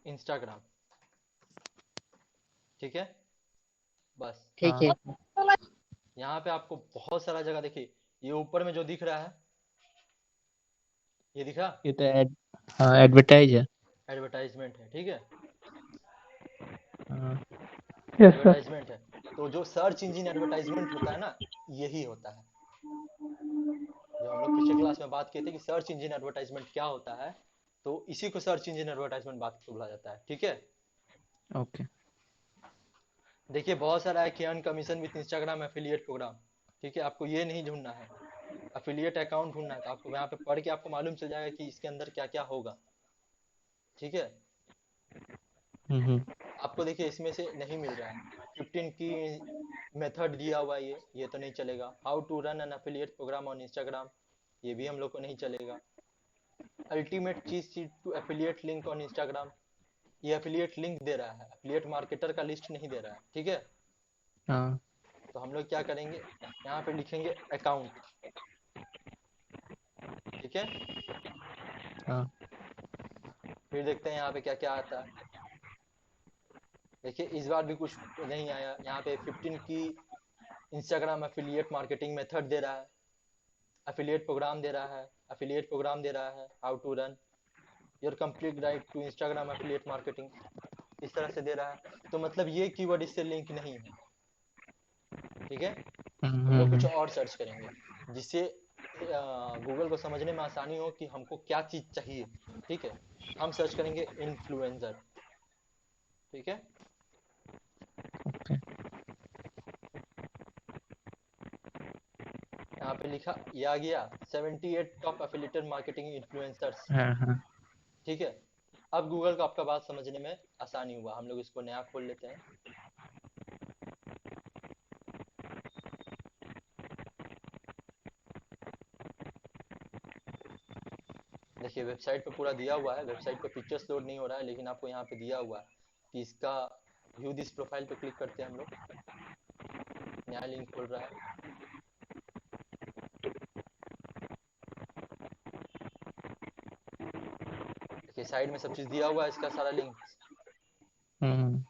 [SPEAKER 1] इंस्टाग्राम, ठीक है। बस
[SPEAKER 4] ठीक
[SPEAKER 3] हाँ।
[SPEAKER 4] है।
[SPEAKER 1] यहाँ पे आपको बहुत सारा जगह देखिए, ये ऊपर में जो दिख रहा है ये दिख रहा
[SPEAKER 3] ये तो एड, हाँ एडवर्टाइज है।
[SPEAKER 1] एडवर्टाइजमेंट है, ठीक है।
[SPEAKER 3] हाँ।
[SPEAKER 6] Yes sir.
[SPEAKER 1] एडवर्टाइजमेंट है, तो जो सर्च इंजन एडवर्टाइजमेंट होता है ना, यही होता है जो हम लोग पिछले क्लास में बात किए थे कि सर्च इंजन एडवर्टाइजमेंट क्या होता है, तो इसी को सर्च इंजन एडवर्टाइजमेंट बात को बोला जाता है, ठीक है।
[SPEAKER 3] ओके।
[SPEAKER 1] देखिए बहुत सारा है कि earn commission with Instagram affiliate program, ठीक है। आपको ये नहीं ढूंढना है, एफिलिएट अकाउंट ढूंढना है, तो आपको यहाँ पे पढ़ के आपको मालूम चल जाएगा कि इसके अंदर क्या क्या होगा, ठीक है।
[SPEAKER 3] हम्म।
[SPEAKER 1] आपको देखिए इसमें से नहीं मिल रहा है, 15 की मेथड दिया हुआ है, ये तो नहीं चलेगा। How to run an affiliate program on Instagram, ये भी हम लोग को नहीं चलेगा। अल्टीमेट चीज to affiliate link on Instagram, ये एफिलिएट लिंक दे रहा है, एफिलिएट मार्केटर का लिस्ट नहीं दे रहा है, ठीक है।
[SPEAKER 3] हाँ।
[SPEAKER 1] तो हम लोग क्या करेंगे, यहाँ पे लिखेंगे अकाउंट, ठीक है।
[SPEAKER 3] हाँ।
[SPEAKER 1] फिर देखते हैं यहाँ पे क्या क्या आता है। देखिए इस बार भी कुछ नहीं आया, यहाँ पे 15 की इंस्टाग्राम एफिलिएट मार्केटिंग मेथड दे रहा है, एफिलिएट प्रोग्राम दे रहा है, एफिलिएट प्रोग्राम दे रहा है, how to run your complete guide to Instagram affiliate marketing, इस तरह से दे रहा है। तो मतलब ये कीवर्ड इससे लिंक नहीं है, ठीक है। हम लोग कुछ
[SPEAKER 3] हम्म।
[SPEAKER 1] और सर्च करेंगे जिससे गूगल को समझने में आसानी हो कि हमको क्या चीज चाहिए, ठीक है। हम सर्च करेंगे इन्फ्लुएंसर, ठीक है।
[SPEAKER 3] ओके।
[SPEAKER 1] यहाँ पे लिखा ये आ गया 78 टॉप एफिलिएटेड मार्केटिंग इन्फ्लुएंसर्स,
[SPEAKER 3] हाँ हाँ।
[SPEAKER 1] ठीक है। अब गूगल को आपका बात समझने में आसानी हुआ, हम लोग इसको नया खोल लेते हैं। देखिए वेबसाइट पे पूरा दिया हुआ है, वेबसाइट पे पिक्चर्स लोड नहीं हो रहा है, लेकिन आपको यहाँ पे दिया हुआ है कि इसका व्यू दिस प्रोफाइल पे क्लिक करते हैं हम लोग, नया लिंक खोल रहा है। देखिए साइड में सब चीज दिया हुआ है, इसका सारा लिंक।
[SPEAKER 3] हम्म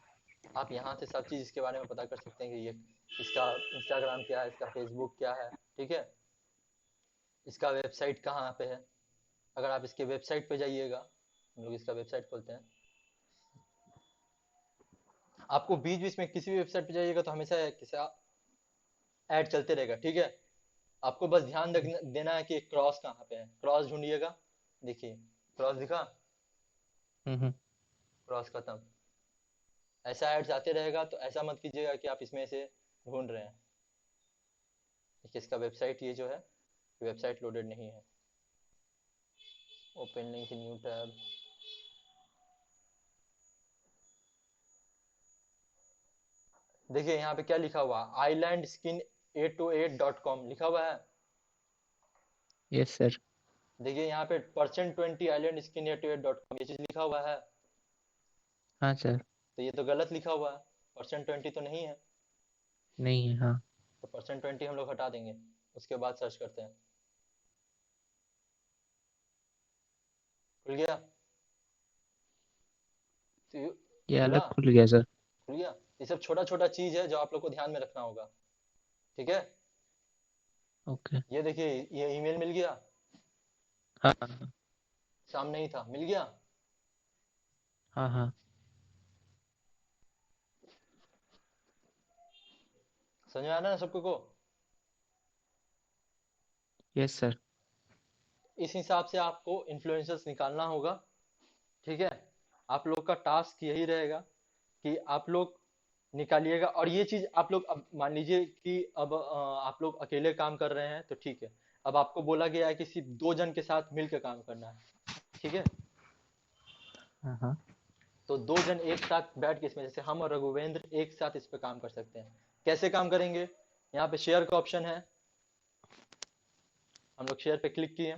[SPEAKER 1] आप यहाँ से सब चीज इसके बारे में पता कर सकते हैं कि ये इसका इंस्टाग्राम क्या है, इसका फेसबुक क्या है, ठीक है, इसका वेबसाइट कहाँ पे है। अगर आप इसके वेबसाइट पे जाइएगा, हम लोग इसका वेबसाइट खोलते हैं, आपको बीच बीच में किसी भी वेबसाइट पे जाइएगा तो हमेशा किसी ऐड चलते रहेगा, ठीक है। आपको बस ध्यान देना है कि क्रॉस कहाँ पे है, क्रॉस ढूंढिएगा, देखिए क्रॉस दिखा,
[SPEAKER 3] हम्म
[SPEAKER 1] क्रॉस खत्म। ऐसा ऐड्स आते रहेगा तो ऐसा मत कीजिएगा कि आप इसमें से ढूंढ रहे हैं। देखिए इसका वेबसाइट ये जो है, वेबसाइट लोडेड नहीं है। Open link in new tab, देखिए यहाँ पे क्या लिखा हुआ, आईलैंड स्किन 828.com लिखा हुआ है।
[SPEAKER 3] Yes sir.
[SPEAKER 1] देखिए यहाँ पे %20 आइलैंड स्किन 828.com ये चीज लिखा हुआ है,
[SPEAKER 3] हाँ सर।
[SPEAKER 1] तो ये तो गलत लिखा हुआ है, %20 तो नहीं है,
[SPEAKER 3] नहीं है, हाँ।
[SPEAKER 1] तो %20 हम लोग हटा देंगे, उसके बाद सर्च करते हैं। खुल गया, तो
[SPEAKER 3] ये
[SPEAKER 1] खुला,
[SPEAKER 3] अलग खुल गया सर।
[SPEAKER 1] खुल गया। ये सब छोटा छोटा चीज है जो आप लोग को ध्यान में रखना होगा, ठीक है।
[SPEAKER 3] ओके।
[SPEAKER 1] ये देखिए ये ईमेल मिल गया,
[SPEAKER 3] हाँ हाँ
[SPEAKER 1] सामने ही था, मिल गया।
[SPEAKER 3] हाँ हाँ।
[SPEAKER 1] समझ में आ रहा है ना सबको को?
[SPEAKER 3] Yes sir.
[SPEAKER 1] इस हिसाब से आपको इन्फ्लुएंसर्स निकालना होगा, ठीक है। आप लोग का टास्क यही रहेगा कि आप लोग निकालिएगा। और ये चीज आप लोग, अब मान लीजिए कि अब आप लोग अकेले काम कर रहे हैं तो ठीक है, अब आपको बोला गया है कि सिर्फ 2 जन के साथ मिलकर काम करना है, ठीक है।
[SPEAKER 3] हाँ हाँ।
[SPEAKER 1] तो 2 जन एक साथ बैठ के इसमें, जैसे हम और रघुवेंद्र एक साथ इस पे काम कर सकते हैं। कैसे काम करेंगे, यहाँ पे शेयर का ऑप्शन है, हम लोग शेयर पे क्लिक किए,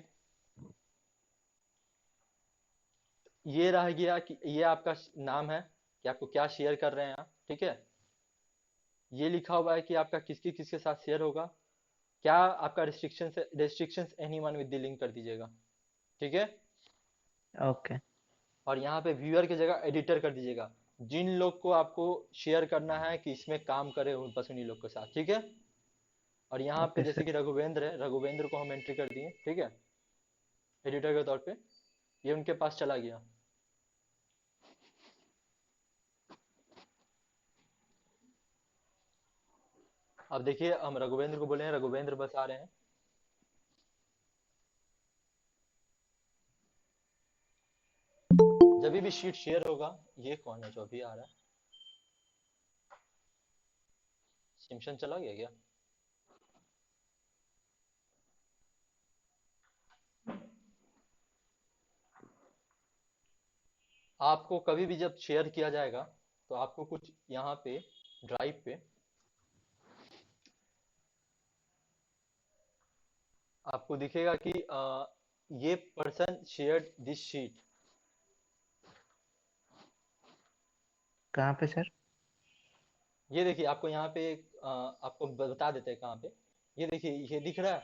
[SPEAKER 1] ये रह गया कि ये आपका नाम है कि आपको क्या शेयर कर रहे हैं आप, ठीक है। ये लिखा हुआ है कि आपका किसके किसके साथ शेयर होगा, क्या आपका restrictions anyone with the link कर दीजिएगा, ठीक है।
[SPEAKER 3] ओके।
[SPEAKER 1] और यहाँ पे व्यूअर की जगह एडिटर कर दीजिएगा, जिन लोग को आपको शेयर करना है कि इसमें काम करे उन बस उन्हीं लोग के साथ, ठीक है। और यहाँ पे
[SPEAKER 3] ओके
[SPEAKER 1] जैसे
[SPEAKER 3] सर।
[SPEAKER 1] कि रघुवेंद्र है, रघुवेंद्र को हम एंट्री कर दिए, ठीक है, एडिटर के तौर पे, ये उनके पास चला गया। अब देखिए हम रघुवेंद्र को बोले हैं, रघुवेंद्र बस आ रहे हैं। जब भी शीट शेयर होगा, ये कौन है जो अभी आ रहा है, सिमशन चला गया क्या? आपको कभी भी जब शेयर किया जाएगा तो आपको कुछ यहाँ पे ड्राइव पे आपको दिखेगा कि ये पर्सन शेयर्ड दिस शीट।
[SPEAKER 3] कहाँ पे सर?
[SPEAKER 1] ये देखिए आपको यहाँ पे आपको बता देते हैं कहाँ पे। ये देखिए ये दिख रहा है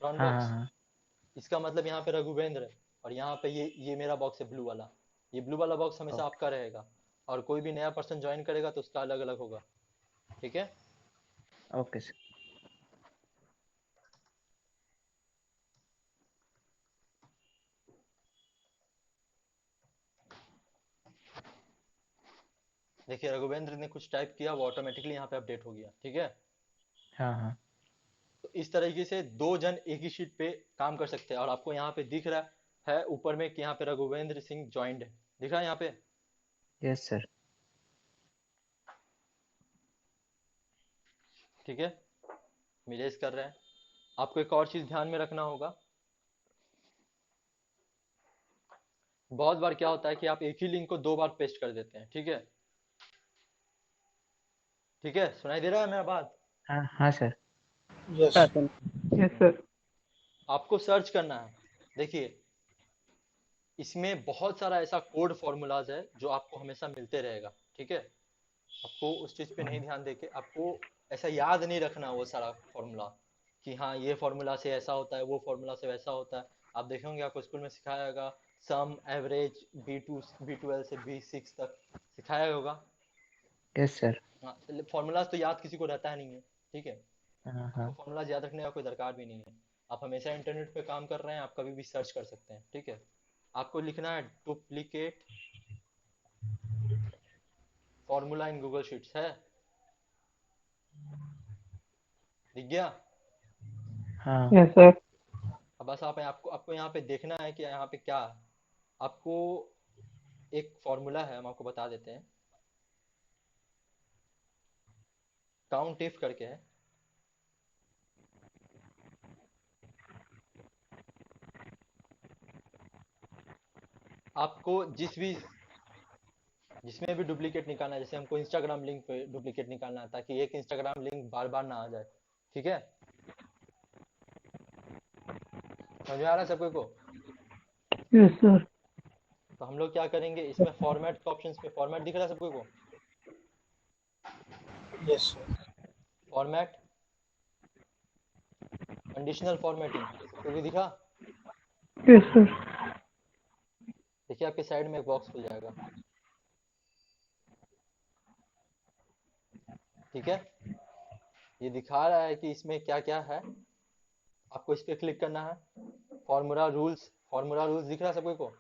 [SPEAKER 1] ब्राउन
[SPEAKER 3] हाँ हाँ
[SPEAKER 1] बॉक्स,
[SPEAKER 3] हाँ।
[SPEAKER 1] इसका मतलब यहाँ पे रघुवेंद्र है। और यहाँ पे ये मेरा बॉक्स है ब्लू वाला, ये ब्लू वाला बॉक्स हमेशा
[SPEAKER 3] ओके।
[SPEAKER 1] आपका रहेगा। और कोई भी नया पर्सन ज्वाइन करेगा तो उसका अलग अलग होगा, ठीक है।
[SPEAKER 3] Okay sir.
[SPEAKER 1] देखिए रघुवेंद्र ने कुछ टाइप किया, वो ऑटोमेटिकली यहाँ पे अपडेट हो गया, ठीक है।
[SPEAKER 3] हाँ हाँ।
[SPEAKER 1] तो इस तरीके से 2 जन एक ही शीट पे काम कर सकते हैं। और आपको यहाँ पे दिख रहा है ऊपर में कि यहाँ पे रघुवेंद्र सिंह ज्वाइंड है, दिख रहा है यहाँ पे,
[SPEAKER 3] यस सर।
[SPEAKER 1] ठीक है। मिलेज कर रहे हैं। आपको एक और चीज ध्यान में रखना होगा, बहुत बार क्या होता है कि आप एक ही लिंक को 2 बार पेस्ट कर देते हैं, ठीक है। ठीक है, सुनाई दे रहा है मेरा बात?
[SPEAKER 3] हाँ हाँ सर।
[SPEAKER 5] यस।
[SPEAKER 6] Yes sir.
[SPEAKER 1] आपको सर्च करना है, देखिए इसमें बहुत सारा ऐसा कोड फॉर्मूलाज है जो आपको हमेशा मिलते रहेगा, ठीक है। आपको उस चीज पे नहीं ध्यान देके आपको ऐसा याद नहीं रखना वो सारा फॉर्मूला कि हाँ ये फॉर्मूला से ऐसा होता है, वो फॉर्मूला से वैसा होता है। आप देखेंगे आपको स्कूल में सिखाया होगा सम, एवरेज, B12 से B6 तक सिखाया होगा।
[SPEAKER 3] Yes sir.
[SPEAKER 1] हाँ, फॉर्मूलाज तो याद किसी को रहता है नहीं है, ठीक है।
[SPEAKER 3] हाँ
[SPEAKER 1] आपको
[SPEAKER 3] हाँ।
[SPEAKER 1] फॉर्मूलाज याद रखने का कोई दरकार भी नहीं है। आप हमेशा इंटरनेट पे काम कर रहे हैं, आप कभी भी सर्च कर सकते हैं, ठीक है। आपको लिखना है duplicate formula in Google sheets, है दिख गया।
[SPEAKER 3] हाँ
[SPEAKER 6] यस सर।
[SPEAKER 1] अब बस आपको आपको यहाँ पे देखना है कि यहाँ पे क्या है। आपको एक फॉर्मूला है, हम आपको बता देते हैं, काउंट इफ करके है। आपको जिसमें भी डुप्लीकेट निकालना है, जैसे हमको इंस्टाग्राम लिंक पे डुप्लीकेट निकालना है ताकि एक इंस्टाग्राम लिंक बार बार ना आ जाए, ठीक है। समझ में आ रहा है सबको को।
[SPEAKER 6] Yes sir.
[SPEAKER 1] तो हम लोग क्या करेंगे, इसमें फॉर्मेट के ऑप्शंस पे, फॉर्मेट दिख रहा है सबको को,
[SPEAKER 5] yes sir.
[SPEAKER 1] Format, conditional formatting, सबको को दिखा।
[SPEAKER 6] Yes sir.
[SPEAKER 1] देखिए आपके साइड में एक बॉक्स खुल जाएगा, ठीक है। ये दिखा रहा है कि इसमें क्या क्या है। आपको इस पे क्लिक करना है, फॉर्मूला रूल्स दिख रहा है सबको को।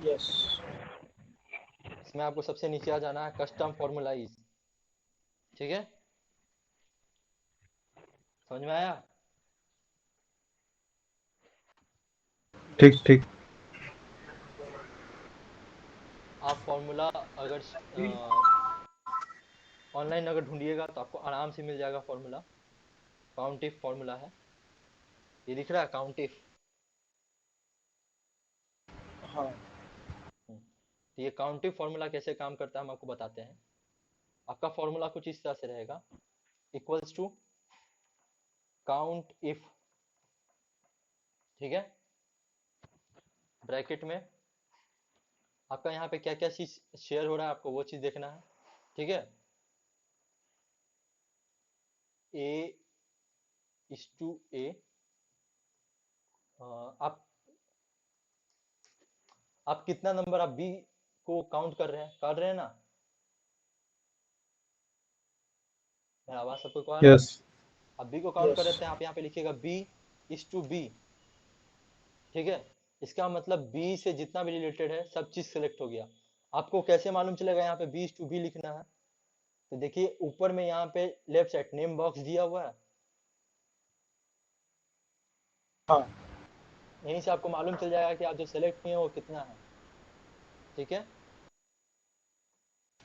[SPEAKER 5] यस।
[SPEAKER 1] इसमें आपको सबसे नीचे आ जाना है, कस्टम फॉर्मूलाइज, ठीक है। समझ में आया।
[SPEAKER 7] ठीक ठीक।
[SPEAKER 1] आप फॉर्मूला अगर ऑनलाइन अगर ढूंढिएगा तो आपको आराम से मिल जाएगा फॉर्मूला। काउंटिफ फॉर्मूला है, ये दिख रहा है काउंटिफ।
[SPEAKER 5] हाँ।
[SPEAKER 1] तो ये काउंटिव फॉर्मूला कैसे काम करता है हम आपको बताते हैं। आपका फॉर्मूला कुछ इस तरह से रहेगा, इक्वल्स टू काउंट इफ, ठीक है। ब्रैकेट में आपका यहाँ पे क्या क्या चीज शेयर हो रहा है आपको वो चीज देखना है, ठीक है। A इज टू A, आप कितना नंबर आप B को काउंट कर रहे हैं ना। मेरा आवाज सबको को आ रहा है।
[SPEAKER 7] यस।
[SPEAKER 1] आप B को काउंट कर
[SPEAKER 5] यस।
[SPEAKER 1] रहे थे, आप यहाँ पे लिखिएगा B इज टू B, ठीक है। इसका मतलब B से जितना भी रिलेटेड है सब चीज सेलेक्ट हो गया। आपको कैसे मालूम चलेगा यहाँ पे B इज टू B लिखना है। तो देखिए ऊपर में यहाँ पे लेफ्ट साइड नेम बॉक्स दिया हुआ है,
[SPEAKER 5] हाँ।
[SPEAKER 1] यहीं से आपको मालूम चल जाएगा कि आप जो सेलेक्ट किए वो कितना है, ठीक है।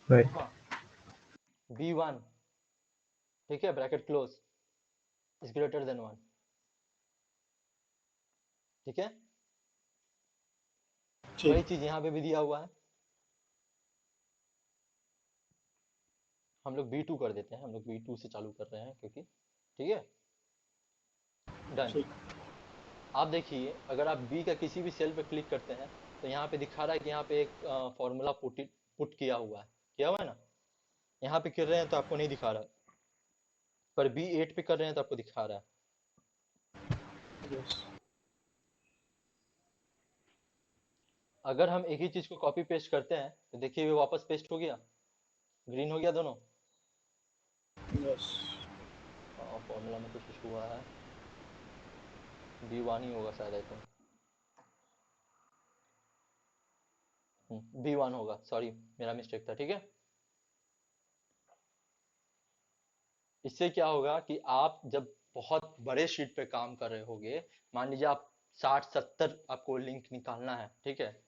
[SPEAKER 7] राइट।
[SPEAKER 1] यहाँ B1, ठीक है, bracket close, is greater than 1, ठीक है। वही
[SPEAKER 5] ठीक।
[SPEAKER 1] चीज यहाँ पे भी दिया हुआ है। हम लोग B2 कर देते हैं, हम लोग B2 से चालू कर रहे हैं क्योंकि, ठीक है, डन।
[SPEAKER 5] ठीक।
[SPEAKER 1] आप देखिए अगर आप B का किसी भी सेल पे क्लिक करते हैं तो यहाँ पे दिखा रहा है कि यहाँ पे एक फॉर्मूला पुट किया हुआ है ना। यहाँ पे कर रहे हैं तो आपको नहीं दिखा रहा, पर B8 पे कर रहे हैं तो आपको दिखा रहा है।
[SPEAKER 5] यस।
[SPEAKER 1] अगर हम एक ही चीज को कॉपी पेस्ट करते हैं तो देखिए वो वापस पेस्ट हो गया, ग्रीन हो गया दोनों।
[SPEAKER 5] यस।
[SPEAKER 1] फॉर्मूला में कुछ इशू हुआ है, B1 ही होगा शायद, आई थिंक B1 होगा, सॉरी मेरा मिस्टेक था, ठीक है। इससे क्या होगा कि आप जब बहुत बड़े शीट पे काम कर रहे होगे, मान लीजिए आप 60-70 आपको लिंक निकालना है, ठीक है,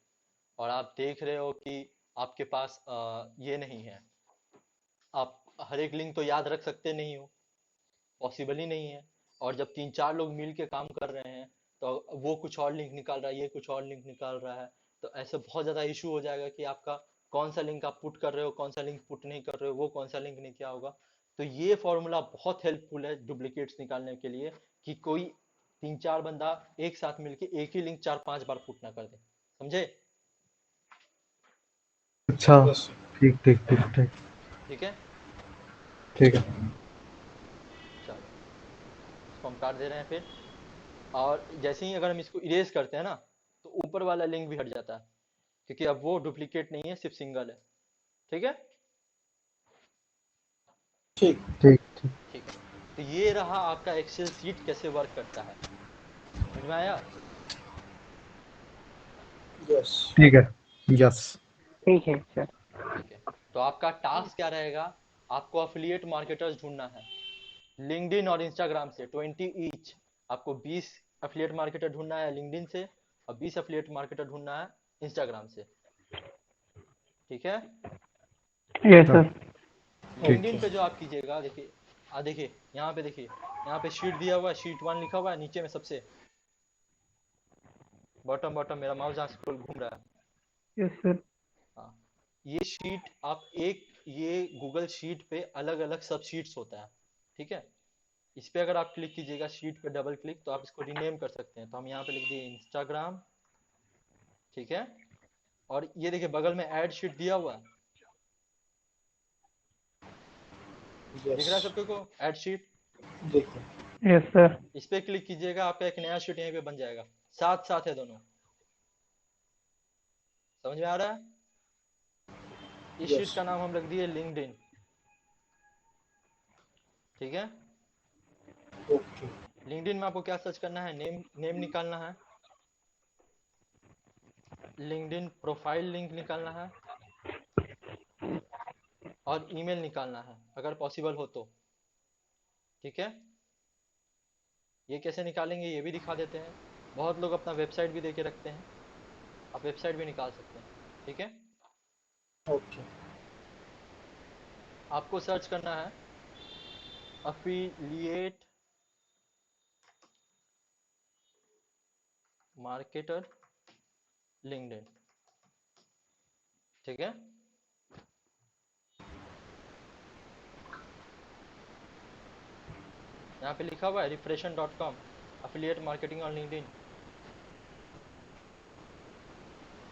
[SPEAKER 1] और आप देख रहे हो कि आपके पास ये नहीं है, आप हर एक लिंक तो याद रख सकते नहीं हो, पॉसिबल ही नहीं है। और जब 3-4 लोग मिल के काम कर रहे हैं तो वो कुछ और लिंक निकाल रहा है, ये कुछ और लिंक निकाल रहा है, तो ऐसे बहुत ज्यादा इशू हो जाएगा कि आपका कौन सा लिंक आप पुट कर रहे हो, कौन सा लिंक पुट नहीं कर रहे हो, वो कौन सा लिंक नहीं किया होगा। तो ये फॉर्मूला बहुत हेल्पफुल है डुप्लीकेट्स निकालने के लिए कि कोई 3-4 बंदा एक साथ मिलके एक ही लिंक 4-5 बार पुट ना कर दे, समझे?
[SPEAKER 7] अच्छा,
[SPEAKER 5] यस
[SPEAKER 7] ठीक ठीक ठीक ठीक
[SPEAKER 1] ठीक है,
[SPEAKER 7] ठीक है।
[SPEAKER 1] चलो इसको हम काट दे रहे हैं फिर। और जैसे ही अगर हम इसको इरेज करते हैं ना, तो ऊपर वाला लिंक भी हट जाता है, क्योंकि अब वो डुप्लीकेट नहीं है, सिर्फ सिंगल है। ठीक है,
[SPEAKER 5] ठीक
[SPEAKER 7] ठीक ठीक
[SPEAKER 1] ठीक है। तो ये रहा आपका एक्सेल सीट कैसे वर्क करता है, समझ में आया?
[SPEAKER 5] यस
[SPEAKER 7] ठीक है। यस।
[SPEAKER 4] ठीक है सर।
[SPEAKER 1] ठीक है, तो आपका टास्क क्या रहेगा? आपको अफिलिएट मार्केटर्स ढूंढना है लिंक्डइन और इंस्टाग्राम से, 20 ईच। आपको 20 अफिलिएट मार्केटर ढूंढना है लिंक्डइन से, और 20 अफिलिएट मार्केटर ढूंढना है इंस्टाग्राम से। ठीक है,
[SPEAKER 6] यस
[SPEAKER 7] हाँ,
[SPEAKER 6] सर।
[SPEAKER 7] ठीक।
[SPEAKER 1] लिंक्डइन पे जो आप कीजिएगा, देखिए देखिए यहाँ पे, देखिए यहाँ पे शीट दिया हुआ है, शीट 1 लिखा हुआ है नीचे में सबसे बॉटम बॉटम, मेरा माउस जहाँ स्क्रॉल घूम रहा है।
[SPEAKER 6] Yes sir.
[SPEAKER 1] हाँ, ये शीट आप एक, ये गूगल शीट पे अलग अलग सब शीट्स होता है। ठीक है, इस पे अगर आप क्लिक कीजिएगा, शीट पे डबल क्लिक, तो आप इसको रीनेम कर सकते हैं। तो हम यहाँ पे लिख दिए इंस्टाग्राम। ठीक है, और ये देखिए बगल में ऐड शीट दिया हुआ है, दिख
[SPEAKER 5] यस
[SPEAKER 1] रहा है सबको को ऐड शीट?
[SPEAKER 5] देखो
[SPEAKER 6] यस सर।
[SPEAKER 1] इस पे क्लिक कीजिएगा, आपका एक नया शीट यहीं पे बन जाएगा, साथ साथ है दोनों। समझ में आ रहा है? इस शीट
[SPEAKER 5] यस
[SPEAKER 1] का नाम हम रख दिए लिंक्डइन। ठीक है,
[SPEAKER 5] ओके
[SPEAKER 1] लिंक्डइन में आपको क्या सर्च करना है? नेम, नेम निकालना है, लिंक्डइन प्रोफाइल लिंक निकालना है, और ईमेल निकालना है अगर पॉसिबल हो तो। ठीक है, ये कैसे निकालेंगे ये भी दिखा देते हैं। बहुत लोग अपना वेबसाइट भी दे के रखते हैं, आप वेबसाइट भी निकाल सकते हैं। ठीक है,
[SPEAKER 5] ओके
[SPEAKER 1] आपको सर्च करना है अफिलिएट मार्केटर लिंक्डइन। ठीक है, यहाँ पे लिखा हुआ है refression.com affiliate marketing on LinkedIn.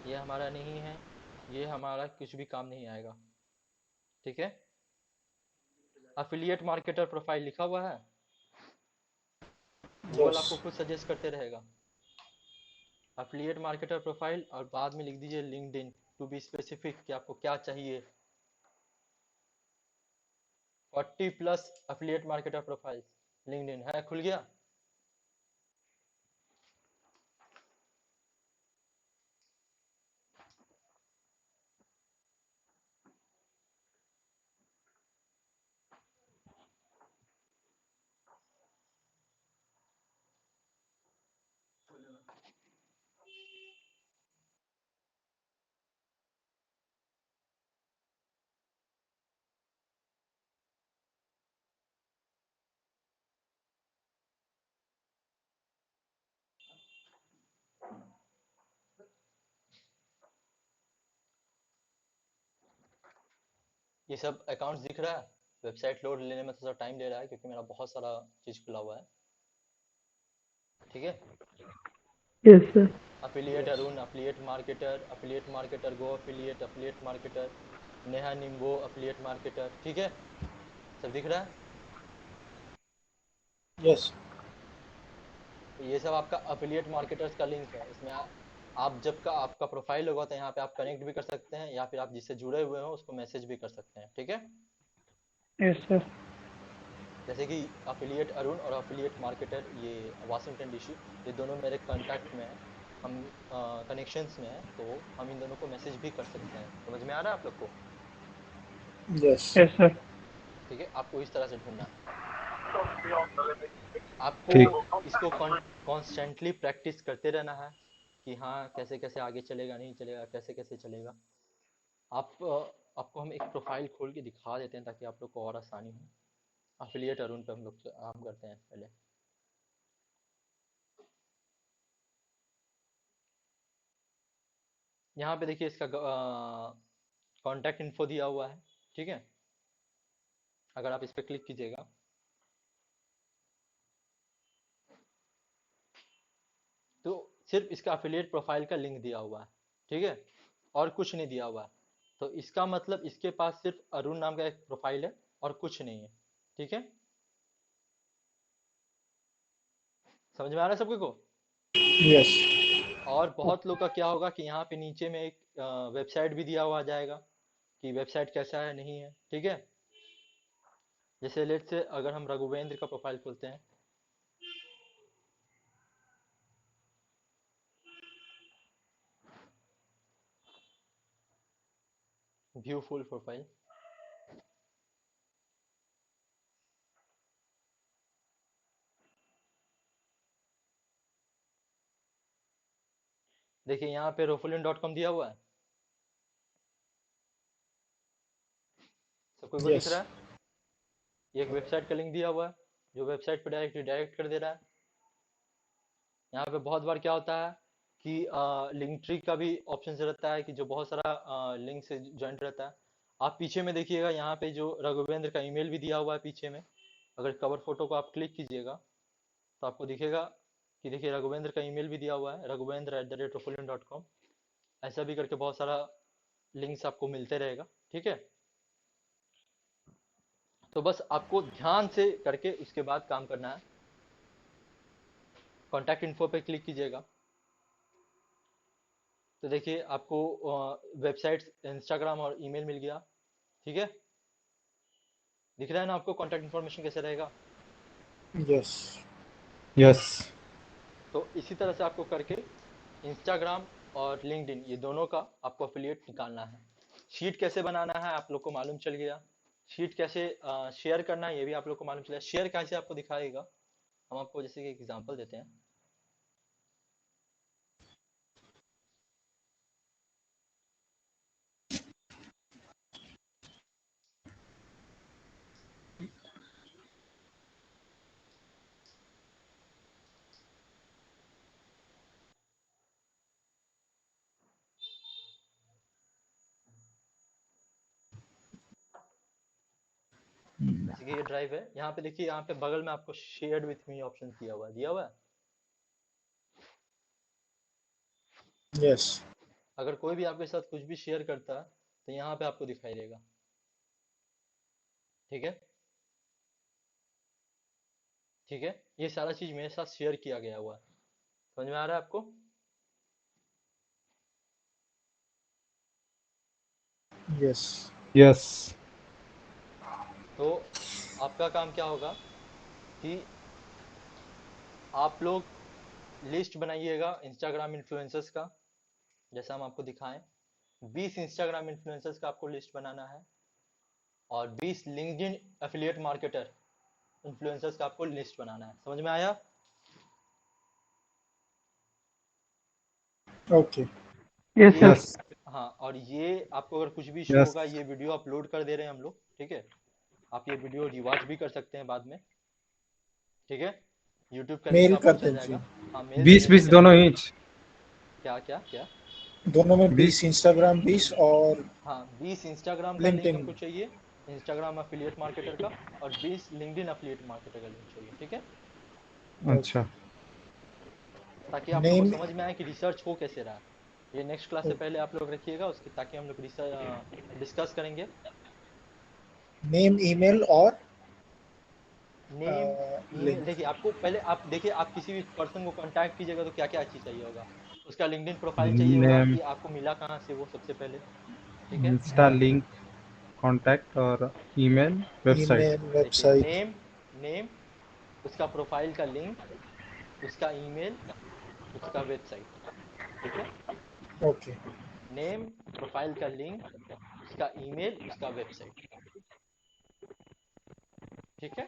[SPEAKER 1] ये हमारा नहीं है, ये हमारा कुछ भी काम नहीं आएगा। ठीक है, अफिलिएट मार्केटर प्रोफाइल लिखा हुआ है, गूगल
[SPEAKER 5] यस
[SPEAKER 1] आपको खुद सजेस्ट करते रहेगा। अफिलिएट मार्केटर प्रोफाइल, और बाद में लिख दीजिए लिंक्डइन, टू बी स्पेसिफिक कि आपको क्या चाहिए। 40+ अफिलिएट मार्केटर प्रोफाइल लिंक्डइन है, खुल गया? ये सब अकाउंट्स दिख रहा है? वेबसाइट लोड लेने में थोड़ा टाइम ले रहा है क्योंकि मेरा बहुत सारा चीज खुला हुआ है। ठीक है,
[SPEAKER 6] yes sir.
[SPEAKER 1] Affiliate
[SPEAKER 5] yes
[SPEAKER 1] Arun, affiliate marketer go affiliate, affiliate marketer Neha Nimbo, affiliate marketer. ठीक है, सब दिख रहा है?
[SPEAKER 5] यस
[SPEAKER 1] तो ये सब आपका अफिलिएट मार्केटर्स का लिंक है। इसमें आप जब का आपका प्रोफाइल होगा तो यहाँ पे आप कनेक्ट भी कर सकते हैं, या फिर आप जिससे जुड़े हुए हो उसको मैसेज भी कर सकते हैं। ठीक है,
[SPEAKER 6] यस सर।
[SPEAKER 1] जैसे कि अफिलिएट अरुण और अफिलिएट मार्केटर, ये वाशिंगटन डीसी, ये दोनों मेरे कांटेक्ट में है, हम कनेक्शंस में है, तो हम इन दोनों को मैसेज भी कर सकते हैं। समझ में आ रहा है आप लोग को?
[SPEAKER 5] Yes
[SPEAKER 6] yes sir.
[SPEAKER 1] ठीक है, आपको इस तरह से ढूंढना है। आपको
[SPEAKER 7] ठीक।
[SPEAKER 1] इसको कॉन्स्टेंटली प्रैक्टिस करते रहना है कि हाँ कैसे कैसे आगे चलेगा, नहीं चलेगा, कैसे कैसे चलेगा। आपको हम एक प्रोफाइल खोल के दिखा देते हैं ताकि आप लोग को और आसानी हो। अफिलिएट अरुण पे हम लोग काम करते हैं पहले। यहाँ पे देखिए इसका कॉन्टैक्ट इन्फो दिया हुआ है। ठीक है, अगर आप इस पर क्लिक कीजिएगा सिर्फ इसका अफिलिएट प्रोफाइल का लिंक दिया हुआ है, ठीक है, और कुछ नहीं दिया हुआ है। तो इसका मतलब इसके पास सिर्फ अरुण नाम का एक प्रोफाइल है और कुछ नहीं है, ठीक है। समझ में आ रहा है सबको को?
[SPEAKER 5] यस
[SPEAKER 1] और बहुत लोग का क्या होगा कि यहाँ पे नीचे में एक वेबसाइट भी दिया हुआ आ जाएगा कि वेबसाइट कैसा है नहीं है, ठीक है। जैसे लेट से अगर हम रघुवेंद्र का प्रोफाइल खोलते हैं, व्यू फुल प्रोफाइल, देखिए यहाँ पे rofolin.com दिया हुआ है, सबको को दिख
[SPEAKER 5] यस
[SPEAKER 1] रहा है। ये एक वेबसाइट का लिंक दिया हुआ है जो वेबसाइट पे डायरेक्ट रिडायरेक्ट कर दे रहा है। यहाँ पे बहुत बार क्या होता है कि लिंक ट्री का भी ऑप्शन रहता है कि जो बहुत सारा लिंक से ज्वाइंट रहता है। आप पीछे में देखिएगा यहाँ पे जो रघुवेंद्र का ईमेल भी दिया हुआ है पीछे में। अगर कवर फोटो को आप क्लिक कीजिएगा तो आपको दिखेगा कि देखिए रघुवेंद्र का ईमेल भी दिया हुआ है, raghavendra@rofolin.com। ऐसा भी करके बहुत सारा लिंक्स आपको मिलते रहेगा, ठीक है। तो बस आपको ध्यान से करके उसके बाद काम करना है। कॉन्टैक्ट इन्फो पे क्लिक कीजिएगा तो देखिए आपको वेबसाइट, इंस्टाग्राम और ईमेल मिल गया, ठीक है। दिख रहा है ना आपको कॉन्टैक्ट इन्फॉर्मेशन कैसे रहेगा?
[SPEAKER 5] यस
[SPEAKER 7] यस
[SPEAKER 1] तो इसी तरह से आपको करके इंस्टाग्राम और लिंक्डइन ये दोनों का आपको अफिलिएट निकालना है। शीट कैसे बनाना है आप लोग को मालूम चल गया। शीट कैसे शेयर करना है ये भी आप लोग को मालूम चला। शेयर कैसे आपको दिखाएगा, हम आपको जैसे कि एक एग्जांपल देते हैं। जैसे कि ये ड्राइव है, यहाँ पे देखिए, यहाँ पे बगल में आपको शेयर्ड विथ मी ऑप्शन दिया हुआ है।
[SPEAKER 5] यस
[SPEAKER 1] अगर कोई भी आपके साथ कुछ भी शेयर करता है तो यहाँ पे आपको दिखाई देगा, ठीक है। ठीक है, ये सारा चीज मेरे साथ शेयर किया गया हुआ है। समझ में आ रहा है आपको?
[SPEAKER 5] यस
[SPEAKER 7] यस
[SPEAKER 1] तो आपका काम क्या होगा कि आप लोग लिस्ट बनाइएगा इंस्टाग्राम इन्फ्लुएंसर्स का, जैसा हम आपको दिखाएं। 20 इंस्टाग्राम इन्फ्लुएंसर्स का आपको लिस्ट बनाना है और 20 लिंक्डइन एफिलिएट मार्केटर इन्फ्लुएंसर्स का आपको लिस्ट बनाना है। समझ में आया?
[SPEAKER 5] Okay
[SPEAKER 6] yes sir.
[SPEAKER 7] यस
[SPEAKER 1] हाँ, और ये आपको अगर कुछ भी इशू
[SPEAKER 7] यस
[SPEAKER 1] होगा, ये वीडियो अपलोड कर दे रहे हैं हम लोग, ठीक है। आप ये वीडियो रिवॉच भी कर सकते हैं बाद में, ठीक है। यूट्यूब का लिंक
[SPEAKER 5] मेल
[SPEAKER 1] आपको
[SPEAKER 5] कर
[SPEAKER 1] चल जाएगा।
[SPEAKER 5] दीजिए
[SPEAKER 1] हाँ, मेल
[SPEAKER 7] 20
[SPEAKER 1] सजेशन
[SPEAKER 7] 20
[SPEAKER 1] करेंगे।
[SPEAKER 7] दोनों इंच
[SPEAKER 1] क्या क्या क्या?
[SPEAKER 5] दोनों में
[SPEAKER 7] 20
[SPEAKER 5] 20 इंस्टाग्राम 20 और
[SPEAKER 1] हाँ, 20 इंस्टाग्राम का लिंक
[SPEAKER 5] लिंक्डइन।
[SPEAKER 1] हमको चाहिए, इंस्टाग्राम अफिलिएट मार्केटर का, और 20 लिंक्डइन अफिलिएट मार्केटर का लिंक चाहिए, ठीक है।
[SPEAKER 7] अच्छा
[SPEAKER 1] ताकि आप लोग को
[SPEAKER 5] नेम
[SPEAKER 1] समझ में आए कि रिसर्च हो कैसे रहा है। ये नेक्स्ट क्लास से पहले आप लोग रखिएगा उसकी, ताकि हम लोग रिसर्च डिस्कस करेंगे।
[SPEAKER 5] नेम ईमेल और
[SPEAKER 1] नेम, ईमेल,
[SPEAKER 5] लिंक।
[SPEAKER 1] देखिए आपको पहले आप देखिए, आप किसी भी पर्सन को कांटेक्ट कीजिएगा तो क्या क्या चीज चाहिए होगा। उसका लिंक्डइन प्रोफाइल चाहिए होगा
[SPEAKER 7] नेम
[SPEAKER 1] कि आपको मिला कहाँ से वो, सबसे पहले, ठीक है।
[SPEAKER 7] इंस्टा लिंक कांटेक्ट और ईमेल वेबसाइट
[SPEAKER 5] ईमेल
[SPEAKER 1] देखिए
[SPEAKER 5] वेबसाइट।
[SPEAKER 1] नेम, नेम, उसका प्रोफाइल का लिंक, उसका ईमेल, उसका वेबसाइट, ठीक है।
[SPEAKER 5] ओके
[SPEAKER 1] नेम, प्रोफाइल का लिंक, उसका ईमेल, उसका वेबसाइट, ठीक है।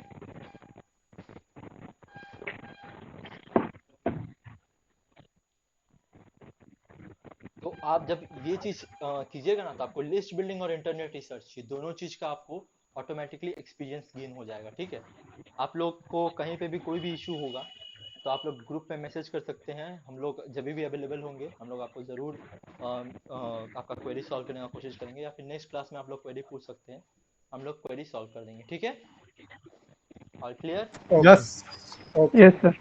[SPEAKER 1] तो आप जब ये चीज कीजिएगा ना तो आपको लिस्ट बिल्डिंग और इंटरनेट रिसर्च, ये दोनों चीज का आपको ऑटोमेटिकली एक्सपीरियंस गेन हो जाएगा, ठीक है। आप लोग को कहीं पे भी कोई भी इशू होगा तो आप लोग ग्रुप में मैसेज कर सकते हैं। हम लोग जब भी अवेलेबल होंगे हम लोग आपको ज़रूर आपका क्वेरी सॉल्व करने का कोशिश करेंगे, या फिर नेक्स्ट क्लास में आप लोग क्वेरी पूछ सकते हैं, हम लोग क्वेरी सॉल्व कर देंगे, ठीक है। All clear?
[SPEAKER 5] Okay
[SPEAKER 7] yes
[SPEAKER 5] okay
[SPEAKER 6] yes sir.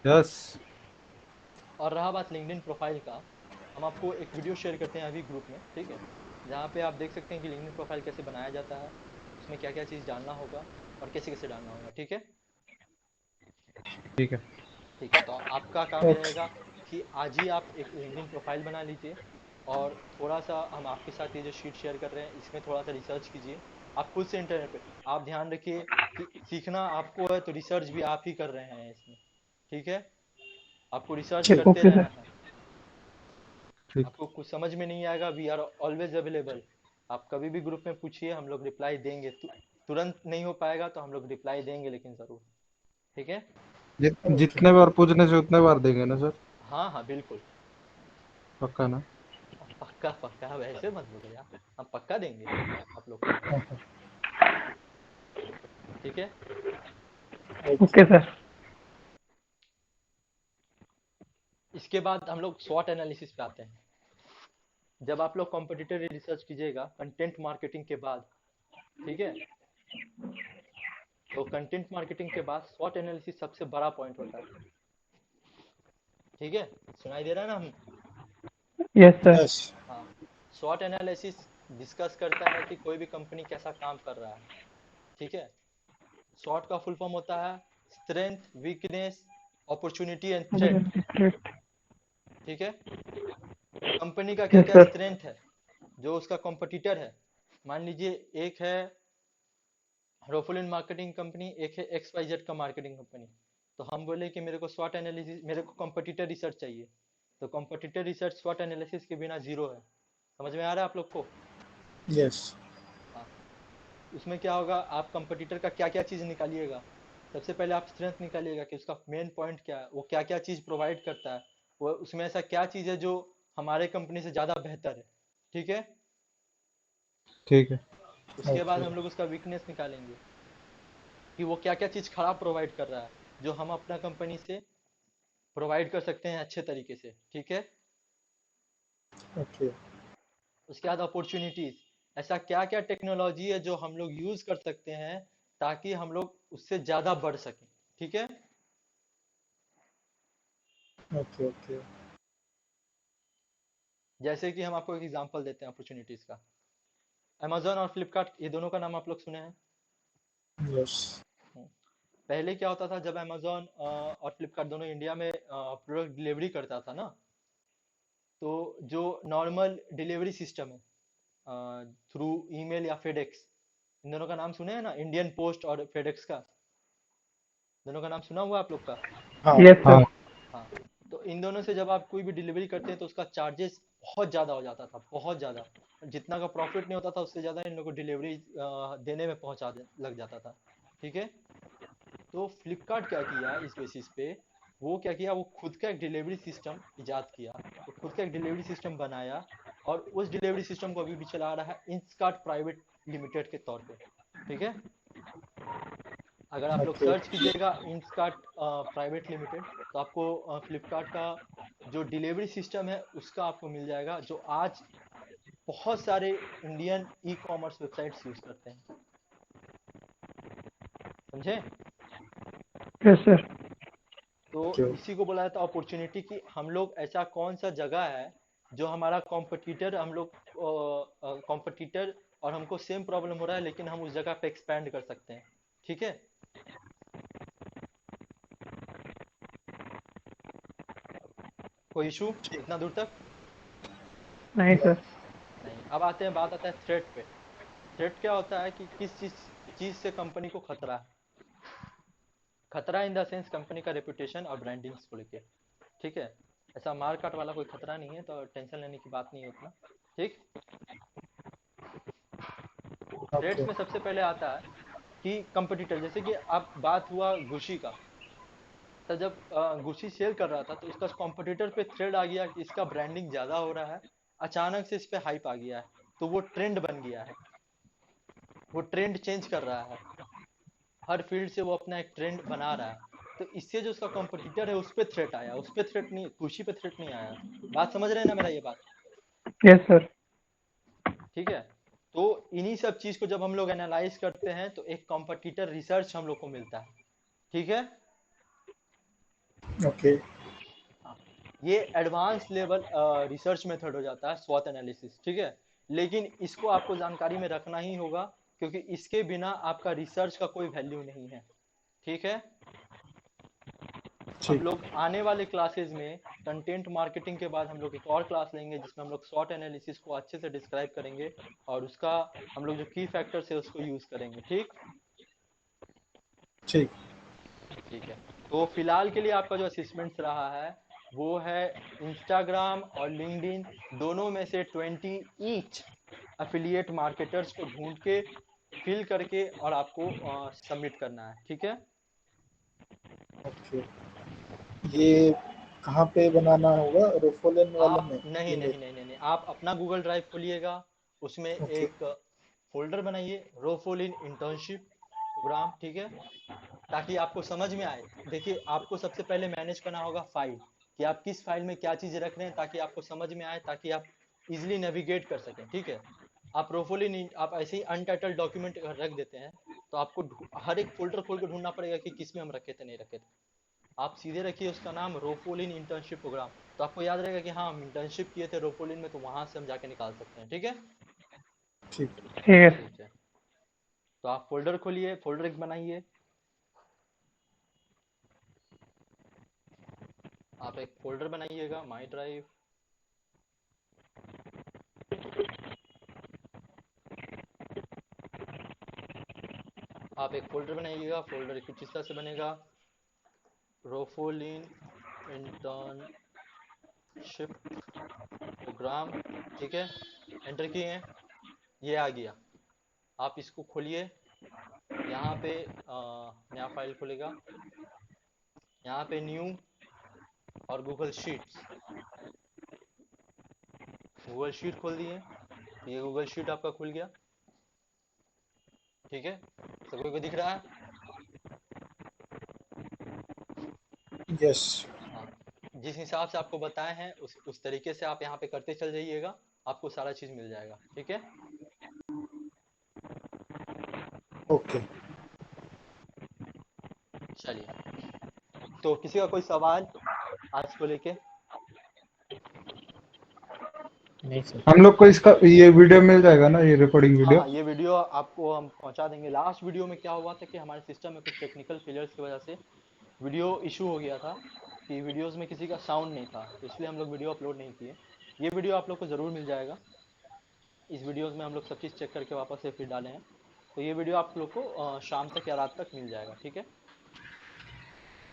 [SPEAKER 7] Yes
[SPEAKER 1] और रहा बात लिंक्डइन प्रोफाइल का, हम आपको एक वीडियो शेयर करते हैं अभी ग्रुप में, ठीक है, जहाँ पे आप देख सकते हैं कि लिंक्डइन प्रोफाइल कैसे बनाया जाता है, उसमें क्या क्या चीज़ डालना होगा और कैसे कैसे डालना होगा। ठीक है,
[SPEAKER 7] ठीक है।
[SPEAKER 1] ठीक है। तो आपका काम ये
[SPEAKER 5] ओके।
[SPEAKER 1] रहेगा कि आज ही आप एक लिंक्डइन प्रोफाइल बना लीजिए, और थोड़ा सा हम आपके साथ ये जो शीट शेयर कर रहे हैं इसमें थोड़ा सा रिसर्च कीजिए। आप खुद से इंटरनेट पे, आप ध्यान रखिए कि सीखना आपको है तो रिसर्च भी आप ही कर रहे हैं इसमें। ठीक है, आपको रिसर्च करते
[SPEAKER 6] ओके
[SPEAKER 1] रहना
[SPEAKER 6] सर।
[SPEAKER 1] है।
[SPEAKER 7] ठीक।
[SPEAKER 1] आपको कुछ समझ में नहीं आएगा, वी आर ऑलवेज अवेलेबल। आप कभी भी ग्रुप में पूछिए, हम लोग रिप्लाई देंगे। तुरंत नहीं हो पाएगा तो हम लोग रिप्लाई देंगे, लेकिन ज़रूर। ठीक है,
[SPEAKER 5] ओके।
[SPEAKER 7] जितने बार पूछने से उतने बार देंगे ना सर?
[SPEAKER 1] हाँ हाँ बिल्कुल।
[SPEAKER 7] पक्का ना?
[SPEAKER 1] पक्का पक्का, वैसे मत बोलो यार, हम पक्का देंगे आप लोग को। ठीक है,
[SPEAKER 6] ओके सर।
[SPEAKER 1] इसके बाद हम लोग स्वॉट एनालिसिस पे आते हैं। जब आप लोग कॉम्पिटिटर रिसर्च कीजिएगा कंटेंट मार्केटिंग के बाद, ठीक है, तो कंटेंट मार्केटिंग के बाद स्वॉट एनालिसिस सबसे बड़ा पॉइंट होता है। ठीक है, सुनाई दे रहा है ना हम?
[SPEAKER 6] Yes sir.
[SPEAKER 5] यस।
[SPEAKER 1] हाँ, स्वॉट एनालिसिस डिस्कस करता है कि कोई भी कंपनी कैसा काम कर रहा है। ठीक है, स्वॉट का फुल फॉर्म होता है strength, weakness, opportunity and threat. ठीक है, कंपनी का क्या
[SPEAKER 6] यस
[SPEAKER 1] क्या
[SPEAKER 6] सर।
[SPEAKER 1] स्ट्रेंथ है जो उसका कॉम्पिटिटर है। मान लीजिए एक है रोफोलिन मार्केटिंग कंपनी, एक है एक्स वाई जेड का मार्केटिंग कंपनी। तो हम बोले कि मेरे को स्वॉट एनालिसिस, मेरे को कॉम्पिटिटर रिसर्च चाहिए, तो कॉम्पिटिटर रिसर्च स्वॉट एनालिसिस के बिना जीरो है। समझ में आ रहा है आप लोग को?
[SPEAKER 5] यस।
[SPEAKER 1] हाँ, उसमें क्या होगा, आप कंपटीटर का क्या क्या चीज़ निकालिएगा। सबसे पहले आप स्ट्रेंथ निकालिएगा कि उसका मेन पॉइंट क्या है, वो क्या क्या चीज़ प्रोवाइड करता है, वो उसमें ऐसा क्या चीज़ है जो हमारे कंपनी से ज़्यादा बेहतर है। ठीक है,
[SPEAKER 7] ठीक है।
[SPEAKER 1] उसके बाद
[SPEAKER 5] ओके।
[SPEAKER 1] हम लोग उसका वीकनेस निकालेंगे कि वो क्या क्या चीज़ खराब प्रोवाइड कर रहा है जो हम अपना कंपनी से प्रोवाइड कर सकते हैं अच्छे तरीके से। ठीक है,
[SPEAKER 5] ओके।
[SPEAKER 1] उसके बाद अपॉर्चुनिटीज, ऐसा क्या क्या टेक्नोलॉजी है जो हम लोग यूज कर सकते हैं ताकि हम लोग उससे ज्यादा बढ़ सकें। ठीक है,
[SPEAKER 5] ओके। ओके।
[SPEAKER 1] जैसे कि हम आपको एक एग्जांपल देते हैं अपॉर्चुनिटीज का। अमेजोन और फ्लिपकार्ट, ये दोनों का नाम आप लोग सुने हैं।
[SPEAKER 5] यस।
[SPEAKER 1] हम्म, पहले क्या होता था, जब अमेजोन और फ्लिपकार्ट दोनों इंडिया में प्रोडक्ट डिलीवरी करता था ना, तो जो नॉर्मल डिलीवरी सिस्टम है थ्रू ईमेल या फेडेक्स, इन दोनों का नाम सुने हैं ना, इंडियन पोस्ट और फेडेक्स का, दोनों का नाम सुना हुआ आप लोग का?
[SPEAKER 5] हाँ।
[SPEAKER 6] यस
[SPEAKER 7] हाँ।
[SPEAKER 6] सर।
[SPEAKER 1] हाँ, तो इन दोनों से जब आप कोई भी डिलीवरी करते हैं तो उसका चार्जेस बहुत ज़्यादा हो जाता था, बहुत ज़्यादा। जितना का प्रॉफिट नहीं होता था उससे ज़्यादा इन लोगों को डिलीवरी देने में लग जाता था। ठीक है, तो फ्लिपकार्ट क्या किया इस बेसिस पे, वो क्या किया, वो खुद का एक डिलीवरी सिस्टम इजाद किया, वो खुद का एक डिलीवरी सिस्टम बनाया, और उस डिलीवरी सिस्टम को अभी भी चला रहा है इंस्कार्ट प्राइवेट लिमिटेड के तौर पे। ठीक है, अगर आप लोग
[SPEAKER 5] ओके।
[SPEAKER 1] सर्च कीजिएगा इंस्कार्ट प्राइवेट लिमिटेड, तो आपको फ्लिपकार्ट का जो डिलीवरी सिस्टम है उसका आपको मिल जाएगा, जो आज बहुत सारे Indian e commerce websites use करते हैं। समझे?
[SPEAKER 6] Yes sir.
[SPEAKER 1] तो
[SPEAKER 5] ओके।
[SPEAKER 1] इसी को बोला जाता है अपॉर्चुनिटी, कि हम लोग ऐसा कौन सा जगह है जो हमारा कॉम्पिटिटर, हम लोग कॉम्पिटिटर और हमको सेम प्रॉब्लम हो रहा है लेकिन हम उस जगह पे एक्सपैंड कर सकते हैं। ठीक है, कोई इशू इतना दूर तक?
[SPEAKER 6] नहीं सर।
[SPEAKER 1] नहीं। अब आते हैं, बात आता है थ्रेट पे। थ्रेट क्या होता है कि किस चीज से कंपनी को खतरा है। खतरा इन द सेंस कंपनी का रेपुटेशन और ब्रांडिंग्स को लेके। ठीक है, ऐसा मार काट वाला कोई खतरा नहीं है, तो टेंशन लेने की बात नहीं है उतना। ठीक,
[SPEAKER 5] ओके।
[SPEAKER 1] थ्रेट्स में सबसे पहले आता है कि कंपटीटर, जैसे कि आप बात हुआ गुशी का, तो जब गुशी सेल कर रहा था तो उसका कंपटीटर पे थ्रेड आ गया कि इसका ब्रांडिंग ज्यादा हो रहा है, अचानक से इस पे हाइप आ गया है, तो वो ट्रेंड बन गया है, वो ट्रेंड चेंज कर रहा है, हर फील्ड से वो अपना एक ट्रेंड बना रहा है। तो इससे जो उसका कंपटीटर है उस पे थ्रेट आया, उस पे थ्रेट नहीं, खुशी पे थ्रेट नहीं आया। बात समझ रहे हैं ना मेरा ये बात?
[SPEAKER 6] Yes sir.
[SPEAKER 1] ठीक है, तो इन्हीं सब चीज को जब हम लोग एनालाइज करते हैं तो एक कंपटीटर रिसर्च हम लोग को मिलता है। ठीक है,
[SPEAKER 5] ओके।
[SPEAKER 1] हाँ, ये एडवांस लेवल रिसर्च मेथड हो जाता है, स्वॉट एनालिसिस, ठीक है। लेकिन इसको आपको जानकारी में रखना ही होगा, क्योंकि इसके बिना आपका रिसर्च का कोई वैल्यू नहीं है, ठीक है। हम
[SPEAKER 5] ठीक।
[SPEAKER 1] लोग आने वाले क्लासेस में कंटेंट मार्केटिंग के बाद हम लोग एक और क्लास लेंगे जिसमें हम लोग स्वॉट एनालिसिस को अच्छे से डिस्क्राइब करेंगे और उसका हम लोग जो की फैक्टर्स है उसको यूज करेंगे, ठीक।
[SPEAKER 5] ठीक।
[SPEAKER 1] ठीक है, तो फिलहाल के लिए आपका जो असेसमेंट रहा है वो है इंस्टाग्राम और लिंक्डइन दोनों में से 20 ईच एफिलिएट मार्केटर्स को ढूंढ के फिल करके और आपको सबमिट करना है, ठीक है।
[SPEAKER 5] ओके, ये कहाँ पे बनाना होगा, रोफोलेन वाले
[SPEAKER 1] आप
[SPEAKER 5] में
[SPEAKER 1] नहीं
[SPEAKER 5] ईमेल?
[SPEAKER 1] नहीं नहीं नहीं नहीं, आप अपना गूगल ड्राइव खोलिएगा, उसमें
[SPEAKER 5] ओके।
[SPEAKER 1] एक फोल्डर बनाइए रोफोलिन इंटर्नशिप प्रोग्राम, ठीक है, ताकि आपको समझ में आए। देखिए, आपको सबसे पहले मैनेज करना होगा फाइल, कि आप किस फाइल में क्या चीजें रख रहे हैं, ताकि आपको समझ में आए, ताकि आप इजिली नेविगेट कर सकें, ठीक है। आप रोफोलिन आप ऐसे ही अनटाइटल्ड डॉक्यूमेंट रख देते हैं तो आपको हर एक फोल्डर खोल के ढूंढना पड़ेगा कि किस में हम रखे थे नहीं रखे थे। आप सीधे रखिए उसका नाम रोफोलिन इंटर्नशिप प्रोग्राम, तो आपको याद रहेगा कि हाँ हम इंटर्नशिप किए थे रोफोलिन में, तो वहां से हम जाके निकाल सकते हैं, ठीक है।
[SPEAKER 5] ठीक।
[SPEAKER 6] ठीक है।
[SPEAKER 1] ठीक है, तो आप फोल्डर खोलिए, फोल्डर एक बनाइए, आप एक फोल्डर बनाइएगा माई ड्राइव, आप एक फोल्डर बनाइएगा, फोल्डर कुछ इस तरह से बनेगा, रोफोलिन इंटर्नशिप प्रोग्राम, ठीक है। एंटर किए हैं, ये आ गया। आप इसको खोलिए, यहाँ पे नया फाइल खुलेगा, यहाँ पे न्यू और गूगल शीट्स, गूगल शीट खोल दिए, तो ये गूगल शीट आपका खुल गया, ठीक है। सभी को दिख रहा है?
[SPEAKER 5] यस।
[SPEAKER 1] हाँ, जिस हिसाब से आपको बताए हैं उस तरीके से आप यहाँ पे करते चल जाइएगा, आपको सारा चीज मिल जाएगा, ठीक है।
[SPEAKER 5] ओके।
[SPEAKER 1] चलिए, तो किसी का कोई सवाल आज को लेके?
[SPEAKER 3] नहीं सर।
[SPEAKER 7] हम लोग को इसका ये वीडियो मिल जाएगा ना, ये रिकॉर्डिंग
[SPEAKER 1] हाँ
[SPEAKER 7] वीडियो?
[SPEAKER 1] हाँ, ये वीडियो आपको हम पहुंचा देंगे। लास्ट वीडियो में क्या हुआ था कि हमारे सिस्टम में कुछ टेक्निकल फेलियर्स की वजह से वीडियो इशू हो गया था, कि वीडियोस में किसी का साउंड नहीं था, तो इसलिए हम लोग वीडियो अपलोड नहीं किए। ये वीडियो आप लोग को ज़रूर मिल जाएगा, इस वीडियोस में हम लोग सब चीज़ चेक करके वापस से फिर डाले हैं, तो ये वीडियो आप लोग को शाम तक या रात तक मिल जाएगा, ठीक है।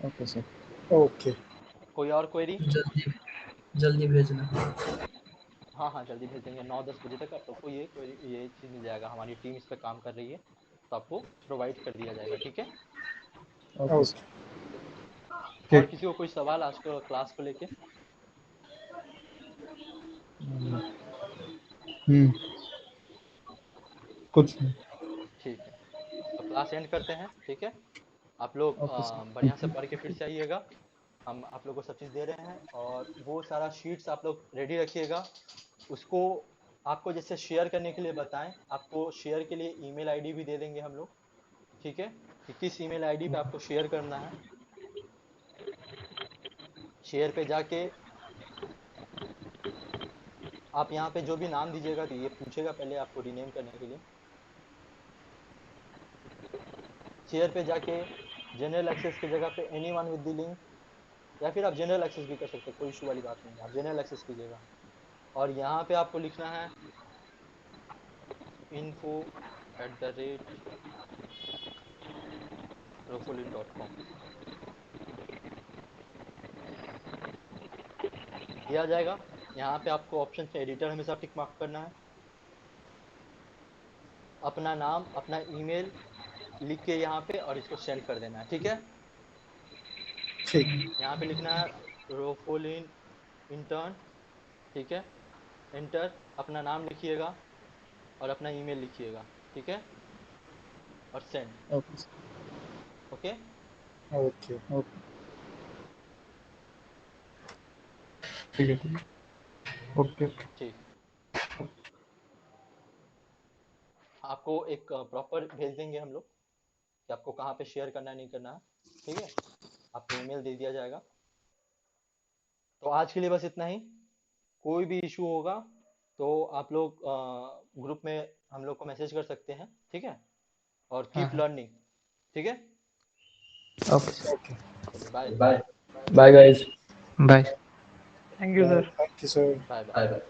[SPEAKER 3] Okay sir.
[SPEAKER 5] ओके।
[SPEAKER 1] कोई और क्वेरी?
[SPEAKER 9] जल्दी जल्दी भेजना।
[SPEAKER 1] हाँ हाँ, जल्दी भेज देंगे, 9-10 बजे तक आप लोग को ये चीज़ मिल जाएगा। हमारी टीम इस पर काम कर रही है, तो आपको प्रोवाइड कर दिया जाएगा, ठीक है।
[SPEAKER 3] Okay sir.
[SPEAKER 5] ओके।
[SPEAKER 1] और
[SPEAKER 7] ठीक।
[SPEAKER 1] किसी को कोई सवाल आज को क्लास को लेके?
[SPEAKER 7] हम्म। कुछ नहीं।
[SPEAKER 1] ठीक है, तो क्लास एंड करते हैं, ठीक है। आप लोग
[SPEAKER 3] ओके सर।
[SPEAKER 1] बढ़िया से पढ़ के फिर से आइएगा, हम आप लोग को सब चीज़ दे रहे हैं, और वो सारा शीट्स आप लोग रेडी रखिएगा। उसको आपको जैसे शेयर करने के लिए बताएं, आपको शेयर के लिए ईमेल आईडी भी दे देंगे हम लोग, ठीक है, कि किस ईमेल आईडी पे आपको शेयर करना है। शेयर पे जाके आप यहाँ पे जो भी नाम दीजिएगा, तो ये पूछेगा पहले आपको रीनेम करने के लिए। शेयर पे जाके जनरल एक्सेस की जगह पे एनीवन विद द लिंक, या फिर आप जनरल एक्सेस भी कर सकते हैं, कोई इशू वाली बात नहीं है, आप जनरल एक्सेस कीजिएगा। और यहाँ पे आपको लिखना है info@rofolin.com, ये आ जाएगा। यहाँ पे आपको ऑप्शन पे एडिटर हमेशा टिक मार्क करना है, अपना नाम अपना ईमेल लिख के यहाँ पे और इसको सेंड कर देना है, ठीक है।
[SPEAKER 5] ठीक।
[SPEAKER 1] यहाँ पे लिखना है रोफोलिन इंटर्न, ठीक है, एंटर, अपना नाम लिखिएगा और अपना ईमेल लिखिएगा, ठीक है, और send,
[SPEAKER 3] okay sir.
[SPEAKER 1] Okay.
[SPEAKER 5] Okay.
[SPEAKER 7] Okay. ठीक है, ठीक है। ओके।
[SPEAKER 1] ठीक, आपको एक प्रॉपर भेज देंगे हम लोग कि आपको कहाँ पे शेयर करना है नहीं करना है, ठीक है, आपको ईमेल दे दिया जाएगा। तो आज के लिए बस इतना ही। कोई भी इशू होगा तो आप लोग ग्रुप में हम लोग को मैसेज कर सकते हैं, ठीक है? और कीप लर्निंग, ठीक है?
[SPEAKER 3] Okay
[SPEAKER 1] bye
[SPEAKER 2] bye guys.
[SPEAKER 3] Bye.
[SPEAKER 6] Thank you sir.
[SPEAKER 5] Thank you, sir.
[SPEAKER 1] Bye bye.